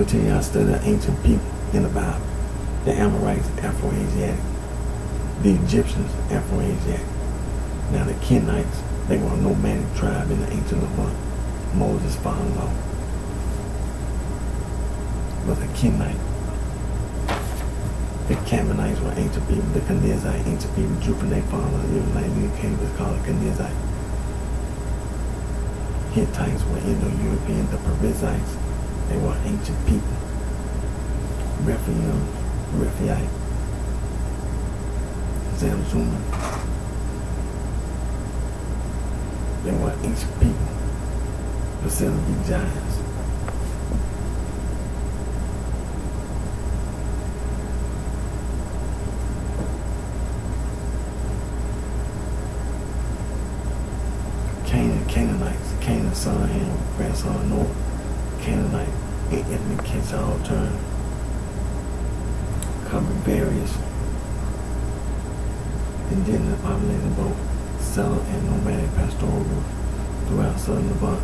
Speaker 1: continue our study of ancient people in the Bible. The Amorites, Afro-Asiatic. The Egyptians, Afro-Asiatic. Now the Kenites, they were a nomadic tribe in the ancient Levant. Moses' father-in-law was a Kenite. The Canaanites were ancient people. The Kenizzite, ancient people, drew from their father. It was called a Kenizzite. Hittites were Indo-European. The Perizzites, they were ancient people. Rephaite, Zamzuman, they were ancient people. Facility giants. Canaanites, Canaan, son, Ham, grandson, Noah, Canaanite, and ethnic catch-all term, covering various indigenous populations, both settler and nomadic pastoral groups throughout southern Levant.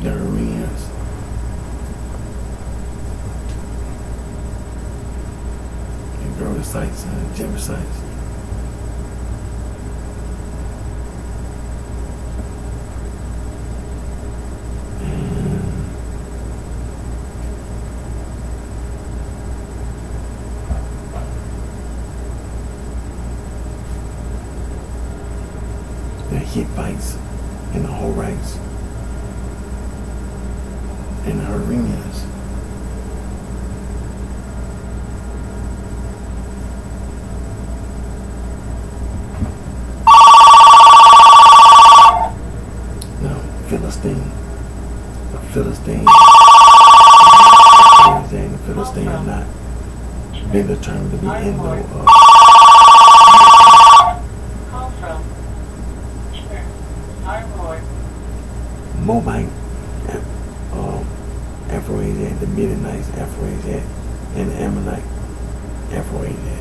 Speaker 1: The Arameans, and Gergesites and Jebusites. The Hittites and the Horites and the Arameans. Now, Philistine. The Philistine and the Philistine are not been determined to be Indo. Moabite, Afro-Asiatic, the Midianites, Afro-Asiatic, and the Ammonite, Afro-Asiatic.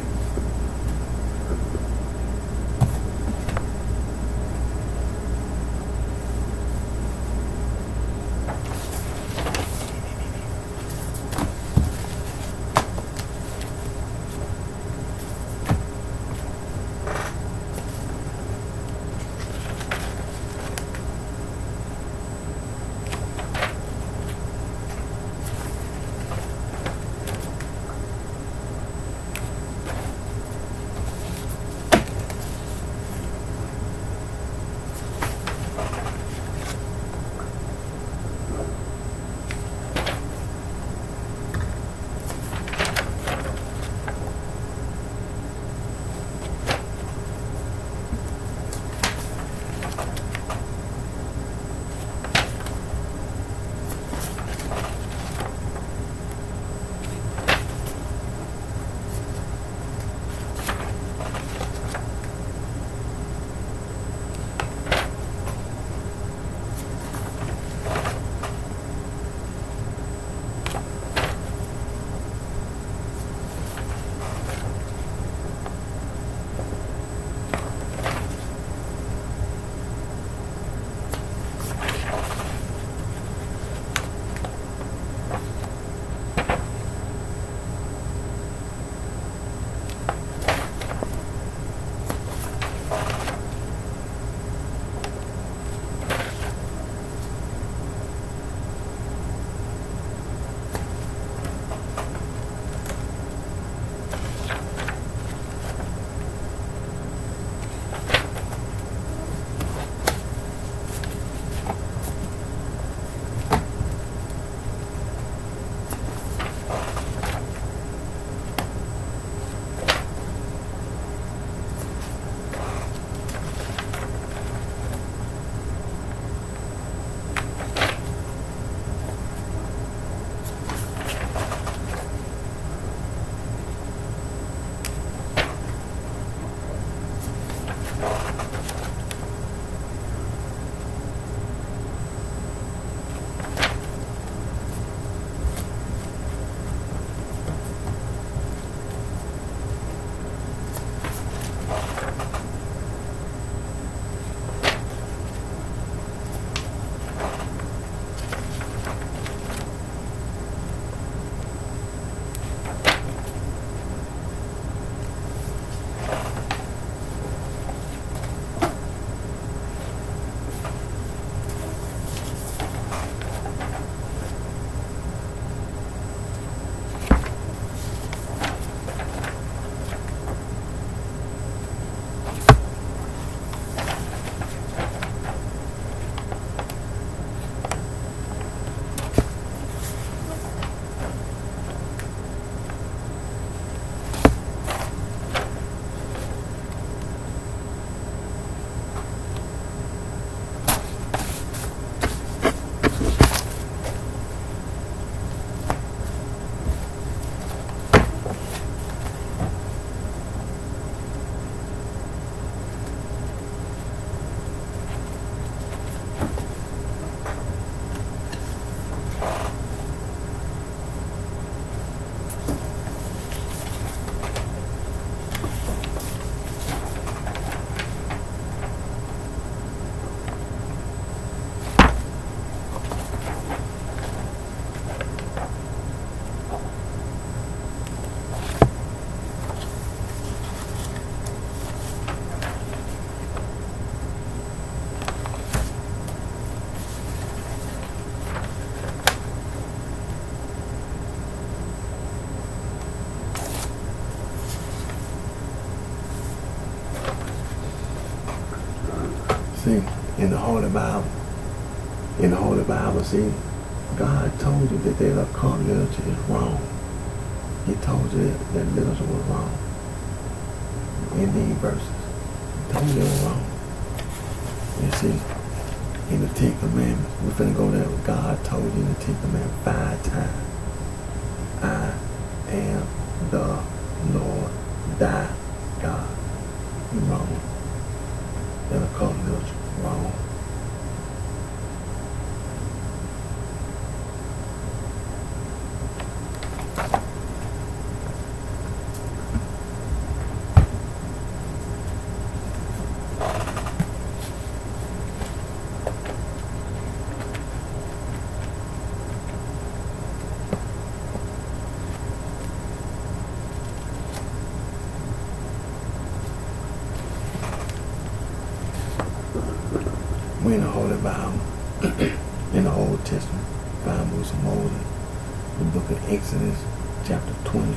Speaker 1: See, in the Holy Bible, see, God told you that that occult literature is wrong. He told you that literature was wrong. In these verses, he told you it was wrong. You see, in the Ten Commandments, we're finna go there. God told you in the Ten Commandments 5 times, I am the Lord thy God. You're wrong. That occult literature, wrong. We in the Holy Bible, in the Old Testament, Bibles of Moses, the book of Exodus, chapter 20,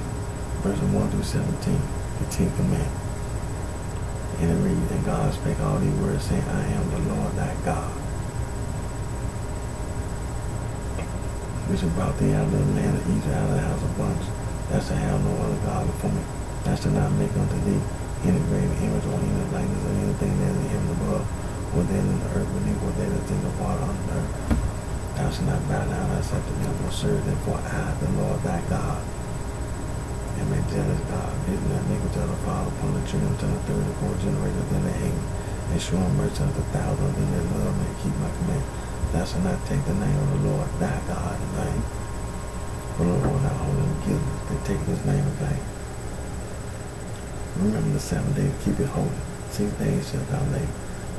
Speaker 1: verses 1 through 17, the 10th commandment. And it reads, and God spake all these words, saying, I am the Lord thy God, which have brought thee out of the land of Egypt, out of the house of bondage. Thou shalt have no other God before me. Thou shalt not make unto thee any graven image or any likeness of anything that is in heaven above, or that in the earth beneath, or that is in the water under the earth. Thou shalt not bow down thyself to them, nor serve them, for I, the Lord thy God, am a jealous God, visiting iniquity of the father upon the children unto the third and fourth generation of them that hate me, and showing mercy unto thousands of them that love me and keep my command. Thou shalt not take the name of the Lord thy God in vain. For the Lord not holding guiltless, they take his name in vain. Remember the 7 days, keep it holy. 6 days shalt thou labor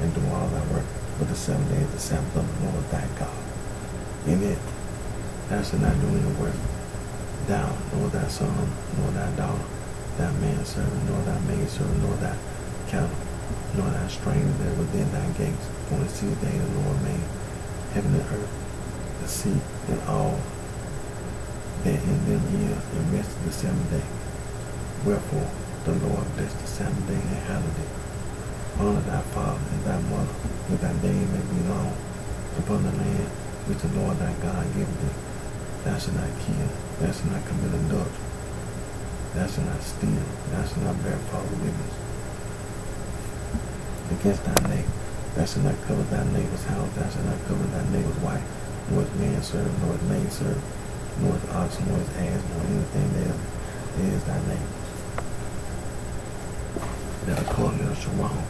Speaker 1: and do all thy work. But the 7 days, the Sabbath of the Lord thy God. In it thou shalt not do any work, thou, nor thy son, nor thy daughter, thy manservant, nor thy maidservant, nor thy cattle, nor thy stranger that within thy gates. For the 6th day the Lord made heaven and earth, the sea, and all that in them is, and rested the 7th day. Wherefore the Lord blessed the 7th day and hallowed it. Honor thy father and thy mother, that thy days may be long upon the land which the Lord thy God giveth thee. Thou shalt not kill, thou shalt not commit adultery, thou shalt not steal, thou shalt not bear false witness against thy neighbor. Thou shalt not covet thy neighbor's house, thou shalt not covet thy neighbor's wife, nor his manservant, nor his maidservant, nor his ox, nor his ass, nor anything that is thy neighbor's. That occult literature wrong.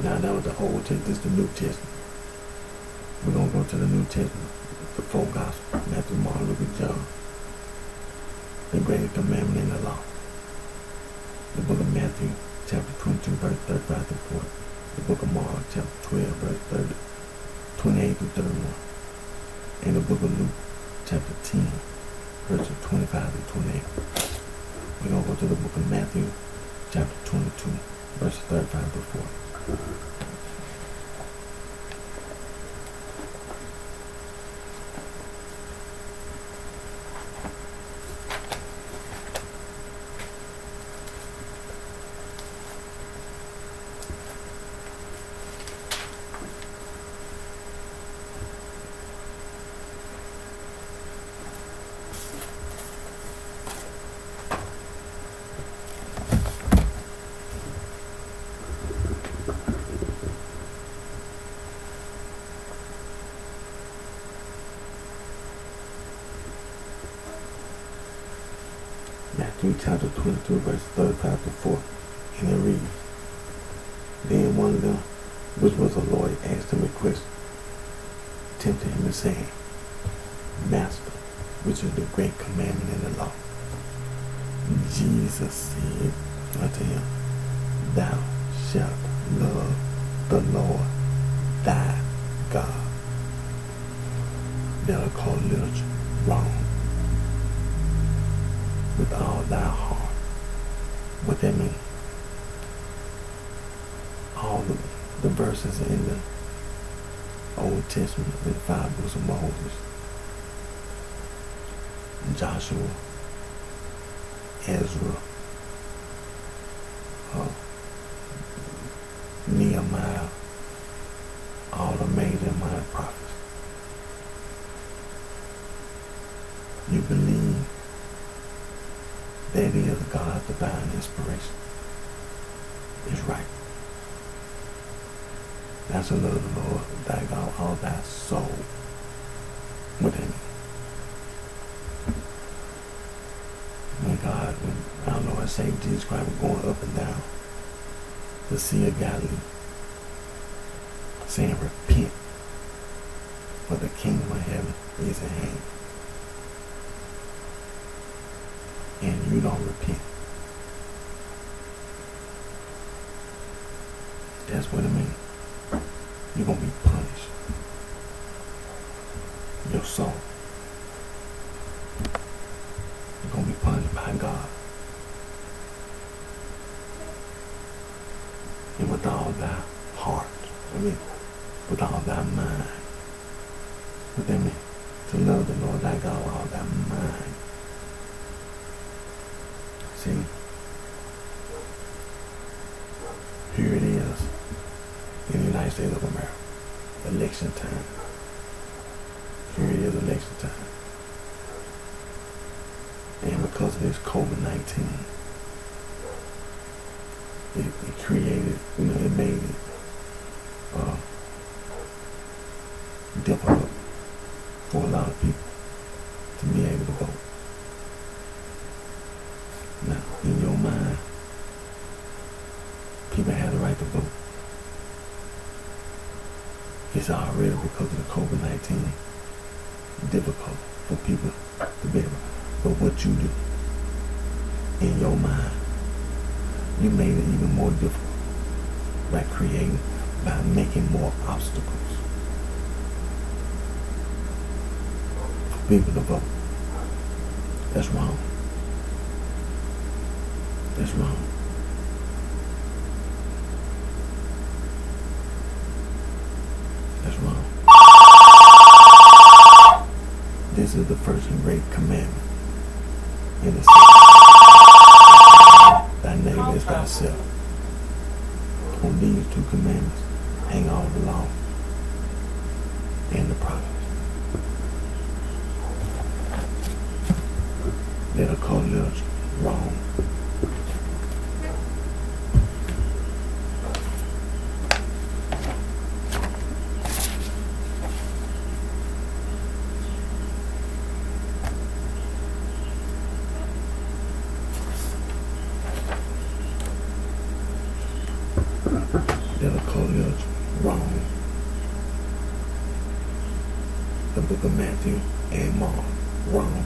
Speaker 1: Now that was the Old Testament, this is the New Testament. We're going to go to the New Testament, the 4 Gospels, Matthew, Mark, Luke, and John. The greatest commandment in the law. The book of Matthew, chapter 22, verse 35 through 40. The book of Mark, chapter 12, verse 28 through 31. And the book of Luke, chapter 10, verses 25 through 28. We're going to go to the book of Matthew, chapter 22, verses 35 through 40. Matthew chapter 22, verse 35 to 4. And it reads, Then one of them, which was a lawyer, asked him a question, tempted him and saying, Master, which is the great commandment in the law? Jesus said unto him, Thou shalt love the Lord thy God. They'll call literature wrong. With all thy heart. What that means? All the verses in the Old Testament, in the 5 books of Moses, Joshua, Ezra, Nehemiah, all the major minor prophets. You believe that is God's divine inspiration. It's right. That's to love the Lord thy God, all thy soul. What that mean? When our Lord and Savior Jesus Christ was going up and down the Sea of Galilee, saying, Repent, for the kingdom of heaven is at hand. And you don't repent. That's what it means. You're going to be punished. Your soul. You're going to be punished by God. And with all thy heart. With all thy mind. What that mean? To love the Lord thy God with all thy mind. See? Here it is in the United States of America. Election time. Here it is, election time. And because of this COVID-19, it created, it made it difficult for a lot of people to be able to vote. Now, in your mind, people have the right to vote. It's already, because of the COVID-19, difficult for people to be able. But what you do in your mind, you made it even more difficult by making more obstacles for people to vote. That's wrong. That's wrong. That's wrong. This is the first and great commandment. In the thy neighbor is thyself. On these 2 commandments hang all the law and the prophets. They'll call literature wrong. They'll call literature wrong. The book of Matthew and Mark wrong.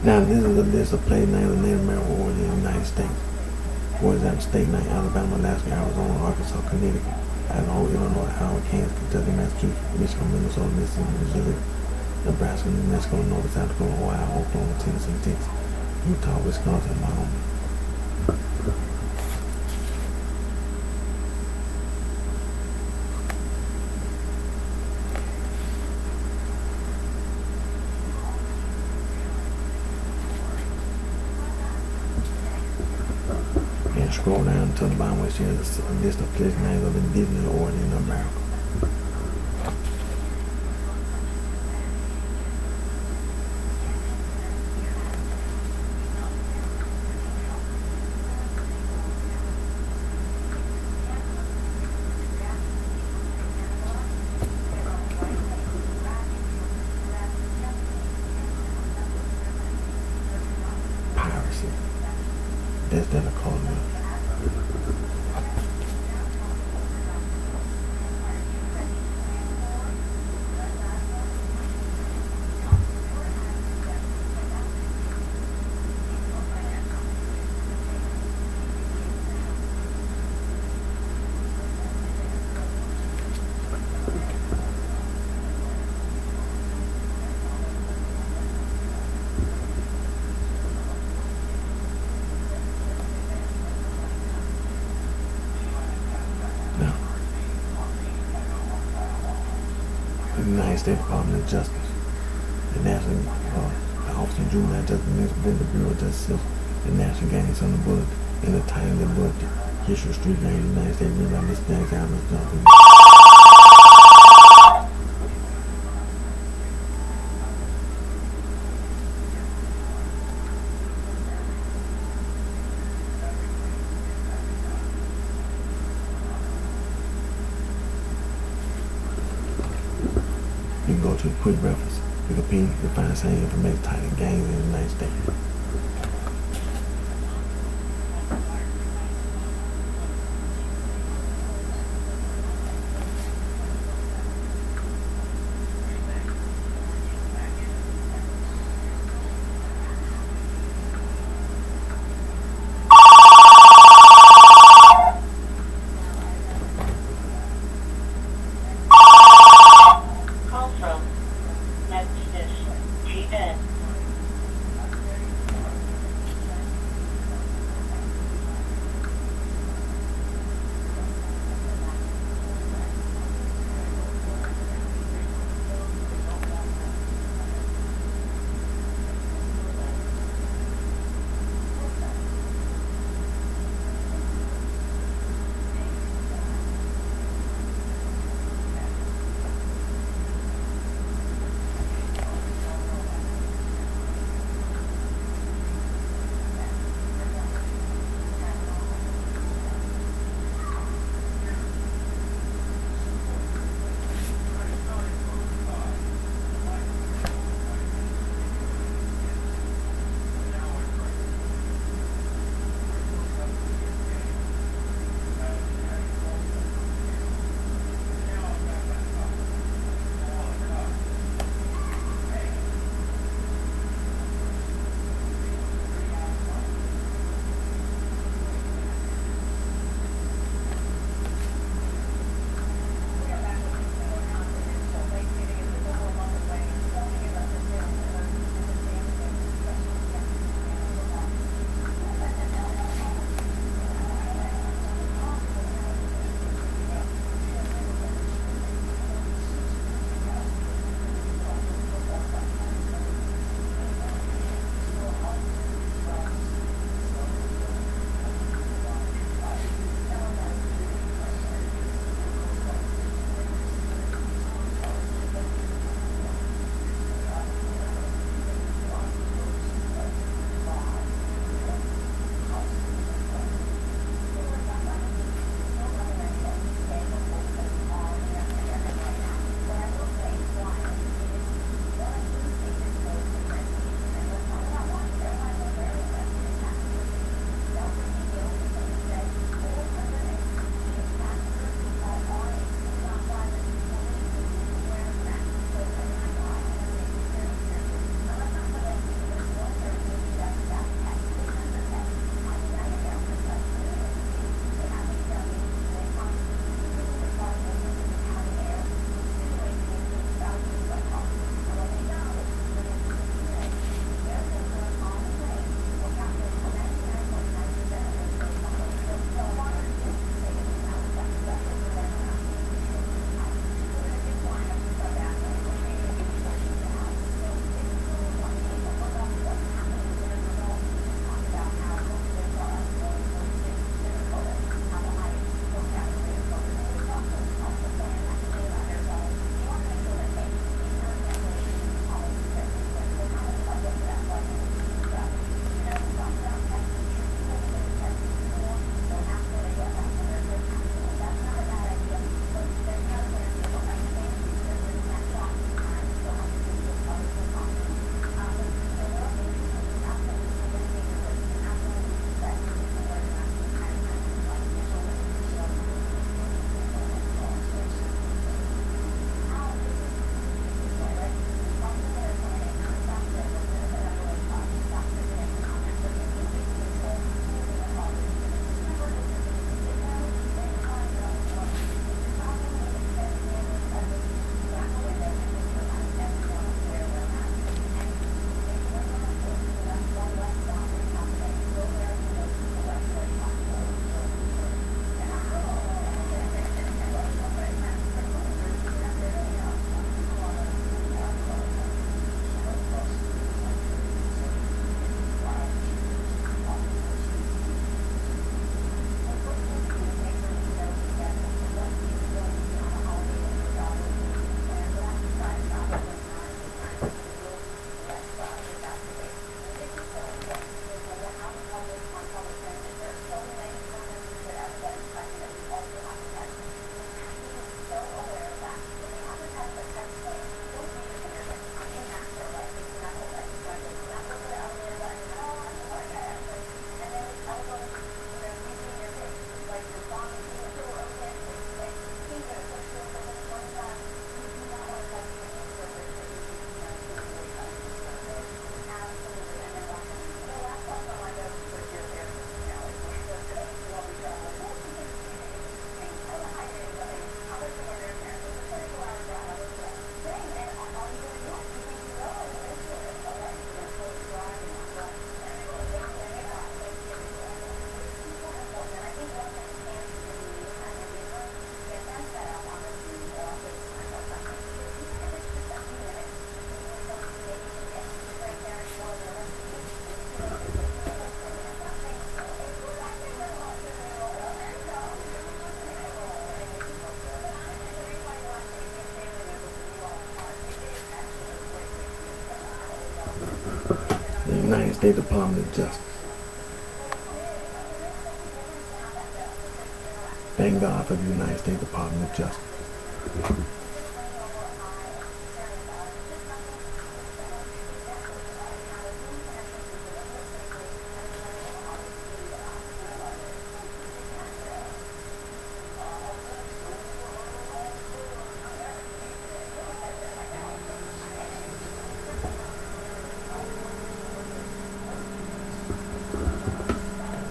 Speaker 1: Now, this is a list of place names of Native American origin in the United States. For example, state name: Alabama, Alaska, Arizona, Arkansas, Connecticut, Idaho, Illinois, Iowa, Kansas, Kentucky, Massachusetts, Michigan, Minnesota, Mississippi, Missouri, Nebraska, New Mexico, North South Dakota, Ohio, Oklahoma, Tennessee, Texas, Utah, Wisconsin, Wyoming. And scroll down to the bottom where it says a list of place names of indigenous origin in America. Piracy. That's that a call. The United States Department of Justice, the National Office of Juvenile Justice, the Bureau of Justice, the National Guidance on the Bullet, and the title of the book, History Street Name, United States, written by Mr. James Allen Johnson. You can go to a quick reference. Wikipedia, you can find the same information titled Gangs in the United States. United States Department of Justice. Thank God for the United States Department of Justice.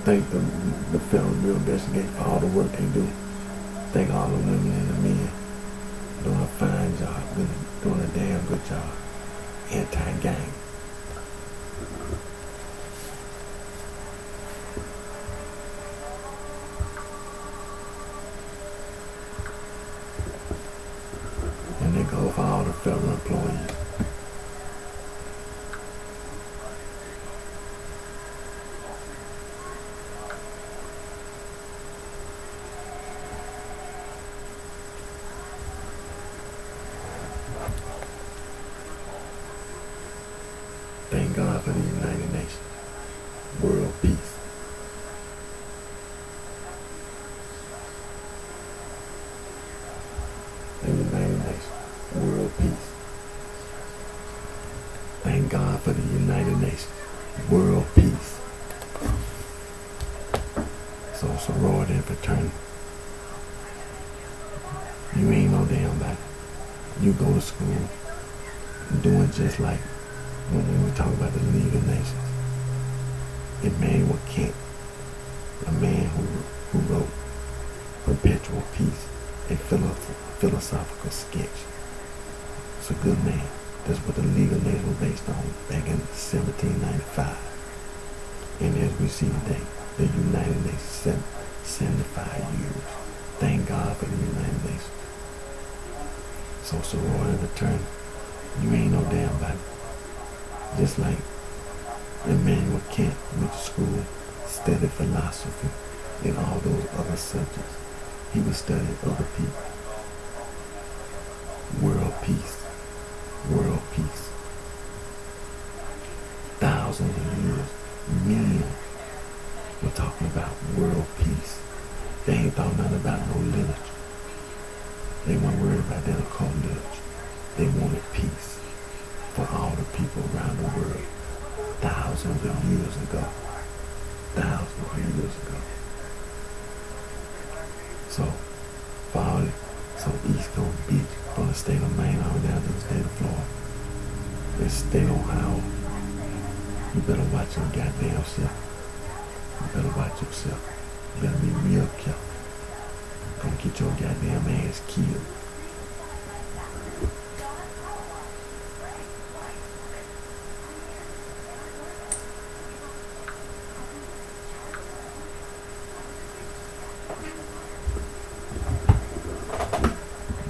Speaker 1: Thank the Federal Bureau of Investigation for all the work they do. Thank all the women and the men doing a fine job, doing a damn good job. Anti-gang. And they go for all the federal employees. Thank God for the United Nations. World peace. The United Nations. World peace. Thank God for the United Nations. World peace. So sorority and fraternity. You ain't no damn body. You go to school doing just like when we talk about the League of Nations. Emmanuel Kant, a man who wrote Perpetual Peace, a philosophical sketch. It's a good man. That's what the League of Nations was based on back in 1795. And as we see today, the United Nations, 75 years. Thank God for the United Nations. So sorority and fraternity, you ain't no damn body. Just like Emmanuel Kant went to school, studied philosophy and all those other subjects. He was studying other people. World peace. World peace. Thousands of years, men were talking about world peace. They ain't thought nothing about no literature. They weren't worried about that occult literature. They wanted peace for all the people around the world, thousands of years ago. Thousands of years ago. So, East Coast Beach, from the state of Maine all down to the state of Florida, the state of Ohio, you better watch your goddamn self. You better watch yourself. You better be real careful. Don't get your goddamn ass killed.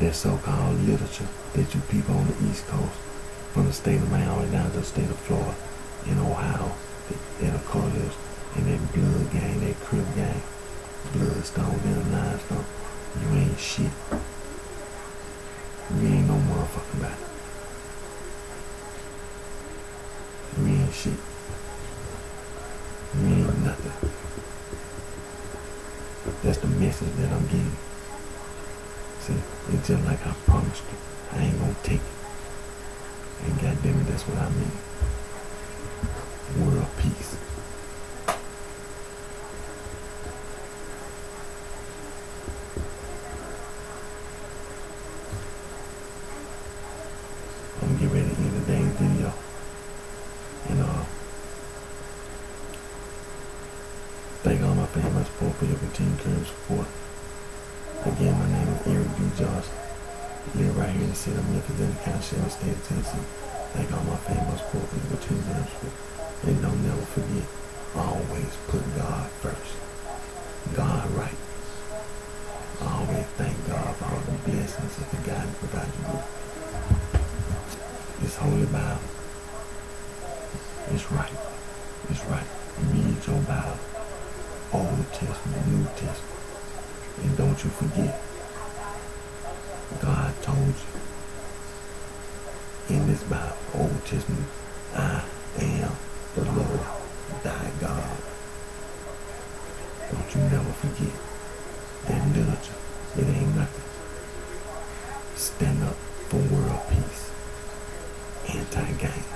Speaker 1: That so-called literature that you people on the East Coast, from the state of Maine all the way down to the state of Florida, in Ohio, that are colors, and that blood gang, that crib gang, bloodstone and limestone, you ain't shit. You ain't no motherfucking body. You ain't shit. You ain't nothing. That's the message that I'm getting. See, it's just like I promised you. I ain't gonna take it. And goddamn it, that's what I mean. World peace. I'm gonna get ready to end today's video. And thank all my family support for your continued current support. Again, my name is Eric D. Johnson. Live right here in the city of Memphis, in the county of the state of Tennessee. Thank all my family support for your continued support. And don't never forget, always put God first. God right. Always thank God for all the blessings that the God provides you with. This Holy Bible. It's right. It's right. Read your Bible. Old Testament, New Testament. And don't you forget, God told you in this Bible, Old Testament, I am the Lord thy God. Don't you never forget that nudge. It ain't nothing. Stand up for world peace. Anti-gang.